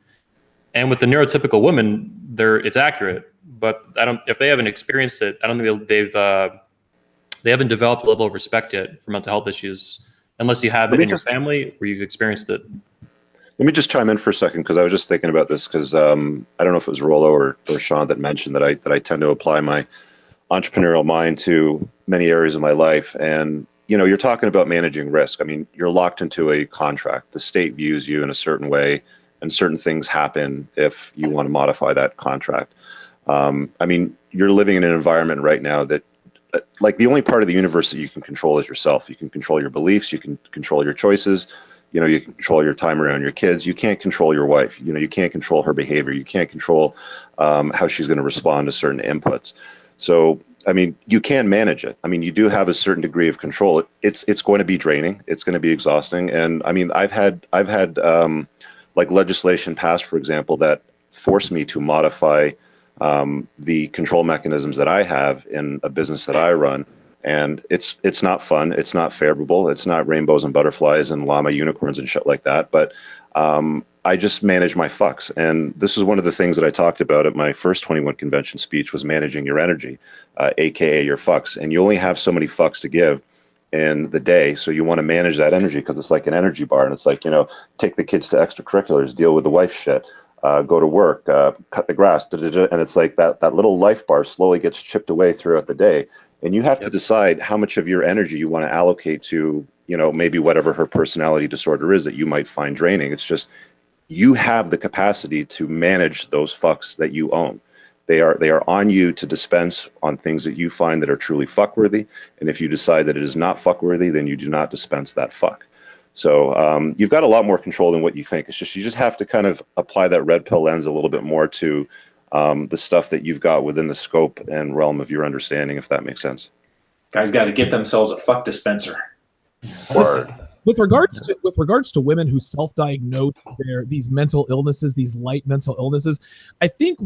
And with the neurotypical women, it's accurate, but if they haven't experienced it, I don't think they haven't developed a level of respect yet for mental health issues. Unless you have it in your family or you've experienced it. Let me just chime in for a second, because I was just thinking about this, because I don't know if it was Rollo or Sean that mentioned that I tend to apply my entrepreneurial mind to many areas of my life. And you're talking about managing risk. I mean, you're locked into a contract. The state views you in a certain way, and certain things happen if you want to modify that contract. I mean, you're living in an environment right now that, like, the only part of the universe that you can control is yourself. You can control your beliefs. You can control your choices. You can control your time around your kids. You can't control your wife. You can't control her behavior. You can't control how she's going to respond to certain inputs. So, I mean, you can manage it. I mean, you do have a certain degree of control. It's going to be draining. It's going to be exhausting. And I mean, I've had like legislation passed, for example, that forced me to modify the control mechanisms that I have in a business that I run. And it's not fun. It's not favorable. It's not rainbows and butterflies and llama unicorns and shit like that. But I just manage my fucks. And this is one of the things that I talked about at my first 21 convention speech, was managing your energy, AKA your fucks. And you only have so many fucks to give in the day. So you want to manage that energy, because it's like an energy bar. And it's like, take the kids to extracurriculars, deal with the wife shit, go to work, cut the grass, and it's like that little life bar slowly gets chipped away throughout the day. And you have to decide how much of your energy you want to allocate to, maybe whatever her personality disorder is that you might find draining. It's just, you have the capacity to manage those fucks that you own. They are on you to dispense on things that you find that are truly fuckworthy. And if you decide that it is not fuckworthy, then you do not dispense that fuck. So you've got a lot more control than what you think. It's just, you just have to kind of apply that red pill lens a little bit more to the stuff that you've got within the scope and realm of your understanding, if that makes sense. Guys got to get themselves a fuck dispenser. Word. With regards to women who self-diagnose these mental illnesses, these light mental illnesses, I think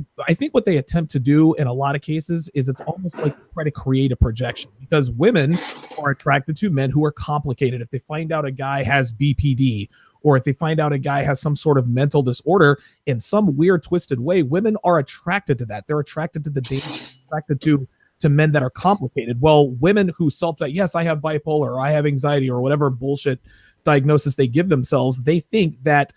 what they attempt to do in a lot of cases is it's almost like try to create a projection, because women are attracted to men who are complicated. If they find out a guy has BPD, or if they find out a guy has some sort of mental disorder in some weird, twisted way, women are attracted to that. They're attracted to the data, attracted to men that are complicated. Well, women who yes, I have bipolar, or I have anxiety, or whatever bullshit diagnosis they give themselves, they think that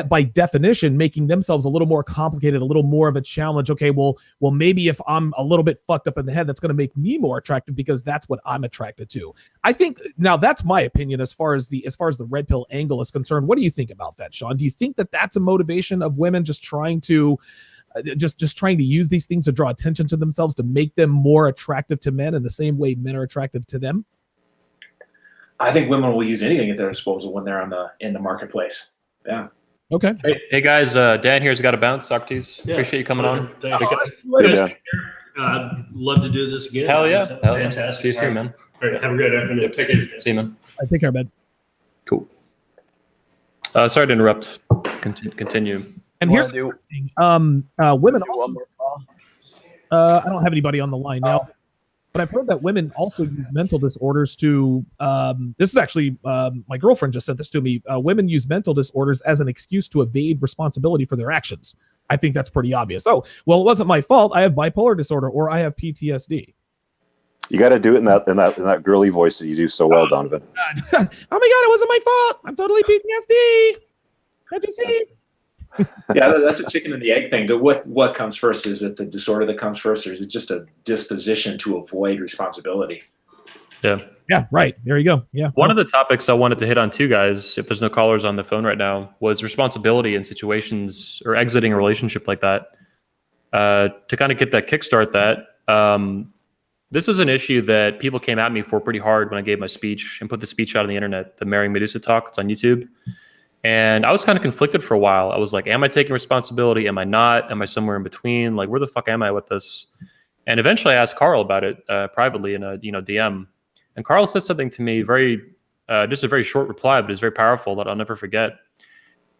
by definition, making themselves a little more complicated, a little more of a challenge. Okay, well, maybe if I'm a little bit fucked up in the head, that's going to make me more attractive, because that's what I'm attracted to. I think, now that's my opinion as far as the red pill angle is concerned. What do you think about that, Sean? Do you think that that's a motivation of women just trying to trying to use these things to draw attention to themselves, to make them more attractive to men in the same way men are attractive to them? I think women will use anything at their disposal when they're in the marketplace. Yeah. Okay. Hey guys, Dan here's got a bounce. Socrates, appreciate you coming on. Thanks. I'd love to do this again. Hell yeah. Fantastic. See you soon, man. All right, have a great afternoon. Take care. See you, man. Take care, man. Cool. Sorry to interrupt. Continue. And here's women also. I don't have anybody on the line now, but I've heard that women also use mental disorders to. This is actually my girlfriend just sent this to me. Women use mental disorders as an excuse to evade responsibility for their actions. I think that's pretty obvious. Oh, well, it wasn't my fault. I have bipolar disorder, or I have PTSD. You got to do it in that girly voice that you do so well, Donovan. Oh my god, it wasn't my fault. I'm totally PTSD. Can't you see? Yeah, that's a chicken and the egg thing. What comes first? Is it the disorder that comes first, or is it just a disposition to avoid responsibility? Yeah, right. There you go. Yeah. One of the topics I wanted to hit on too, guys, if there's no callers on the phone right now, was responsibility in situations or exiting a relationship like that. To kind of get that kickstart this was an issue that people came at me for pretty hard when I gave my speech and put the speech out on the internet, the Marrying Medusa talk. It's on YouTube. And I was kind of conflicted for a while. I was like, am I taking responsibility? Am I not? Am I somewhere in between? Like, where the fuck am I with this? And eventually I asked Carl about it privately in a DM. And Carl said something to me, just a very short reply, but it's very powerful that I'll never forget.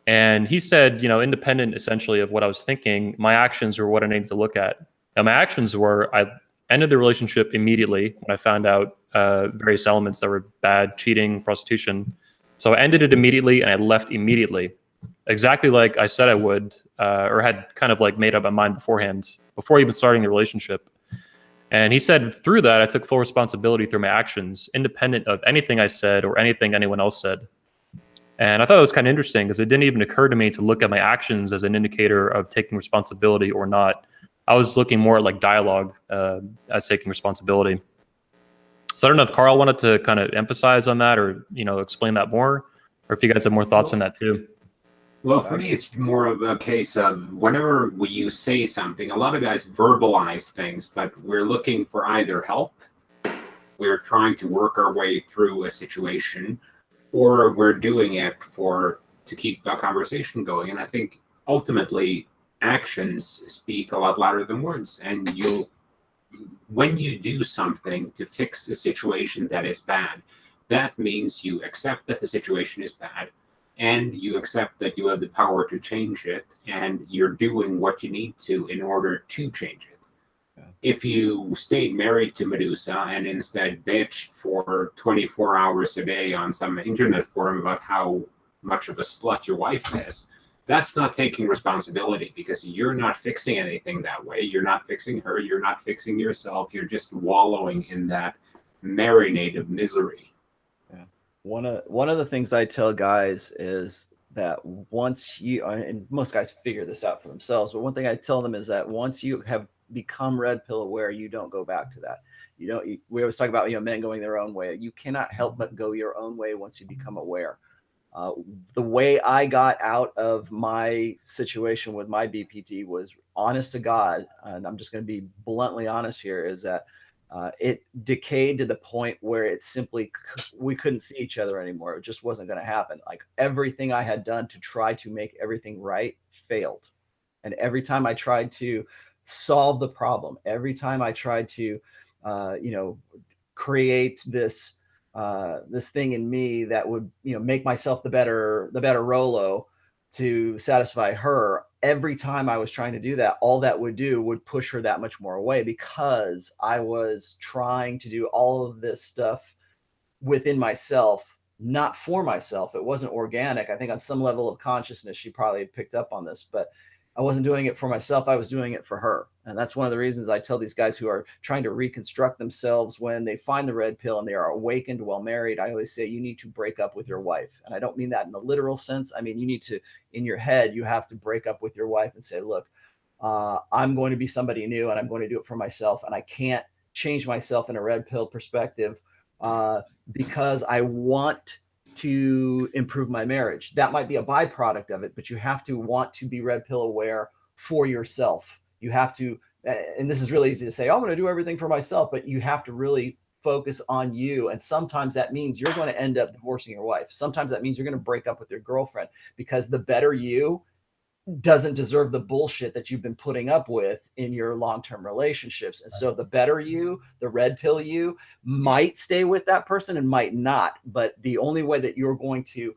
And he said, independent essentially of what I was thinking, my actions were what I needed to look at. And my actions were, I ended the relationship immediately when I found out various elements that were bad, cheating, prostitution. So I ended it immediately and I left immediately, exactly like I said I would, or had kind of like made up my mind beforehand, before even starting the relationship. And he said through that, I took full responsibility through my actions, independent of anything I said or anything anyone else said. And I thought it was kind of interesting because it didn't even occur to me to look at my actions as an indicator of taking responsibility or not. I was looking more at like dialogue as taking responsibility. So I don't know if Carl wanted to kind of emphasize on that or, explain that more, or if you guys have more thoughts on that too. Well, for me, it's more of a case of whenever you say something, a lot of guys verbalize things, but we're looking for either help, we're trying to work our way through a situation, or we're doing it to keep a conversation going. And I think ultimately actions speak a lot louder than words. And when you do something to fix a situation that is bad, that means you accept that the situation is bad, and you accept that you have the power to change it, and you're doing what you need to in order to change it. Yeah. If you stayed married to Medusa and instead bitched for 24 hours a day on some internet forum about how much of a slut your wife is, that's not taking responsibility, because you're not fixing anything that way. You're not fixing her. You're not fixing yourself. You're just wallowing in that marinade of misery. Yeah. One of the things I tell guys is that once you, and most guys figure this out for themselves, but one thing I tell them is that once you have become red pill aware, you don't go back to that. We always talk about, men going their own way. You cannot help but go your own way once you become aware. The way I got out of my situation with my BPD was, honest to God, and I'm just going to be bluntly honest here, is that it decayed to the point where it simply, we couldn't see each other anymore. It just wasn't going to happen. Like, everything I had done to try to make everything right failed. And every time I tried to solve the problem, every time I tried to, create this thing in me that would, make myself the better Rolo to satisfy her, every time I was trying to do that, all that would do would push her that much more away, because I was trying to do all of this stuff within myself, not for myself. It wasn't organic. I think on some level of consciousness, she probably picked up on this, but I wasn't doing it for myself. I was doing it for her. And that's one of the reasons I tell these guys who are trying to reconstruct themselves, when they find the red pill and they are awakened while married, I always say, you need to break up with your wife. And I don't mean that in the literal sense. I mean, you need to, in your head, you have to break up with your wife and say, look, I'm going to be somebody new, and I'm going to do it for myself. And I can't change myself in a red pill perspective because I want to improve my marriage. That might be a byproduct of it, but you have to want to be red pill aware for yourself. You have to, and this is really easy to say, I'm going to do everything for myself, but you have to really focus on you. And sometimes that means you're going to end up divorcing your wife. Sometimes that means you're going to break up with your girlfriend, because the better you doesn't deserve the bullshit that you've been putting up with in your long-term relationships. And so the better you, the red pill you, might stay with that person and might not. But the only way that you're going to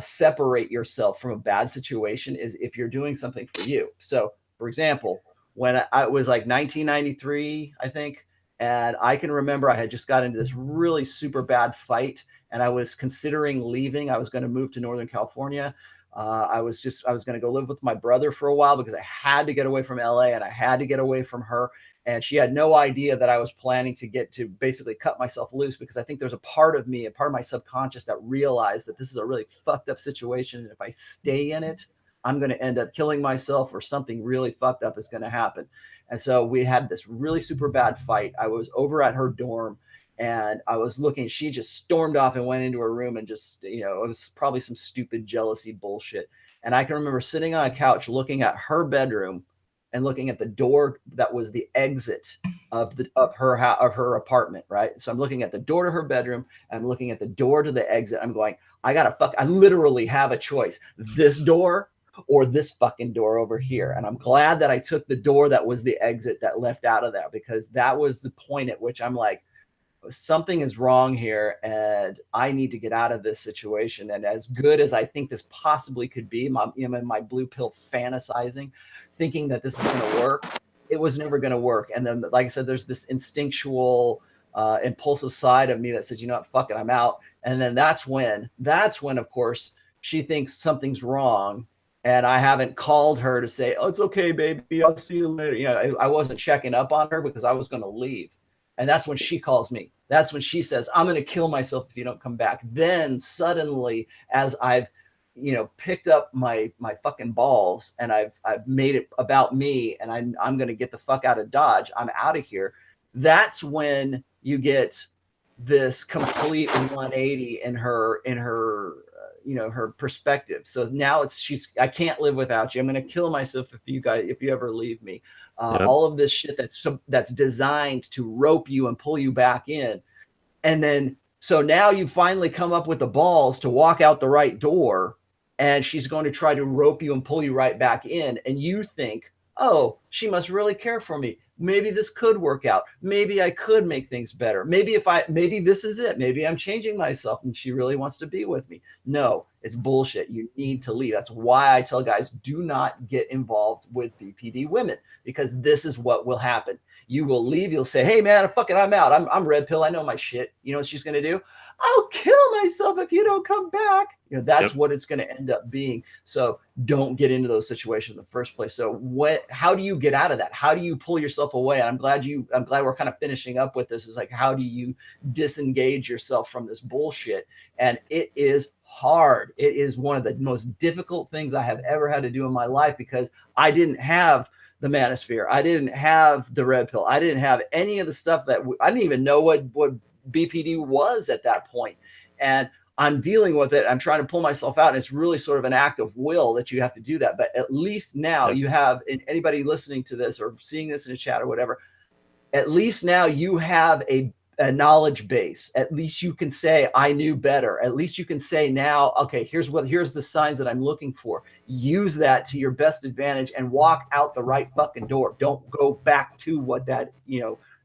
separate yourself from a bad situation is if you're doing something for you. So, for example, when I was like 1993, I think, and I can remember I had just got into this really super bad fight, and I was considering leaving. I was going to move to Northern California. I was going to go live with my brother for a while, because I had to get away from LA and I had to get away from her. And she had no idea that I was planning to get to basically cut myself loose, because I think there's a part of me, a part of my subconscious, that realized that this is a really fucked up situation. And if I stay in it, I'm going to end up killing myself, or something really fucked up is going to happen. And so we had this really super bad fight. I was over at her dorm, and I was looking, she just stormed off and went into her room, and just, it was probably some stupid jealousy bullshit. And I can remember sitting on a couch looking at her bedroom and looking at the door that was the exit of her apartment, right? So I'm looking at the door to her bedroom, and I'm looking at the door to the exit. I'm going, I literally have a choice, this door or this fucking door over here. And I'm glad that I took the door that was the exit, that left out of there, because that was the point at which I'm like, something is wrong here, and I need to get out of this situation. And as good as I think this possibly could be, my blue pill fantasizing, thinking that this is going to work, it was never going to work. And then, like I said, there's this instinctual, impulsive side of me that says, fuck it, I'm out. And then that's when, of course, she thinks something's wrong. And I haven't called her to say, oh, it's okay, baby, I'll see you later. I wasn't checking up on her because I was going to leave. And that's when she calls me. That's when she says, I'm going to kill myself if you don't come back. Then suddenly, as I've, picked up my fucking balls, and I've made it about me, and I'm going to get the fuck out of Dodge. I'm out of here. That's when you get this complete 180 in her her perspective. So now I can't live without you. I'm going to kill myself if you ever leave me. Yep. All of this shit that's designed to rope you and pull you back in. And then, so now you finally come up with the balls to walk out the right door, and she's going to try to rope you and pull you right back in. And you think, oh, she must really care for me. Maybe this could work out. Maybe I could make things better. Maybe this is it. Maybe I'm changing myself and she really wants to be with me. No, it's bullshit. You need to leave. That's why I tell guys, do not get involved with BPD women, because this is what will happen. You will leave. You'll say, hey man, fuck it, I'm out. I'm red pill. I know my shit. You know what she's going to do? I'll kill myself if you don't come back. That's what it's going to end up being. So don't get into those situations in the first place. So how do you get out of that? How do you pull yourself away? I'm glad we're kind of finishing up with this. Is like, how do you disengage yourself from this bullshit? And it is hard. It is one of the most difficult things I have ever had to do in my life, because I didn't have the manosphere. I didn't have the red pill. I didn't have any of the stuff that I didn't even know what BPD was at that point. And I'm dealing with it. I'm trying to pull myself out. And it's really sort of an act of will that you have to do that. But at least now you have, anybody listening to this or seeing this in a chat or whatever, at least now you have a knowledge base. At least you can say, I knew better. At least you can say now, okay, here's the signs that I'm looking for. Use that to your best advantage and walk out the right fucking door. Don't go back to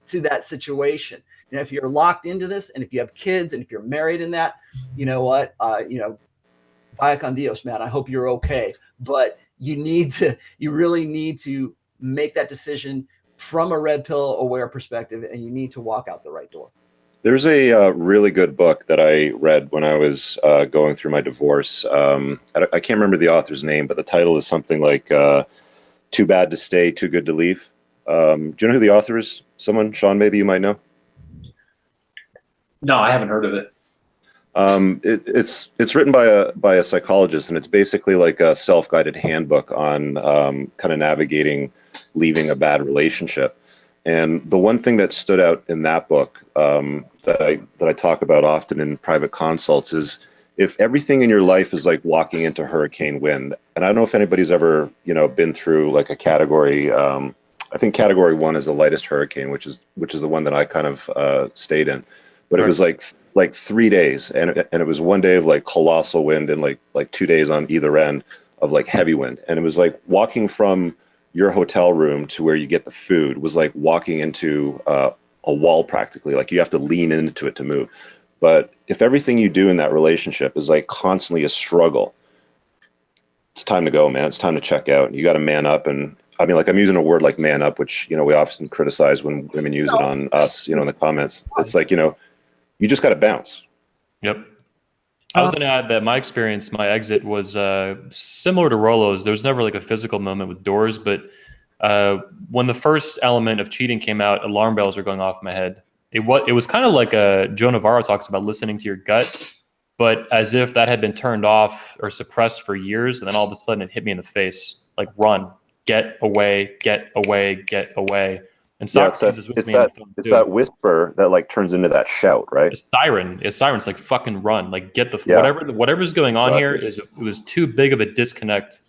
to that situation. And if you're locked into this, and if you have kids, and if you're married in that, you know what, vaya con Dios, man, I hope you're okay. But you really need to make that decision from a red pill aware perspective, and you need to walk out the right door. There's a really good book that I read when I was going through my divorce. I can't remember the author's name, but the title is something like Too Bad to Stay, Too Good to Leave. Do you know who the author is? Someone, Sean, maybe you might know? No, I haven't heard of it. It's written by a psychologist, and it's basically like a self-guided handbook on kind of navigating leaving a bad relationship. And the one thing that stood out in that book that I talk about often in private consults is, if everything in your life is like walking into hurricane wind, and I don't know if anybody's ever been through like a category. I think category 1 is the lightest hurricane, which is the one that I kind of stayed in. But it was like 3 days, and it was one day of like colossal wind, and like 2 days on either end of like heavy wind. And it was like walking from your hotel room to where you get the food was like walking into a wall practically. Like you have to lean into it to move. But if everything you do in that relationship is like constantly a struggle, it's time to go, man. It's time to check out. You got to man up. And I mean, like, I'm using a word like man up, which, we often criticize when women use it on us, in the comments. It's like, you just got to bounce. Yep. I was going to add that my experience, my exit was similar to Rolo's. There was never like a physical moment with doors, but when the first element of cheating came out, alarm bells were going off in my head. It was kind of like Joe Navarro talks about listening to your gut, but as if that had been turned off or suppressed for years, and then all of a sudden it hit me in the face, like run, get away, get away, get away. And Socrates it's that whisper that like turns into that shout, right? It's siren. It's like fucking run. Like get whatever's going on here it was too big of a disconnect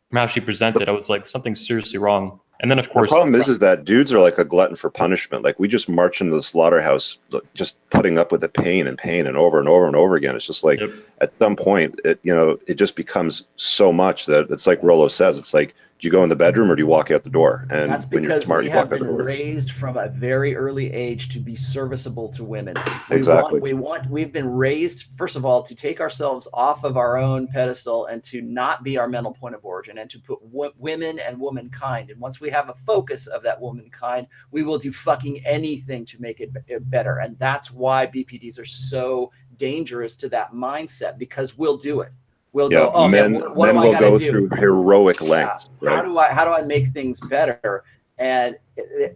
from how she presented. I was like, something's seriously wrong. And then of course the problem is that dudes are like a glutton for punishment. Like we just march into the slaughterhouse, just putting up with the pain and over and over and over again. It's just like at some point, it just becomes so much that it's like Rollo says. It's like, do you go in the bedroom or do you walk out the door? And that's when you're because smart, we you walk have out the been door. raised from a very early age to be serviceable to women. We've been raised, first of all, to take ourselves off of our own pedestal and to not be our mental point of origin, and to put women and womankind. And once we have a focus of that womankind, we will do fucking anything to make it better. And that's why BPDs are so dangerous to that mindset, because we'll do it. We'll go, oh, men will go through heroic lengths. Right? How do I make things better? And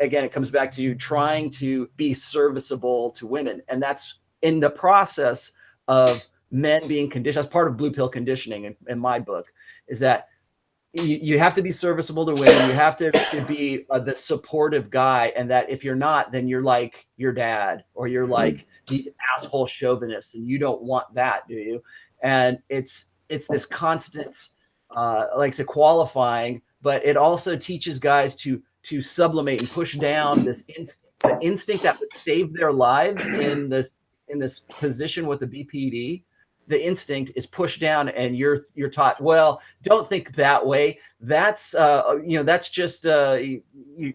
again, it comes back to trying to be serviceable to women. And that's in the process of men being conditioned. That's part of blue pill conditioning in my book, is that you have to be serviceable to women. You have to be the supportive guy, and that if you're not, then you're like your dad, or you're like these asshole chauvinists, and you don't want that, do you? And it's this constant, like I said, qualifying, but it also teaches guys to sublimate and push down this instinct that would save their lives in this position with the BPD. The instinct is pushed down, and you're taught, well, don't think that way. That's that's just you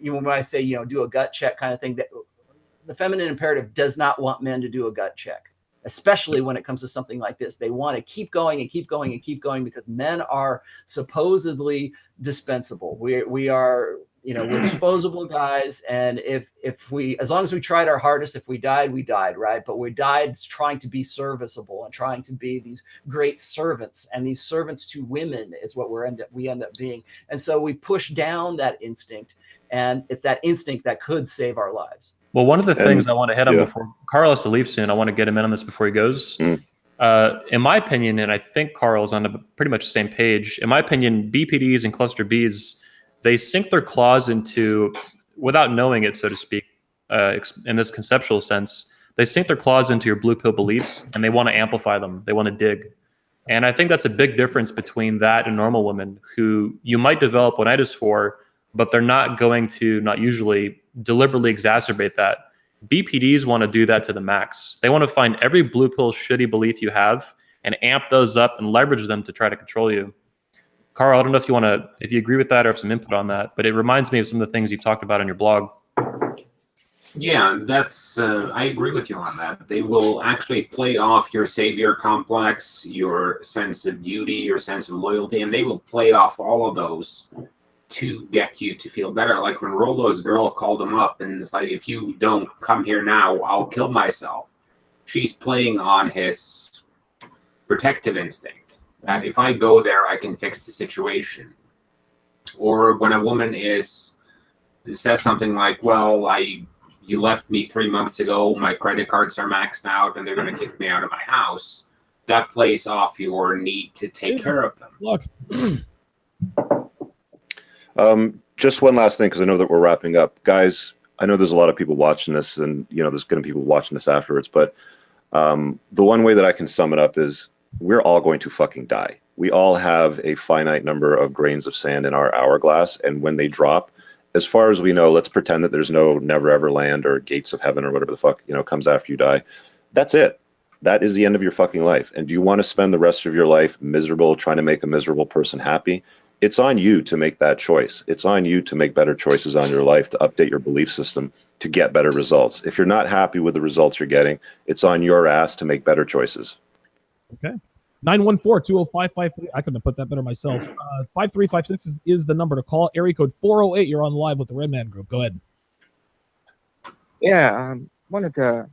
when I say, do a gut check kind of thing. That the feminine imperative does not want men to do a gut check, especially when it comes to something like this. They want to keep going and keep going and keep going, because men are supposedly dispensable. We are, we're disposable guys, and if we, as long as we tried our hardest, if we died, we died, right? But we died trying to be serviceable and trying to be these great servants, and these servants to women is what we end up being. And so we push down that instinct, and it's that instinct that could save our lives. Well, one of the things I want to hit on before Carl has to leave soon, I want to get him in on this before he goes. In my opinion, and I think Carl's on pretty much the same page, in my opinion, BPDs and cluster Bs, they sink their claws into, without knowing it, so to speak, in this conceptual sense, they sink their claws into your blue pill beliefs, and they want to amplify them. They want to dig. And I think that's a big difference between that and normal women, who you might develop oneitis for, but they're not going to, not usually, deliberately exacerbate that. BPDs want to do that to the max. They want to find every blue pill shitty belief you have and amp those up and leverage them to try to control you. Carl, I don't know if you agree with that or have some input on that, but it reminds me of some of the things you've talked about on your blog. Yeah, that's I agree with you on that. They will actually play off your savior complex, your sense of duty, your sense of loyalty, and they will play off all of those to get you to feel better. Like when Rolo's girl called him up and it's like, if you don't come here now, I'll kill myself. She's playing on his protective instinct. That if I go there, I can fix the situation. Or when a woman says something like, well, you left me 3 months ago, my credit cards are maxed out, and they're going to kick me out of my house, that plays off your need to take care of them. Look. Just one last thing, because I know that we're wrapping up. Guys, I know there's a lot of people watching this, and there's going to be people watching this afterwards, but the one way that I can sum it up is, we're all going to fucking die. We all have a finite number of grains of sand in our hourglass, and when they drop, as far as we know, let's pretend that there's no never ever land or gates of heaven or whatever the fuck comes after you die. That's it. That is the end of your fucking life. And do you want to spend the rest of your life miserable, trying to make a miserable person happy? It's on you to make that choice. It's on you to make better choices on your life, to update your belief system, to get better results. If you're not happy with the results you're getting, it's on your ass to make better choices. Okay. 914-205-53. I couldn't have put that better myself. 5356 is the number to call. Area code 408. You're on live with the Red Man Group. Go ahead. Yeah, wanted to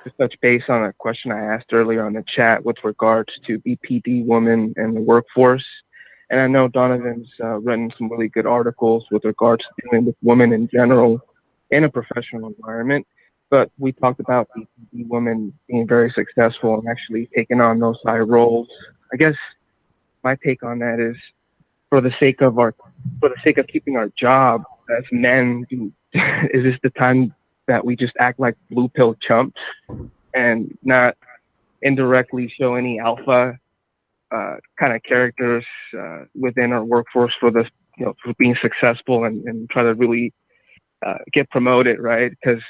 just touch base on a question I asked earlier on the chat with regards to BPD women and the workforce. And I know Donovan's written some really good articles with regards to dealing with women in general in a professional environment. But we talked about BPD women being very successful and actually taking on those high roles. I guess my take on that is, for the sake of keeping our job as men, is this the time that we just act like blue pill chumps and not indirectly show any alpha kind of characters within our workforce for this, for being successful and try to really get promoted, right? Because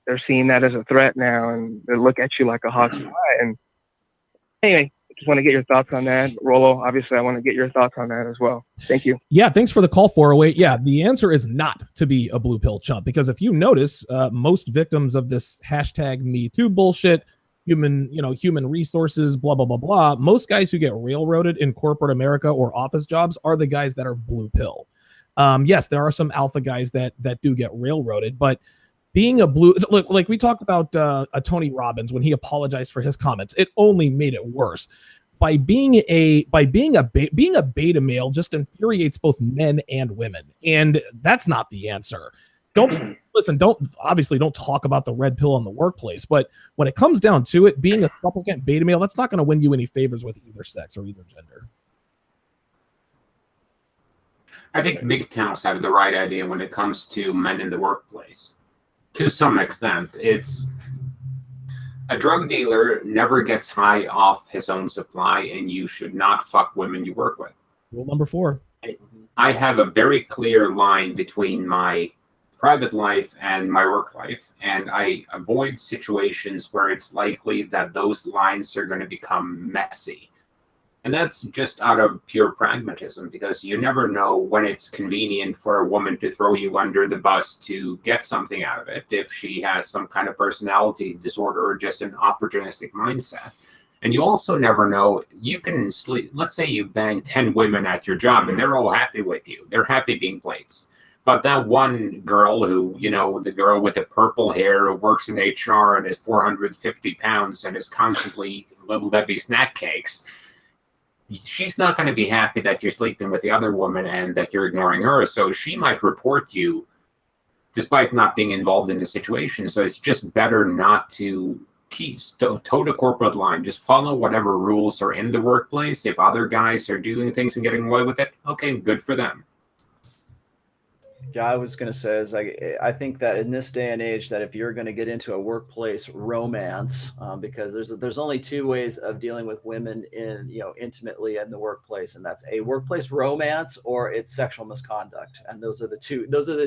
they're seeing that as a threat now, and they look at you like a hawk's eye. And anyway, I just want to get your thoughts on that. Rolo, obviously, I want to get your thoughts on that as well. Thank you. Yeah, thanks for the call, 408. Yeah, the answer is not to be a blue pill chump, because if you notice, most victims of this hashtag Me Too bullshit, human resources, blah, blah, blah, blah, most guys who get railroaded in corporate America or office jobs are the guys that are blue pill. Yes, there are some alpha guys that do get railroaded, but being a blue, look, like we talked about a Tony Robbins when he apologized for his comments, it only made it worse. By being a beta male just infuriates both men and women, and that's not the answer. Don't talk about the red pill in the workplace, but when it comes down to it, being a supplicant beta male, that's not going to win you any favors with either sex or either gender. I think big towns have the right idea when it comes to men in the workplace. To some extent, it's a drug dealer never gets high off his own supply, and you should not fuck women you work with. Rule number 4. I have a very clear line between my private life and my work life, and I avoid situations where it's likely that those lines are going to become messy. And that's just out of pure pragmatism, because you never know when it's convenient for a woman to throw you under the bus to get something out of it, if she has some kind of personality disorder or just an opportunistic mindset. And you also never know, you can sleep, let's say you bang 10 women at your job and they're all happy with you. They're happy being plates. But that one girl who, the girl with the purple hair who works in HR and is 450 pounds and is constantly eating Little Debbie snack cakes, she's not going to be happy that you're sleeping with the other woman and that you're ignoring her. So she might report you despite not being involved in the situation. So it's just better not to toe the corporate line. Just follow whatever rules are in the workplace. If other guys are doing things and getting away with it, okay, good for them. Yeah, I was going to say is I think that in this day and age that if you're going to get into a workplace romance, because there's only two ways of dealing with women intimately in the workplace, and that's a workplace romance or it's sexual misconduct, and those are the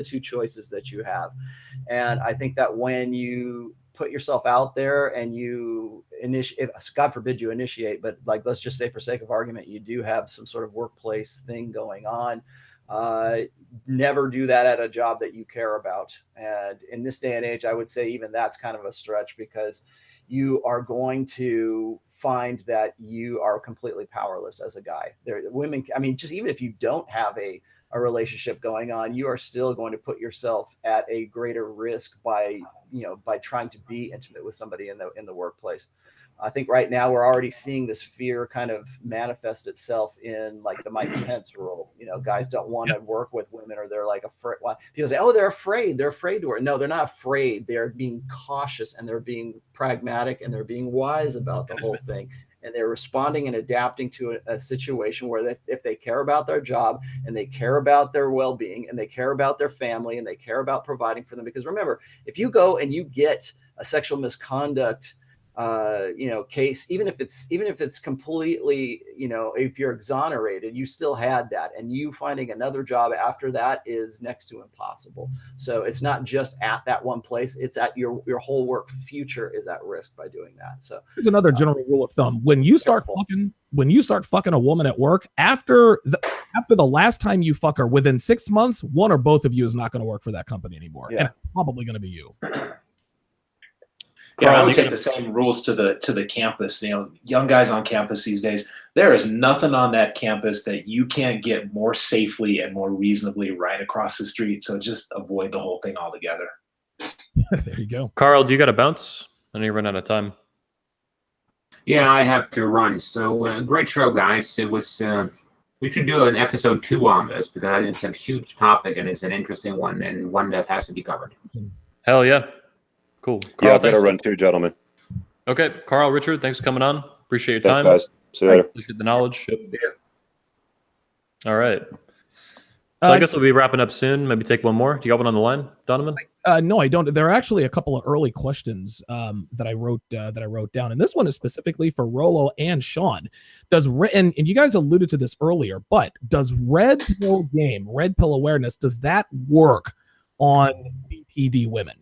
two choices that you have. And I think that when you put yourself out there and you initiate, God forbid you initiate, but like let's just say for sake of argument you do have some sort of workplace thing going on. Never do that at a job that you care about. And in this day and age, I would say even that's kind of a stretch, because you are going to find that you are completely powerless as a guy. Women, I mean, just even if you don't have a relationship going on, you are still going to put yourself at a greater risk by trying to be intimate with somebody in the workplace. I think right now we're already seeing this fear kind of manifest itself in like the Mike Pence rule. Guys don't want to work with women, or they're like afraid. Well, people say, "Oh, they're afraid. They're afraid to work." No, they're not afraid. They're being cautious and they're being pragmatic and they're being wise about the whole thing. And they're responding and adapting to a situation where if they care about their job and they care about their well-being and they care about their family and they care about providing for them. Because remember, if you go and you get a sexual misconduct case, even if it's completely, if you're exonerated, you still had that, and you finding another job after that is next to impossible. So it's not just at that one place, it's at your whole work future is at risk by doing that. So here's another general rule of thumb. When you start fucking a woman at work, after the last time you fuck her, within 6 months, one or both of you is not going to work for that company anymore. Yeah. And it's probably going to be you. Yeah, I would take the same rules to the campus. Young guys on campus these days, there is nothing on that campus that you can't get more safely and more reasonably right across the street. So just avoid the whole thing altogether. There you go. Carl, do you got to bounce? I know you run out of time. Yeah, I have to run. So great show, guys. It was. We should do an episode 2 on this, because it's a huge topic and it's an interesting one and one that has to be covered. Hell yeah. Cool. Carl, yeah, I've got to run too, gentlemen. Okay. Carl, Richard, thanks for coming on. Appreciate your time. Thanks, guys. See you later. Appreciate the knowledge. Yep. All right. So I guess we'll be wrapping up soon. Maybe take one more. Do you got one on the line, Donovan? No, I don't. There are actually a couple of early questions that I wrote down, and this one is specifically for Rollo and Sean. And you guys alluded to this earlier, but does red pill awareness, does that work on BPD women?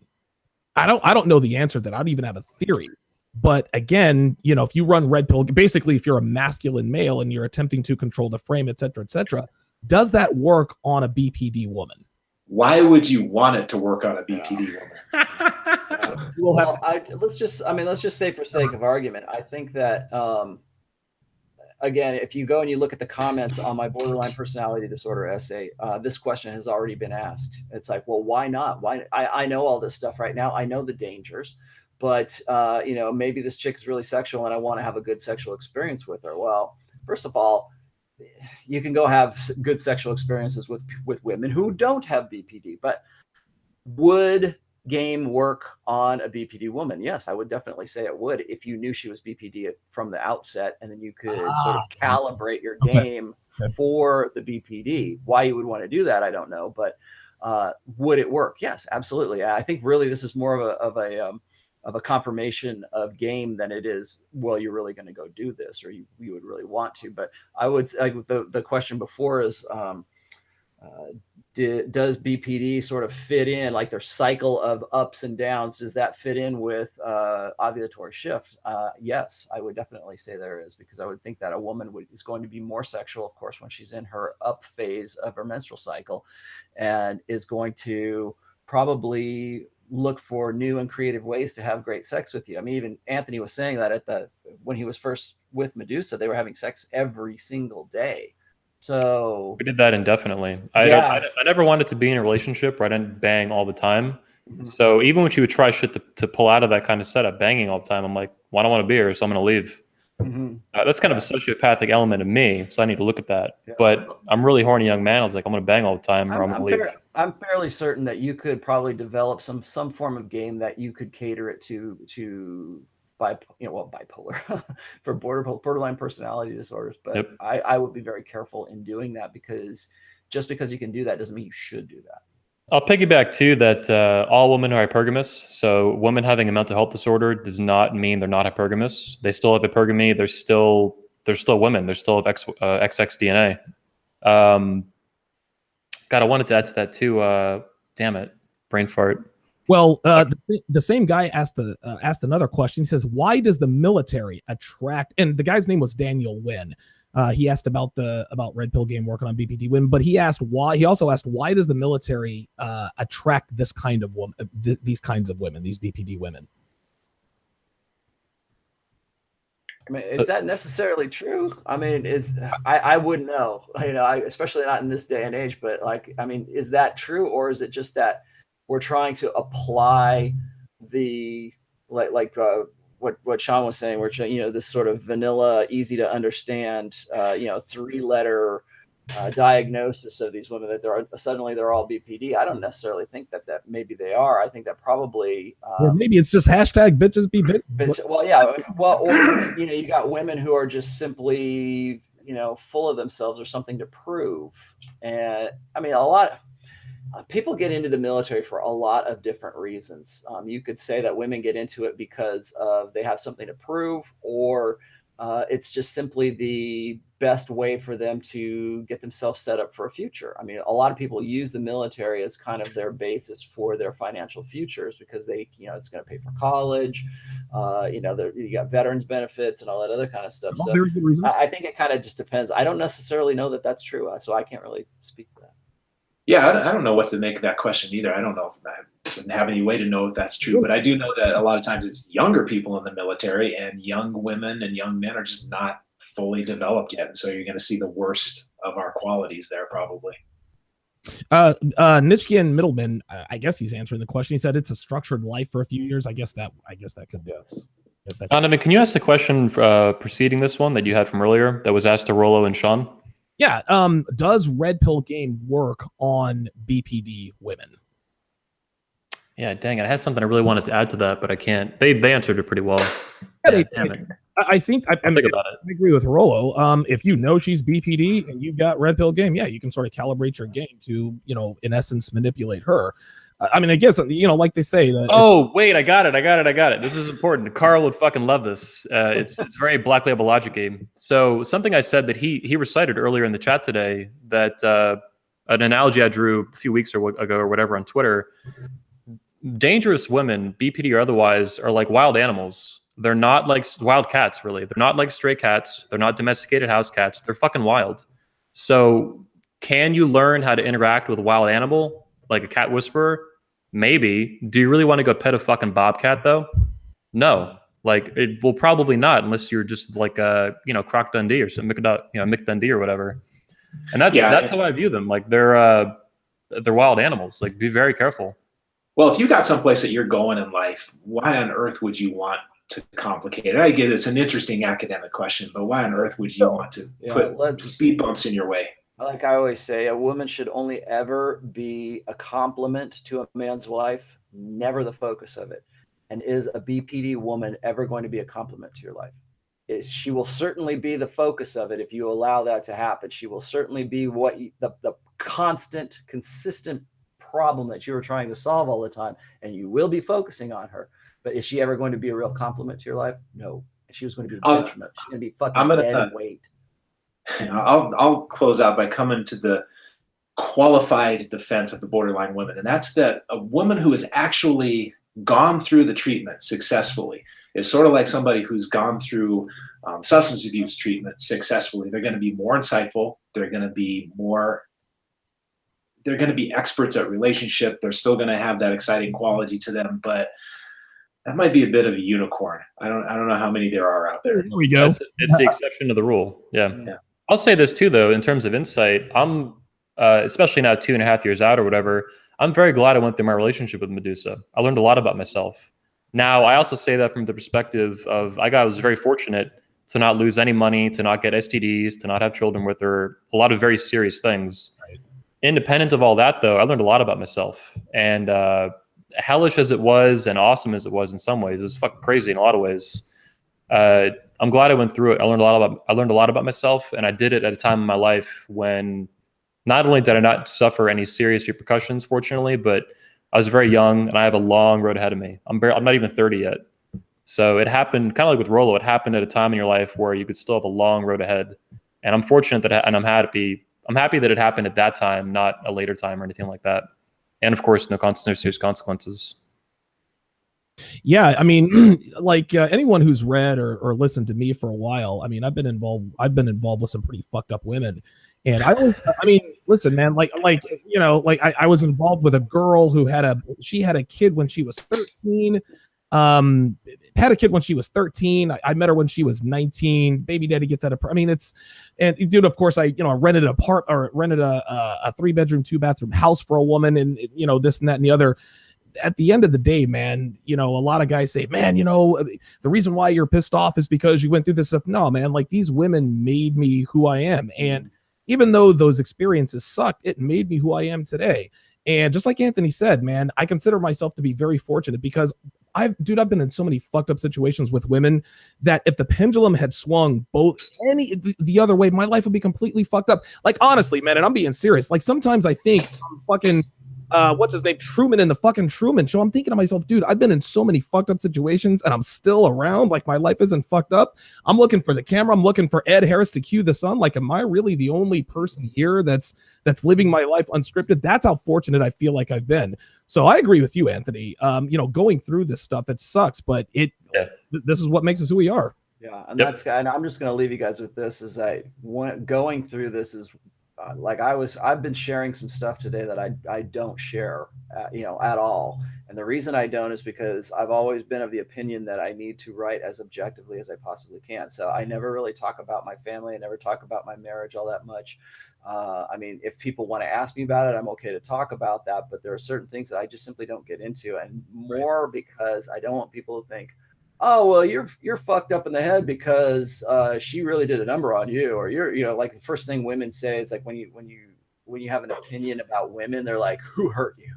I don't know the answer to that. I don't even have a theory. But again, if you run red pill, basically if you're a masculine male and you're attempting to control the frame, et cetera, does that work on a BPD woman? Why would you want it to work on a BPD woman? Let's just say for sake of argument, I think that again, if you go and you look at the comments on my borderline personality disorder essay, this question has already been asked. It's like, well, why not? Why? I know all this stuff right now. I know the dangers, but maybe this chick's really sexual and I want to have a good sexual experience with her. Well, first of all, you can go have good sexual experiences with women who don't have BPD, but would game work on a BPD woman? Yes, I would definitely say it would if you knew she was BPD from the outset, and then you could sort of calibrate your game for the BPD. Why you would want to do that, I don't know, but would it work? Yes, absolutely. I think really this is more of a confirmation of game than it is, well, you're really going to go do this, or you would really want to. But I would like the question before is, does BPD sort of fit in, like their cycle of ups and downs? Does that fit in with ovulatory shift? Yes, I would definitely say there is, because I would think that a woman is going to be more sexual, of course, when she's in her up phase of her menstrual cycle, and is going to probably look for new and creative ways to have great sex with you. I mean, even Anthony was saying that when he was first with Medusa, they were having sex every single day. So we did that indefinitely. I never wanted to be in a relationship where I didn't bang all the time. Mm-hmm. So even when she would try shit to pull out of that kind of setup, banging all the time, I'm like, well, I don't want to be here, so I'm going to leave. Mm-hmm. That's kind of a sociopathic element of me, so I need to look at that. Yeah. But I'm really horny young man. I was like, I'm going to bang all the time, or I'm going to leave. I'm fairly certain that you could probably develop some form of game that you could cater it to bipolar for borderline personality disorders. But yep. I would be very careful in doing that, because just because you can do that doesn't mean you should do that. I'll piggyback too that all women are hypergamous. So women having a mental health disorder does not mean they're not hypergamous. They still have hypergamy. They're still women. They're still have XX DNA. God, I wanted to add to that too. Damn it, brain fart. Well, the same guy asked another question. He says, "Why does the military attract?" And the guy's name was Daniel Wynn. He asked about Red Pill Game working on BPD women, but he asked why. He also asked, why does the military attract this kind of woman, these kinds of women, these BPD women? I mean, is that necessarily true? I mean, I wouldn't know, especially not in this day and age. But like, I mean, is that true, or is it just that we're trying to apply the what Sean was saying, where this sort of vanilla, easy to understand, 3-letter diagnosis of these women, that they're all BPD. I don't necessarily think that maybe they are. I think that probably or maybe it's just hashtag bitches be bitch. Well, yeah. Well, or you got women who are just simply full of themselves or something to prove. And I mean, a lot. People get into the military for a lot of different reasons. You could say that women get into it because they have something to prove, or it's just simply the best way for them to get themselves set up for a future. I mean, a lot of people use the military as kind of their basis for their financial futures, because it's going to pay for college. You got veterans benefits and all that other kind of stuff. So I think it kind of just depends. I don't necessarily know that that's true, so I can't really speak to that. Yeah, I don't know what to make of that question either. I don't know if I wouldn't have any way to know if that's true, but I do know that a lot of times it's younger people in the military, and young women and young men are just not fully developed yet. And so you're going to see the worst of our qualities there, probably. Nitschke Middleman, I guess he's answering the question. He said it's a structured life for a few years. I guess that could be. Yes. Donovan, can you ask the question preceding this one that you had from earlier that was asked to Rollo and Sean? Yeah. Does Red Pill Game work on BPD women? Yeah, dang it. I had something I really wanted to add to that, but I can't. They answered it pretty well. Yeah, damn it. I think I think about it. I agree with Rollo. If you know she's BPD and you've got Red Pill Game, yeah, you can sort of calibrate your game to, in essence, manipulate her. I mean, I guess, like they say. Oh, wait, I got it. This is important. Carl would fucking love this. It's very black label logic game. So something I said that he recited earlier in the chat today, that an analogy I drew a few weeks ago or whatever on Twitter. Dangerous women, BPD or otherwise, are like wild animals. They're not like wild cats, really. They're not like stray cats. They're not domesticated house cats. They're fucking wild. So can you learn how to interact with a wild animal, like a cat whisperer? Maybe. Do you really want to go pet a fucking bobcat, though? No. Like, it will probably not, unless you're just like Croc Dundee or some Mick Dundee or whatever. And that's how I view them. Like, they're wild animals. Like, be very careful. Well, if you got someplace that you're going in life, why on earth would you want to complicate it? I get it's an interesting academic question, but why on earth would you want to put speed bumps in your way? Like I always say, a woman should only ever be a complement to a man's wife, never the focus of it. And is a BPD woman ever going to be a compliment to your life? She will certainly be the focus of it if you allow that to happen. She will certainly be the constant, consistent problem that you are trying to solve all the time, and you will be focusing on her. But is she ever going to be a real compliment to your life? No. She was going to be a detriment. She's going to be fucking dead weight. I'll close out by coming to the qualified defense of the borderline women, and that's that a woman who has actually gone through the treatment successfully is sort of like somebody who's gone through substance abuse treatment successfully. They're going to be more insightful. They're going to be experts at relationship. They're still going to have that exciting quality to them, but that might be a bit of a unicorn. I don't know how many there are out there. There we go. It's the exception to the rule. Yeah. I'll say this too, though, in terms of insight. I'm especially now 2.5 years out or whatever. I'm very glad I went through my relationship with Medusa. I learned a lot about myself. Now, I also say that from the perspective of I was very fortunate to not lose any money, to not get STDs, to not have children with her, a lot of very serious things. Right. Independent of all that, though, I learned a lot about myself. And hellish as it was and awesome as it was in some ways, it was fucking crazy in a lot of ways. I'm glad I went through it. I learned a lot about myself, and I did it at a time in my life when not only did I not suffer any serious repercussions, fortunately, but I was very young and I have a long road ahead of me. I'm not even 30 yet. So it happened kind of like with Rollo. It happened at a time in your life where you could still have a long road ahead. And I'm fortunate and I'm happy that it happened at that time, not a later time or anything like that. And of course, no serious consequences. Yeah, I mean, like anyone who's read or listened to me for a while, I mean, I've been involved with some pretty fucked up women. And I mean, listen, man, I was involved with a girl who had a kid when she was 13. Had a kid when she was 13. I met her when she was 19. Baby daddy gets out of, I mean, dude, of course, I rented a 3-bedroom, 2-bathroom house for a woman, and this and that and the other. At the end of the day, man, a lot of guys say, man, the reason why you're pissed off is because you went through this stuff. No, man, like these women made me who I am. And even though those experiences sucked, it made me who I am today. And just like Anthony said, man, I consider myself to be very fortunate because I've been in so many fucked up situations with women that if the pendulum had swung the other way, my life would be completely fucked up. Like, honestly, man, and I'm being serious. Like, sometimes I think I'm fucking what's his name, Truman in the fucking Truman Show. I'm thinking to myself, dude, I've been in so many fucked up situations and I'm still around. Like, my life isn't fucked up. I'm looking for the camera. I'm looking for Ed Harris to cue the sun. Like, am I really the only person here that's living my life unscripted? That's how fortunate I feel like I've been. So I agree with you, Anthony. Going through this stuff, it sucks, but this is what makes us who we are. Yeah, and and I'm just going to leave you guys with this: is going through this is I've been sharing some stuff today that I don't share, at all. And the reason I don't is because I've always been of the opinion that I need to write as objectively as I possibly can. So I never really talk about my family. I never talk about my marriage all that much. I mean, if people want to ask me about it, I'm okay to talk about that. But there are certain things that I just simply don't get into, and more because I don't want people to think, oh, well, you're fucked up in the head because she really did a number on you, or you're, like the first thing women say is like when you have an opinion about women, they're like, who hurt you?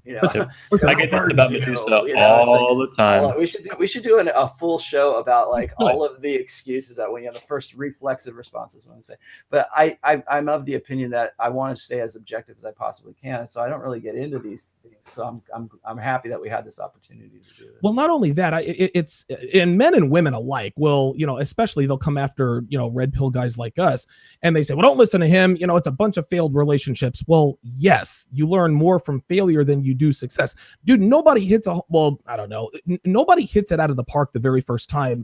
Listen, I get this about Medusa all the time. We should do a full show about like all of the excuses that when you have the first reflexive responses when I say. But I'm of the opinion that I want to stay as objective as I possibly can, so I don't really get into these things. So I'm happy that we had this opportunity to do this. Well, not only that, it's in men and women alike. Well, especially they'll come after red pill guys like us, and they say, well, don't listen to him. It's a bunch of failed relationships. Well, yes, you learn more from failure than you do success. Dude, nobody hits nobody hits it out of the park the very first time,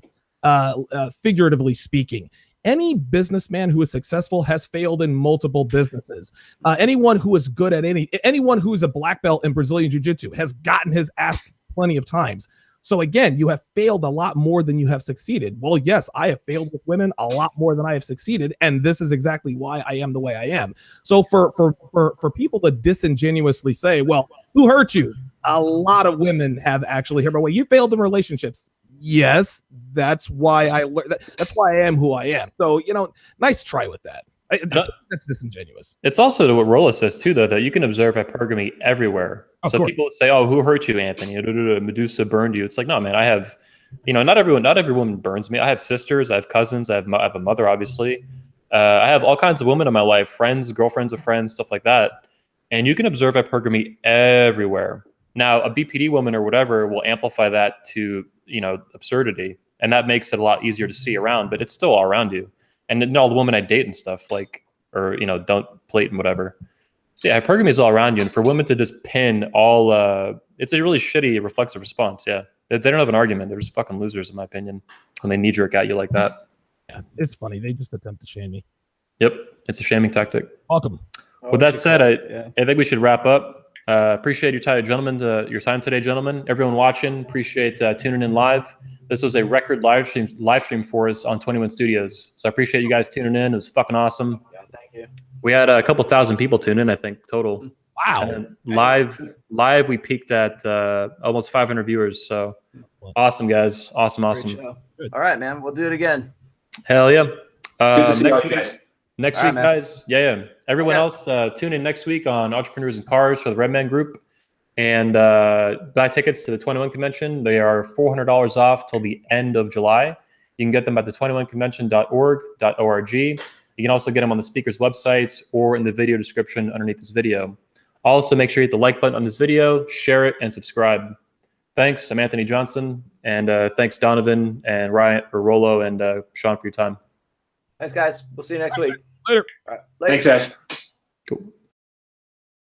figuratively speaking. Any businessman who is successful has failed in multiple businesses. Anyone who is good at anyone who is a black belt in Brazilian Jiu-Jitsu has gotten his ass plenty of times. So again, you have failed a lot more than you have succeeded. Well, yes, I have failed with women a lot more than I have succeeded, and this is exactly why I am the way I am. So for people to disingenuously say, well, who hurt you? A lot of women have actually hurt. But well, you failed in relationships. Yes, that's why I learned. That's why I am who I am. So nice try with that. That's disingenuous. It's also to what Rolla says too, though, that you can observe hypergamy everywhere. Of So course. people say, "Oh, who hurt you, Anthony? Medusa burned you." It's like, no, man. I have, not every woman burns me. I have sisters, I have cousins, I have a mother, obviously. I have all kinds of women in my life, friends, girlfriends of friends, stuff like that. And you can observe hypergamy everywhere. Now, a BPD woman or whatever will amplify that to absurdity, and that makes it a lot easier to see around. But it's still all around you. And all the women I date and stuff, or don't plate and whatever. So yeah, hypergamy is all around you, and for women to just pin all, it's a really shitty reflexive response. Yeah, they don't have an argument. They're just fucking losers, in my opinion, when they knee jerk at you like that. Yeah, it's funny. They just attempt to shame me. Yep, it's a shaming tactic. Welcome. With that said, I think we should wrap up. Appreciate your time, today, gentlemen. Everyone watching, appreciate tuning in live. This was a record live stream for us on 21 Studios. So I appreciate you guys tuning in. It was fucking awesome. Yeah, thank you. We had a couple thousand people tune in, I think, total. Wow. And live, we peaked at almost 500 viewers. So awesome, guys. Awesome. All right, man. We'll do it again. Hell yeah. Good to see all you guys. Next All right, week, man. guys. Yeah. Everyone else, tune in next week on Entrepreneurs in Cars for the Redman Group. And buy tickets to the 21 Convention. They are $400 off till the end of July. You can get them at the 21convention.org. You can also get them on the speaker's websites or in the video description underneath this video. Also, make sure you hit the like button on this video, share it, and subscribe. Thanks. I'm Anthony Johnson. And thanks, Donovan and Ryan, or Rollo, and Sean for your time. Thanks, guys. We'll see you next week. Later. All right. Later. Thanks, guys. Cool.